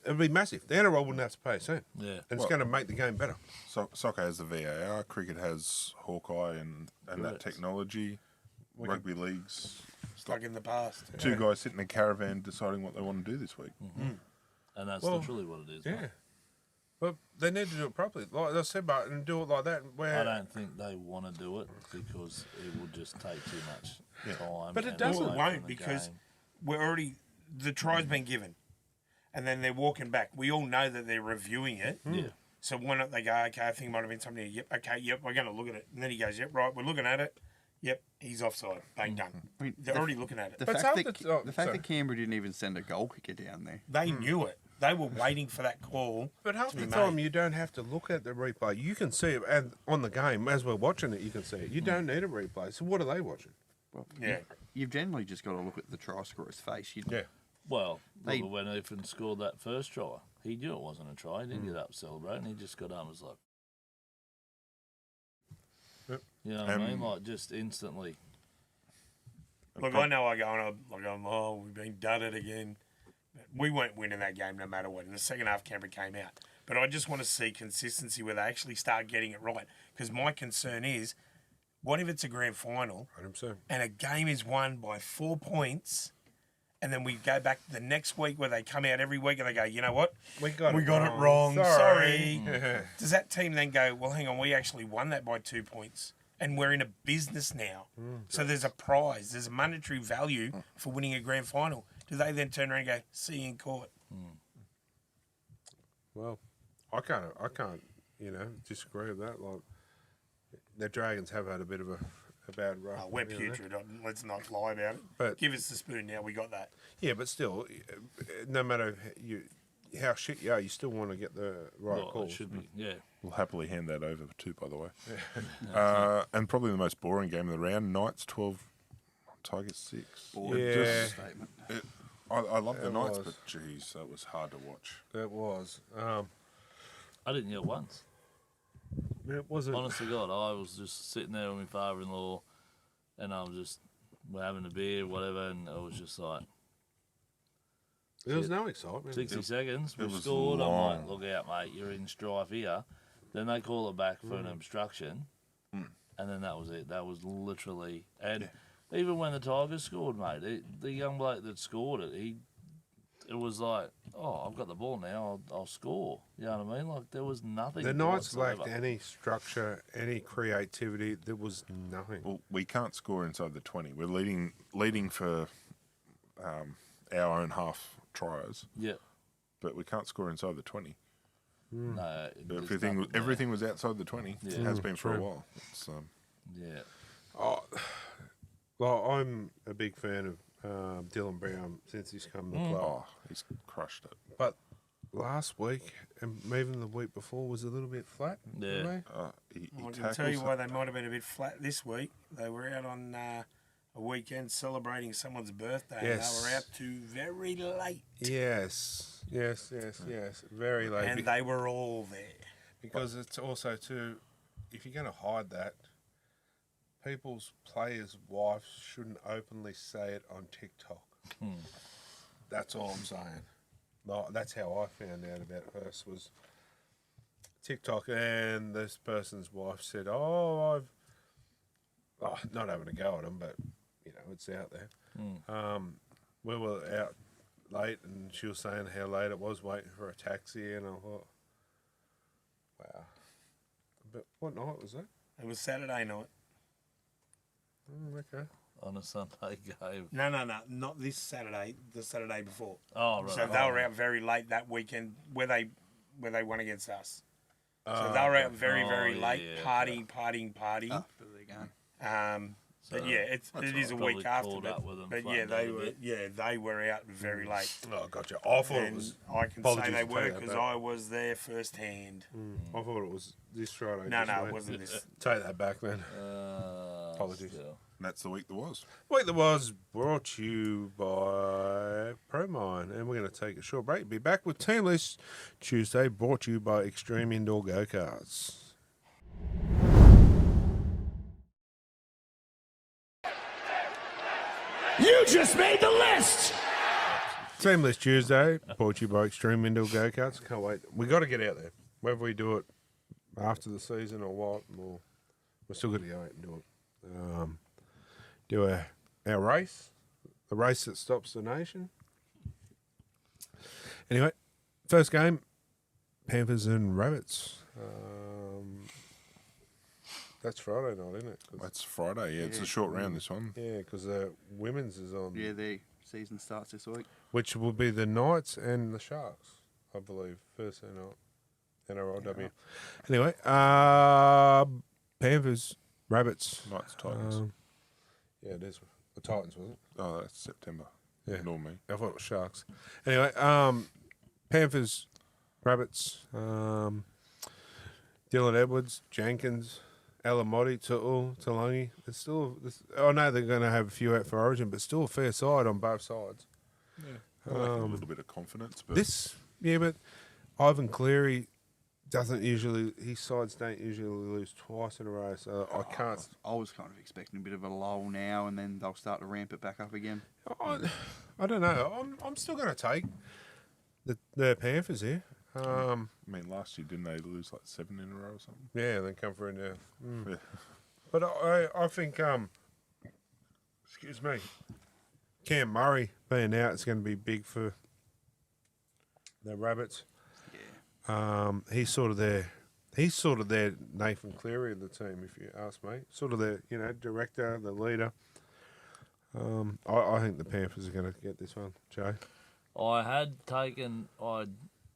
It'll be massive. The NRL wouldn't have to pay a cent. Yeah. And it's going to make the game better. Soccer has the VAR, cricket has Hawkeye and that Correct. technology, rugby leagues. Stuck in the past. Two guys sitting in a caravan deciding what they want to do this week. And that's Well, literally what it is. Yeah. mate. But they need to do it properly. Like I said, but and do it like that. Where I don't think they want to do it because it will just take too much time. But it and doesn't. away Well, it from won't the because game. we're already, the try's been given. And then they're walking back. We all know that they're reviewing it. Yeah. So why not they go, okay, I think it might have been something. Yep, okay, yep, we're going to look at it. And then he goes, yep, right, we're looking at it. Yep, he's offside. Bang, done. I mean, They're already looking at it. The But fact, some that, of the- oh, the fact sorry. that Canberra didn't even send a goal kicker down there. They knew it. They were waiting for that call. But half to the be time, made. you don't have to look at the replay. You can see it, and on the game as we're watching it, you can see it. You don't need a replay. So what are they watching? Well, Yeah. You've generally just got to look at the try scorer's face. Well, They- look at when Ethan scored that first try. He knew it wasn't a try. He didn't get up celebrating. He just got up and was like, Yep. you know what I mean? Like, just instantly. Look, I know I go on, oh, we've been dudded again. We weren't winning that game no matter what. In the second half, Canberra came out. But I just want to see consistency where they actually start getting it right. Because my concern is, what if it's a grand final 100%. and a game is won by 4 points, and then we go back the next week where they come out every week and they go, you know what? We got it wrong. Sorry. Yeah. Does that team then go, well, hang on, we actually won that by 2 points and we're in a business now. So there's a prize, there's a monetary value for winning a grand final. Do they then turn around and go, see you in court? Well, I can't, disagree with that. Like, the Dragons have had a bit of a bad run. Oh, we're putrid. Let's not lie about it. But- give us the spoon now. We got that. Yeah, but still, no matter how shit you are, you still want to get the right Well, call. it should be, yeah. We'll happily hand that over too, by the way. And probably the most boring game of the round, Knights 12, Tigers 6. Boring Yeah. statement. I love the It Knights, was. but geez, that was hard to watch. It was. I didn't get once. It wasn't. Honest to God, I was just sitting there with my father-in-law, and I was just, we're having a beer, whatever, and I was just like, There was no excitement. 60 seconds, it we was scored. I'm long. like, look out, mate, you're in strife here. Then they call it back for an obstruction, and then that was it. That was literally, and even when the Tigers scored, mate, the young bloke that scored it, it was like, oh, I've got the ball now, I'll score. You know what I mean? Like, there was nothing. The Knights whatsoever. lacked any structure, any creativity. There was nothing. Well, we can't score inside the 20. We're leading for our own half tries, Yeah. but we can't score inside the 20. No, there's nothing there. Everything was outside the 20. Yeah. It has been for a True. while. It's, Yeah. Oh, well, I'm a big fan of Dylan Brown since he's come to the club. oh, he's crushed it. But last week and even the week before was a little bit flat. for Yeah. me. He I can tackles tell you it. why they might have been a bit flat this week. They were out on a weekend celebrating someone's birthday. Yes. And they were out to very late. Yes. Very late. And they were all there. Because it's also too, if you're going to hide that, people's players' wives shouldn't openly say it on TikTok. That's all I'm saying. No, that's how I found out about Hurst was TikTok, and this person's wife said, not having a go at him, but it's out there. We were out late, and she was saying how late it was, waiting for a taxi, and I thought, wow. But what night was that? It was Saturday night. Okay. On a Sunday game. No, not this Saturday. The Saturday before. Oh, right. So they were out very late that weekend where they won against us. So they were out very, very late, partying. After the game. But yeah, it is a Probably week after. caught up with them, But flattened yeah, out a bit. they were out very late. Oh, gotcha. I thought it And was. I can apologies say they to tell were you because that. I was there firsthand. I thought it was this Friday. No, just it wait. wasn't this. Take that back then. Apologies. Still. And that's the week that was. Week that was brought to you by ProMine, and we're going to take a short break. Be back with Team List Tuesday, brought to you by Extreme Indoor Go-Karts. You just made the list! Team List Tuesday, brought to you by Extreme Indoor Go-Karts. Can't wait. We got to get out there. Whether we do it after the season or what, we're still going to go out and do it. Do our race, the race that stops the nation. Anyway, first game, Panthers and Rabbits. That's Friday night, isn't it? That's Friday, yeah. It's a short round, this one. Yeah, because the women's is on. Yeah, the season starts this week. Which will be the Knights and the Sharks, I believe. First night, NRLW. Anyway, Panthers, Rabbits. Knights, Tigers. Yeah, it is. The Titans, wasn't it? Oh, that's September. Yeah. Ignore me. I thought it was Sharks. Anyway, Panthers, Rabbits, Dylan Edwards, Jenkins, Alamotti, Talangi. It's still, I know they're going to have a few out for Origin, but still a fair side on both sides. Yeah. A little bit of confidence. But But Ivan Cleary his sides don't usually lose twice in a row, so I can't. I was kind of expecting a bit of a lull now, and then they'll start to ramp it back up again. I don't know. I'm still going to take the Panthers here. I mean, last year, didn't they lose like 7 in a row or something? Yeah, they come for it now. Yeah. But I think, excuse me, Cam Murray being out is going to be big for the Rabbits. Yeah. He's sort of their Nathan Cleary of the team, if you ask me. Sort of their director, the leader. I think the Panthers are going to get this one, Joe. I'd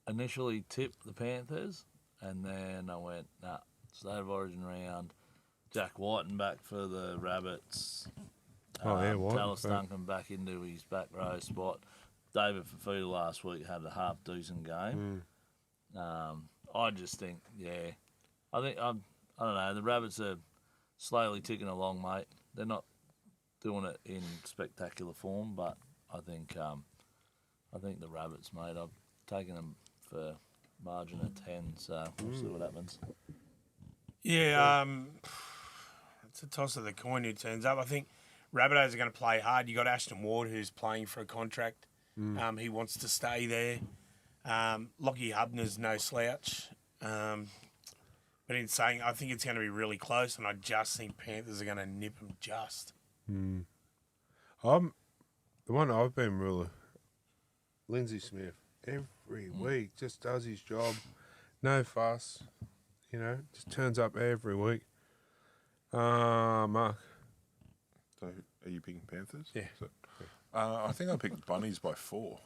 initially tipped the Panthers, and then I went, State of Origin round, Jack Whiten back for the Rabbits. Whiten. Dallas Duncan back into his back row spot. David Fafita last week had a half decent game. I just think, I don't know. The Rabbits are slowly ticking along, mate. They're not doing it in spectacular form, but I think the Rabbits, mate. I've taken them for margin of 10, so we'll see what happens. Yeah, it's a toss of the coin who turns up. I think Rabbitohs are going to play hard. You got Ashton Ward who's playing for a contract. He wants to stay there. Lockie Hubner's no slouch. But in saying, I think it's going to be really close, and I just think Panthers are going to nip them just. The one I've been really Lindsay Smith every week just does his job, no fuss, just turns up every week. Mark. So, are you picking Panthers? Yeah. I think I picked Bunnies by 4.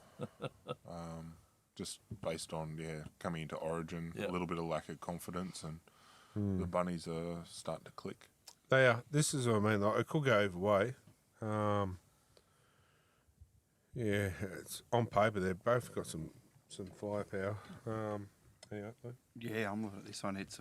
just based on coming into Origin, Yep. a little bit of lack of confidence, and the bunnies are starting to click. They are. This is what I mean. Like, it could go either way. It's on paper. They've both got some firepower. Yeah, I'm looking at this one. It's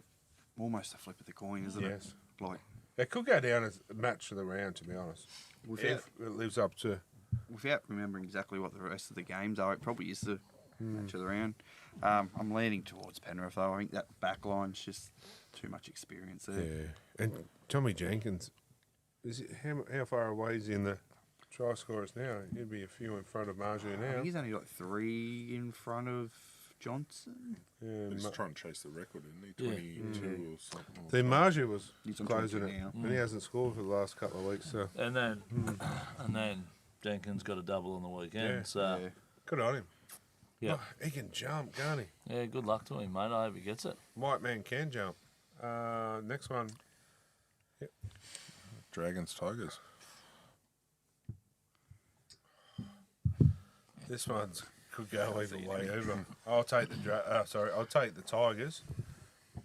almost a flip of the coin, isn't Yes. it? Like, It could go down as a match of the round, to be honest. without, If it lives up to. without remembering exactly what the rest of the games are, it probably is the match of the round. I'm leaning towards Penrith, though. I think that back line's just too much experience there. Yeah. And Tommy Jenkins, how far away is he in the try scorers now? He'd be a few in front of Marju I now. think he's only like 3 in front of Johnson. Yeah, He's trying to chase the record, isn't he? Yeah. 22 or something. then Marju was He's on closing 22 it, now. and he hasn't scored for the last couple of weeks. So And then Jenkins got a double on the weekend. Yeah. So Yeah. good on him. yeah, Oh, he can jump, can't he? yeah, good luck to him, mate. I hope he gets it. White man can jump. Next one. Dragons, Tigers. This one's could go either way either. I'll take I'll take the Tigers.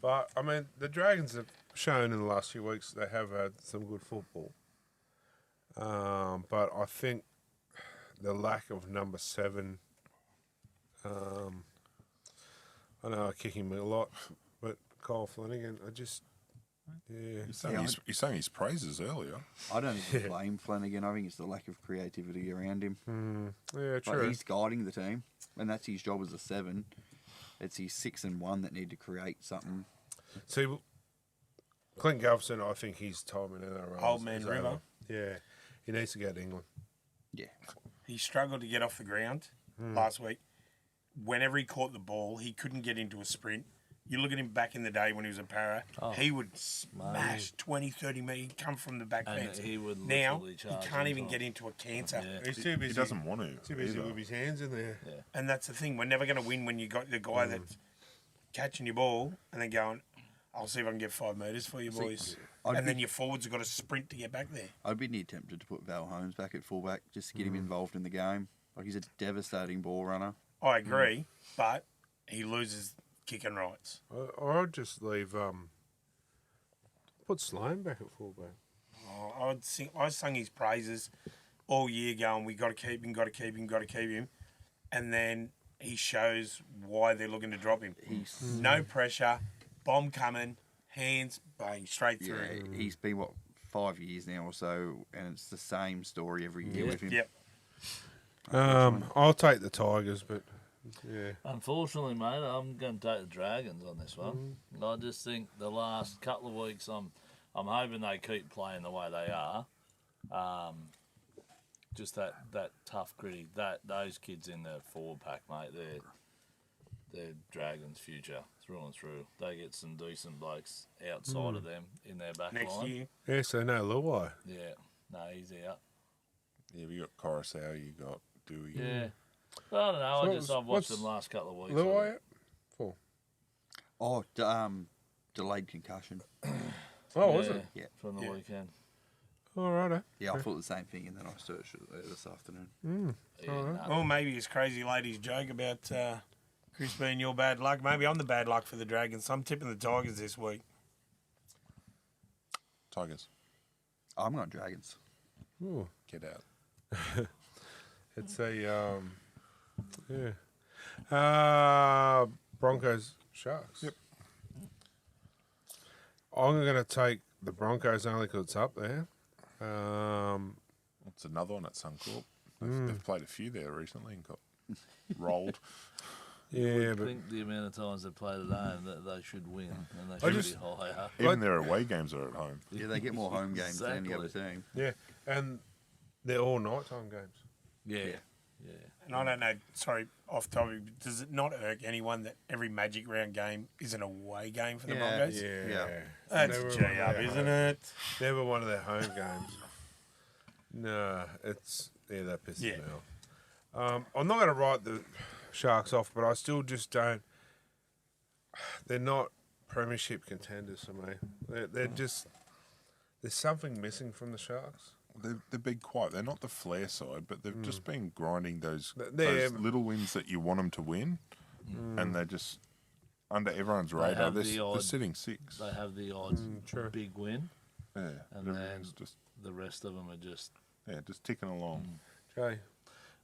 But I mean, the Dragons have shown in the last few weeks they have had some good football. But I think the lack of number 7. I know I kick him a lot, but Kyle Flanagan, He sang his praises earlier. I don't even blame Flanagan. I think it's the lack of creativity around him. Yeah, Like, true. he's guiding the team, and that's his job as a 7. It's his 6 and 1 that need to create something. See, Clint Gulfson, I think his time in NRL Old man is River. over. Yeah, he needs to go to England. Yeah. He struggled to get off the ground last week. Whenever he caught the ball, he couldn't get into a sprint. You look at him back in the day when he was a para, he would smash 20, 30 metres. He'd come from the back And fence. he would Now, literally he charge can't even himself. get into a canter. Yeah. He's too busy. He doesn't want to. Too busy either. with his hands in there. Yeah. And that's the thing. We're never going to win when you got the guy that's catching your ball and then going, I'll see if I can get 5 metres for you boys. And then your forwards have got to sprint to get back there. I'd be near tempted to put Val Holmes back at fullback just to get him involved in the game. Like, he's a devastating ball runner. I agree, but he loses kicking rights. Or I'd just leave. Put Sloan back at fullback. Oh, I sung his praises all year going, we got to keep him, got to keep him, got to keep him. And then he shows why they're looking to drop him. No pressure, bomb coming, hands, bang, straight Yeah, through. he's been, 5 years now or so, and it's the same story every year with him. Yep. I'll take the Tigers, but yeah. Unfortunately, mate, I'm going to take the Dragons on this one. I just think the last couple of weeks, I'm hoping they keep playing the way they are. Just that tough, gritty. Those kids in the forward pack, mate, they're Dragons' future through and through. They get some decent blokes outside of them in their back Next line. year. Yeah, so no Luai. Yeah, no, he's out. Yeah, you got Coruscant, you got Dewey. Yeah. I don't know. So I've watched what's them last couple of weeks. Luai for? Oh, delayed concussion. Oh, was it? Yeah. From the weekend. All right. Yeah, I thought the same thing, and then I searched it there this afternoon. Or maybe his crazy lady's joke about Chris being your bad luck. Maybe I'm the bad luck for the Dragons. I'm tipping the Tigers this week. Tigers, I'm going Dragons. Ooh, get out. it's a Broncos Sharks. Yep. I'm going to take the Broncos only because it's up there. It's another one at Suncorp. They've played a few there recently and got rolled. Yeah, I but think the amount of times they play today and that they should win and they I should just- be higher. Even their away games are at home. Yeah, they get more home games than any other Exactly. team. yeah, and they're all nighttime games. Yeah. And I don't know, sorry, off topic, but does it not irk anyone that every Magic Round game is an away game for the Yeah. Broncos? Yeah, That's Never a one of G-up, their isn't home- it? Never one of their home games. No, that pisses Yeah. me off. I'm not going to write the Sharks off, but I still just don't. They're not premiership contenders for me. They're just. There's something missing from the Sharks. They've been quiet. They're not the flair side, but they've just been grinding those They're- little wins that you want them to win. and they're just under everyone's They radar. have They're, the they're odd- sitting 6. They have the odds true. big win, Yeah, and everyone's then just the rest of them are just. just ticking along. Jay.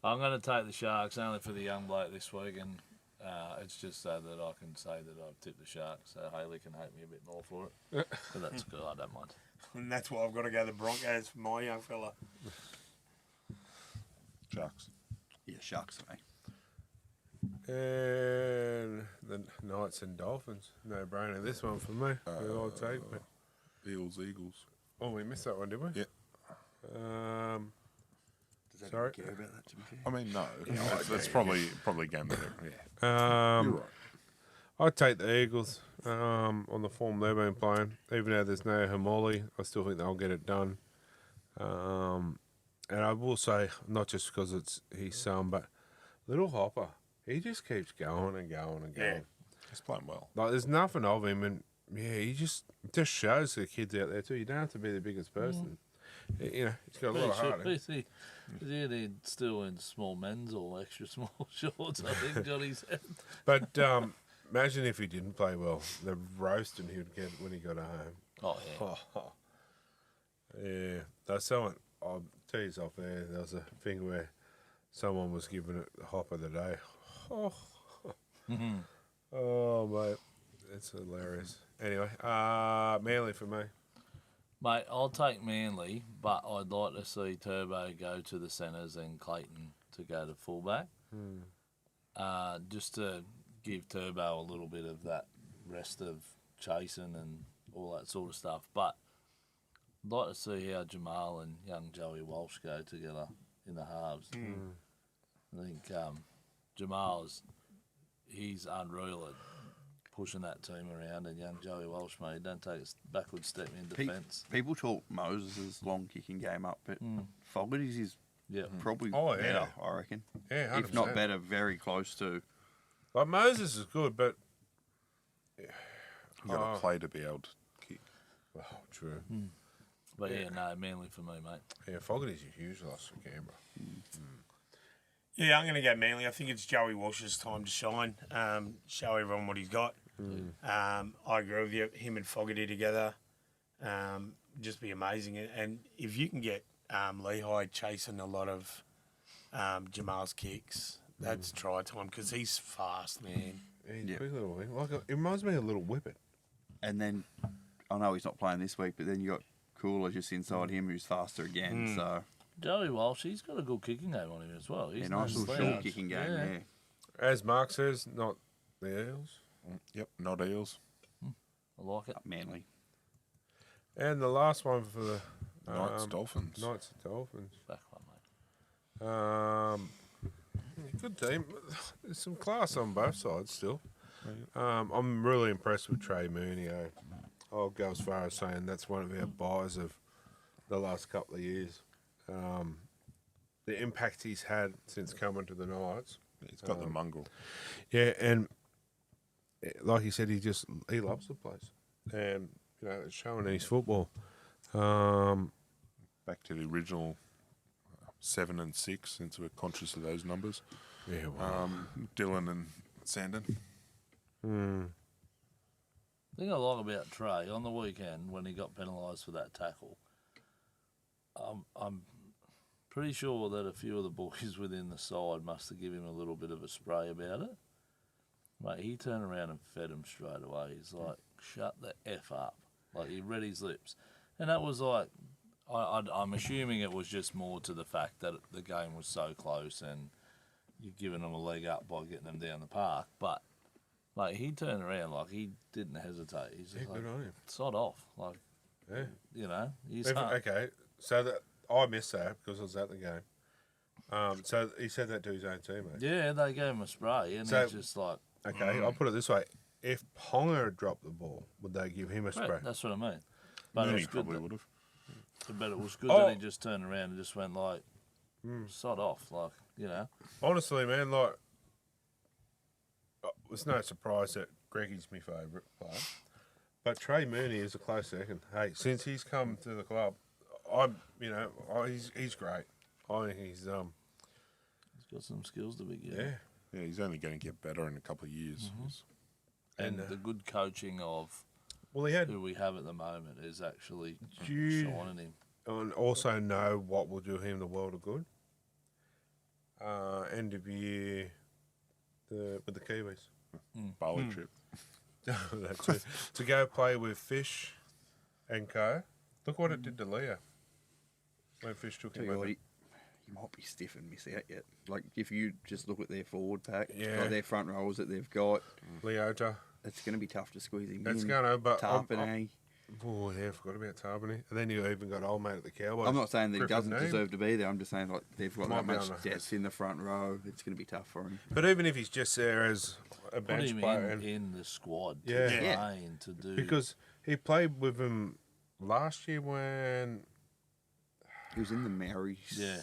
I'm going to take the Sharks only for the young bloke this week, and it's just so that I can say that I've tipped the Sharks, so Haley can hate me a bit more for it. But that's good, I don't mind. And that's why I've got to go the Broncos for my young fella. Sharks. Yeah, Sharks for me. And the Knights and Dolphins. No brainer. This one for me. I'll take it. Eagles. Oh, we missed that one, did we? Yeah. Does that Sorry. care about that, to be fair? I mean, no. That's probably a game that. Yeah. You're right. I'd take the Eagles on the form they've been playing. Even though there's no Hamoli, I still think they'll get it done. And I will say, not just because it's his son, but little Hopper, he just keeps going and going and going. Yeah. He's playing well. Like, there's nothing of him, and he just shows the kids out there too. You don't have to be the biggest person. You know, he's got a lot of heart. Is he still in small men's or extra small shorts? I think Johnny said. But imagine if he didn't play well, the roasting he would get when he got home. Oh yeah. Yeah, there's someone. I'll tell you off there. There was a thing where someone was giving it the hop of the day. Oh, mate, it's hilarious. Anyway, Manly for me. Mate, I'll take Manly, but I'd like to see Turbo go to the centres and Clayton to go to fullback. Just to give Turbo a little bit of that rest of chasing and all that sort of stuff. But I'd like to see how Jamal and young Joey Walsh go together in the halves. I think he's unreal at pushing that team around, and young Joey Walsh, mate, don't take a backward step in defence. People talk Moses' long kicking game up, but Fogarty's is probably Oh, yeah. better, I reckon. Yeah, 100%. If not better, very close to. Like, Moses is good, but You got to play to be able to kick. oh, true. But yeah, no, Manly for me, mate. Yeah, Fogarty's a huge loss for Canberra. Yeah, I'm going to go Manly. I think it's Joey Walsh's time to shine. Show everyone what he's got. I agree with you. Him and Fogarty together, just be amazing. And if you can get Lehigh chasing a lot of Jamal's kicks, that's try time because he's fast, man. He's a big little thing. It reminds me of a little whippet. And then, I know he's not playing this week, but then you got Cooler just inside him who's faster again. So, Joey Walsh, he's got a good kicking game on him as well. He's nice little slouch. short kicking game there. As Mark says, not the Eels. Yep, not Eels. I like it. Manly. And the last one for the Knights, Dolphins. Knights and Dolphins. Back one, mate. Good team. There's some class on both sides still. I'm really impressed with Trey Mooney. I'll go as far as saying that's one of our buys of the last couple of years. The impact he's had since coming to the Knights. He's got the mongrel. Yeah, and like he said, he loves the place, and it's showing in his football. Back to the original 7 and 6, since we're conscious of those numbers. Yeah, well, Dylan and Sandon. The thing I like about Trey, on the weekend when he got penalised for that tackle, I'm pretty sure that a few of the boys within the side must have given him a little bit of a spray about it. Mate, he turned around and fed him straight away. He's like, shut the F up. Like, he read his lips. And that was like, I'm assuming it was just more to the fact that the game was so close and you're giving them a leg up by getting them down the park. But, like, he turned around, like, he didn't hesitate. He's just like, good on him. sod off. Like, Yeah. He's Okay, so that I missed that because I was at the game. So he said that to his own teammates. Yeah, they gave him a spray, and So- he's just like, Okay, I'll put it this way: if Ponga had dropped the ball, would they give him a spray? right, that's what I mean. But it Mooney was good probably that- would have. But it was good Oh. that he just turned around and just went like, sod off, like, Honestly, man, like, it's no surprise that Greggy's my favourite player, but Trey Mooney is a close second. Hey, since he's come to the club, he's great. I think he's He's got some skills to be good. yeah, Yeah, he's only going to get better in a couple of years. And the good coaching of Well, he had who we have at the moment is actually you shining him. and also know what will do him the world of good. End of year with the Kiwis. Bali trip. That's it. To go play with Fish and Co. Look what it did to Leo when Fish took Tell him you over. what, he might be stiff and miss out yet. Like, if you just look at their forward pack, Yeah. like their front rows that they've got, Leota. it's going to be tough to squeeze him It's in. going to, but Tarpany. oh, yeah, I forgot about Tarpany. And then you even got old mate at the Cowboys. I'm not saying that he Crippled doesn't knee. deserve to be there. I'm just saying, like, they've got Might that be much on the- depth in the front row. It's going to be tough for him. But even if he's just there as a Put bench him player, and in the squad to Yeah. Yeah. train to do. because he played with him last year when, He was in the Marys. Yeah.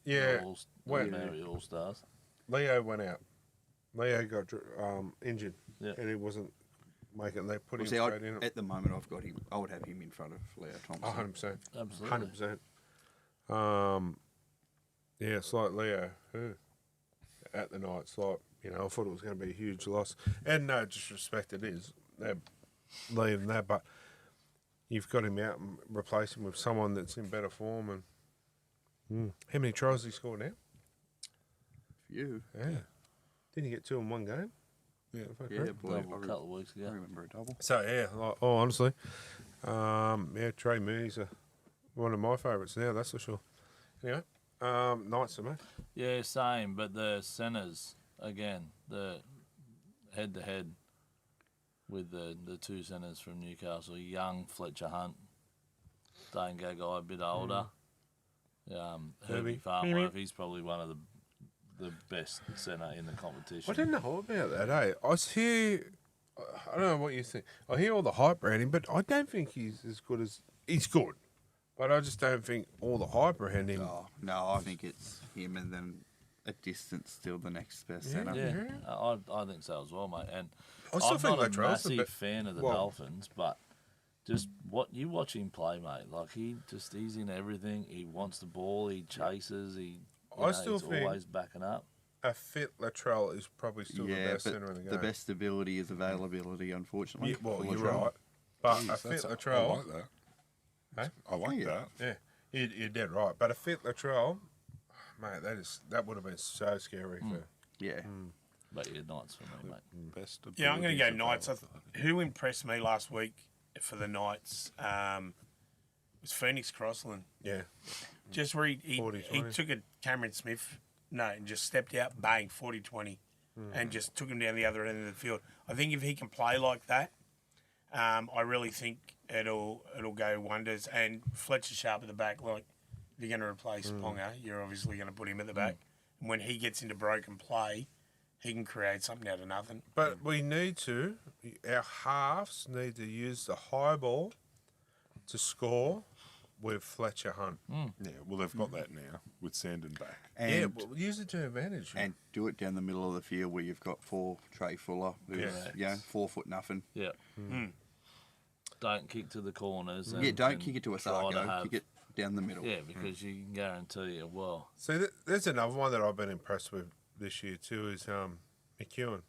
yeah, When when Mary All Stars. Leo went out. Leo got injured, Yeah. and he wasn't making. They put Well, him see, straight in. at the moment, I've got him. I would have him in front of Leo Thompson. 100%. Absolutely. 100%. Yeah, it's like Leo who at the night. It's like, I thought it was going to be a huge loss. And no disrespect, it is. They're leaving that, but you've got him out and replace him with someone that's in better form. And how many tries he scored now? You. Yeah. Didn't he get 2 in one game? Yeah. If I Yeah, correct? boy. Double a couple of weeks I ago. remember a double. So, yeah, honestly, Trey Mooney's one of my favourites now, that's for sure. Anyway, Knights for me. Yeah, same. But the centres, again, the head-to-head with the two centres from Newcastle, young Fletcher Hunt, Dane Gagai, a bit older. Herbie Farmer, he's probably one of the best centre in the competition. I didn't know about that, eh? I don't know what you think. I hear all the hype around him, but I don't think he's as good as... He's good, but I just don't think all the hype around him... Oh, no, I think it's him and then a distance still the next best centre. Yeah, I think so as well, mate. And I still I'm think not a Latrell's massive the best. fan of the Well- Dolphins, but just what you watch him play, mate. Like he's in everything. He wants the ball. He chases. He's think- always backing up. A fit Latrell is probably still the Yeah, best but centre in the game. the best stability is availability, unfortunately. Yeah, well, for you're Latrell. right. But Jeez, a fit I Latrell... like that. Hey? I like Yeah. that. Yeah, you're dead right. But a fit Latrell, mate, that would have been so scary for... Yeah. But yeah, Knights for me, mate. Best Yeah, I'm going to go abilities Knights. available. Who impressed me last week for the Knights was Phoenix Crossland. Yeah. Just where he 40-20. took a Cameron Smith, and just stepped out, bang, 40-20, and just took him down the other end of the field. I think if he can play like that, I really think it'll go wonders. And Fletcher Sharp at the back, like, if you're going to replace Ponga, you're obviously going to put him at the back. And when he gets into broken play, he can create something out of nothing. But we need to, our halves need to use the high ball to score with Fletcher Hunt. Yeah, well, they've got that now with Sandon back. And, Yeah, well, use it to advantage. and do it down the middle of the field where you've got Trey Fuller, who's, Yeah. 4 foot nothing. Yeah. Don't kick to the corners. Yeah, don't and kick it to a try to Sargo. have- Kick it down the middle. Yeah, because you can guarantee you, well, See, there's another one that I've been impressed with this year too is McEwen.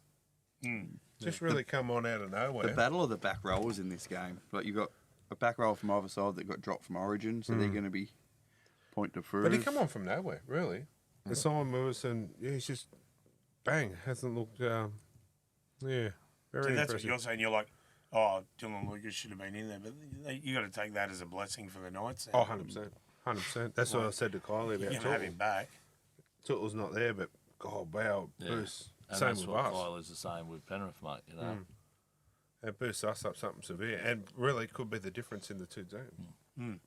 Just really come on out of nowhere. The battle of the back rowers in this game. Like, you've got a back row from either side that got dropped from Origin, so they're going to be point to prove. But he come on from nowhere, really. And Simon Lewis, and he's just bang, hasn't looked. Very So that's what impressive. you're saying. You're like, oh, Dylan Lucas should have been in there. But you got to take that as a blessing for the Knights. Oh, 100%. 100%. That's what I said to Kylie You're about going to have him Tuttle. back. Tuttle's not there, but God, wow, yeah. Bruce. And Same that's with what us. Kyler's the same with Penrith, mate, you know. It boosts us up something severe, and really could be the difference in the two teams.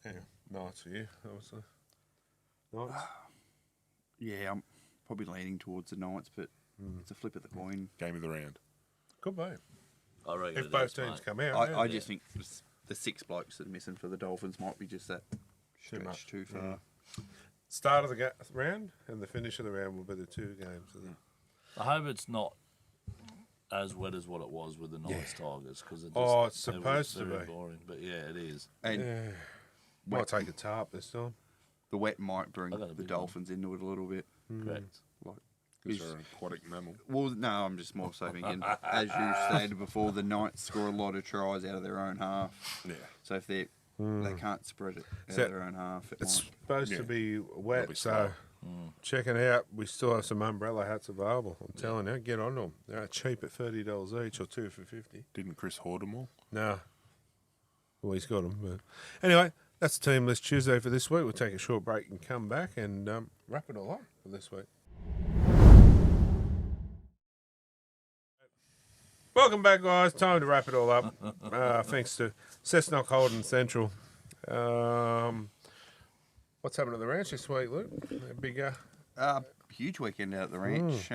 Yeah, Knights for you, obviously. Knights. Yeah, I'm probably leaning towards the Knights, but it's a flip of the coin. Game of the round. Could be. I reckon If it both is, teams mate. come out. I yeah. just think the 6 blokes that are missing for the Dolphins might be just that stretch much. too far. Start of the round and the finish of the round will be the two games. Isn't it? I hope it's not as wet as what it was with the Knights Tigers because it Oh, it's it was supposed to very be. boring. But yeah, it is. And Yeah. Might take a tarp this time. the wet might bring I got a the big Dolphins into it a little bit. Correct. Like, Because they're an aquatic mammal. Well, no, I'm just more so thinking, as you stated before, the Knights score a lot of tries out of their own half. Yeah. So if they can't spread it out So of their own half, It's might. supposed to be wet, be so slow. check it out. We still have some umbrella hats available. I'm telling you, get on them. They're cheap at $30 each or 2 for $50. Didn't Chris hoard them all? No. Well, he's got them. But anyway, that's the Team List Tuesday for this week. We'll take a short break and come back and wrap it all up for this week. Welcome back, guys. Time to wrap it all up. Thanks to Cessnock Holden Central. What's happening at the ranch this week, Luke? A big, Huge weekend out at the ranch.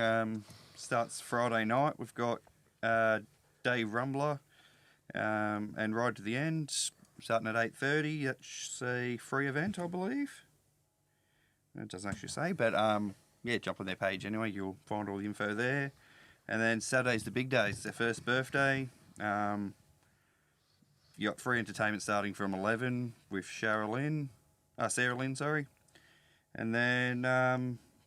Starts Friday night. We've got Dave Rumbler and Ride to the End starting at 8:30. That's a free event, I believe. It doesn't actually say, but yeah, jump on their page anyway. You'll find all the info there. And then Saturday's the big day. It's their first birthday. You got free entertainment starting from 11 with Sarah Lynn, sorry. And then,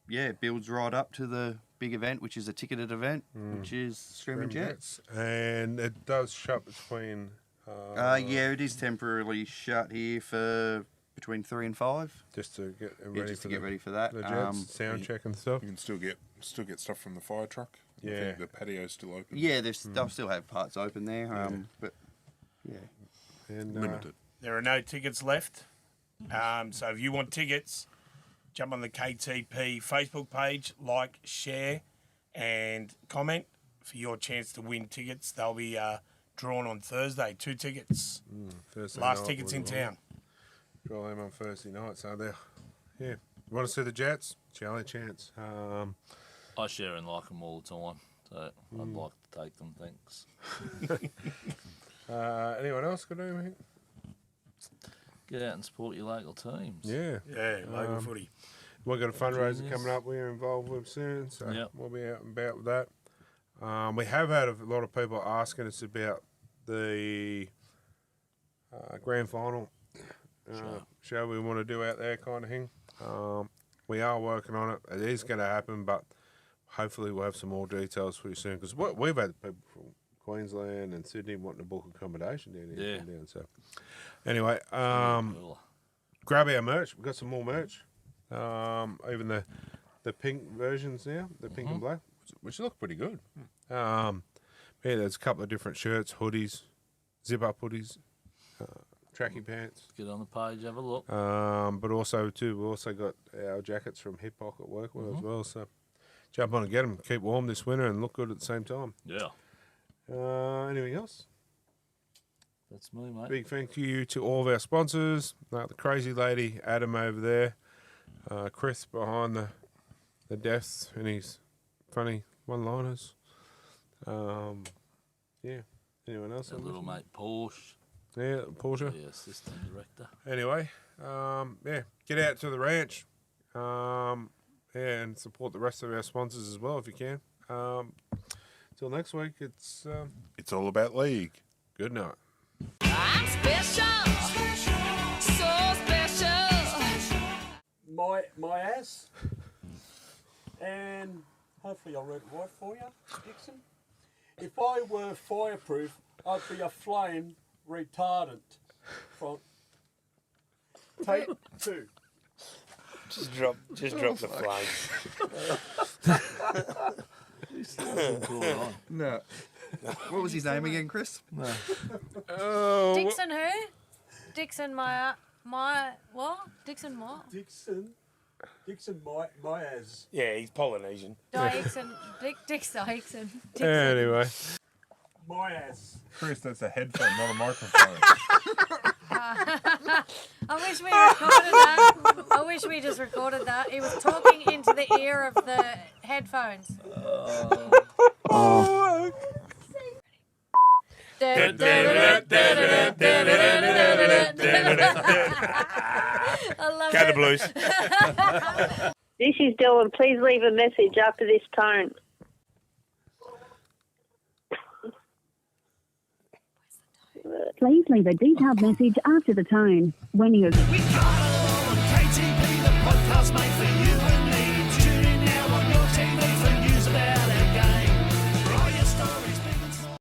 yeah, it builds right up to the big event, which is a ticketed event, which is Screaming Jets. And it does shut between... Yeah, it is temporarily shut here for between 3 and 5. Just to get ready for that. The Jets, sound check and stuff. You can still get stuff from the fire truck. I Yeah. think the patio's still open. Yeah, they'll still have parts open there, but yeah. And, Limited. There are no tickets left. So if you want tickets, jump on the KTP Facebook page, like, share, and comment for your chance to win tickets. They'll be drawn on Thursday. 2 tickets. Thursday Last night tickets in was town. Draw them on Thursday night, so they're... Yeah. You want to see the Jets? It's your only chance. I share and like them all the time, so I'd like to take them, thanks. Anyone else got anything? Get out and support your local teams. Yeah. Yeah, local footy. We've got a fundraiser Genius. coming up we're involved with soon, so Yep. we'll be out and about with that. We have had a lot of people asking us about the grand final show we want to do out there kind of thing. We are working on it. It is going to happen, but hopefully we'll have some more details for you soon, because we've had people from Queensland and Sydney wanting to book accommodation down here. Yeah. Down, so anyway, Cool. grab our merch. We've got some more merch. Even the pink versions now, the pink and black, which look pretty good. Yeah, there's a couple of different shirts, hoodies, zip-up hoodies, trackie pants. Get on the page, have a look. But also, too, we've also got our jackets from Hip Pocket Workwear as well. So jump on and get them. Keep warm this winter and look good at the same time. Yeah. Anything else? That's me, mate. Big thank you to all of our sponsors. The crazy lady, Adam over there. Chris behind the desk and his funny one-liners. Yeah. Anyone else? Our little mate Porsche, Yeah, Porsche. the assistant director. Anyway, yeah, get out to the ranch. Yeah, and support the rest of our sponsors as well if you can. Till next week, it's It's all about league. good night. I'm special, so special. My ass, and hopefully I'll read it right for you, Dixon. If I were fireproof, I'd be a flame retardant. From take 2. Just drop the flame. Cool, right? No. What was his name again, Chris? Oh, Dixon who? Dixon my what? Dixon what? Dixon, my ass. Yeah, he's Polynesian. Dixon. Dixon. anyway. My ass. Chris, that's a headphone, not a microphone. I wish we recorded that. I wish we just recorded that. He was talking into the ear of the headphones. I love Go the it. Blues. This is Dylan. Please leave a message after this tone. Please leave a detailed message after the tone. When you have...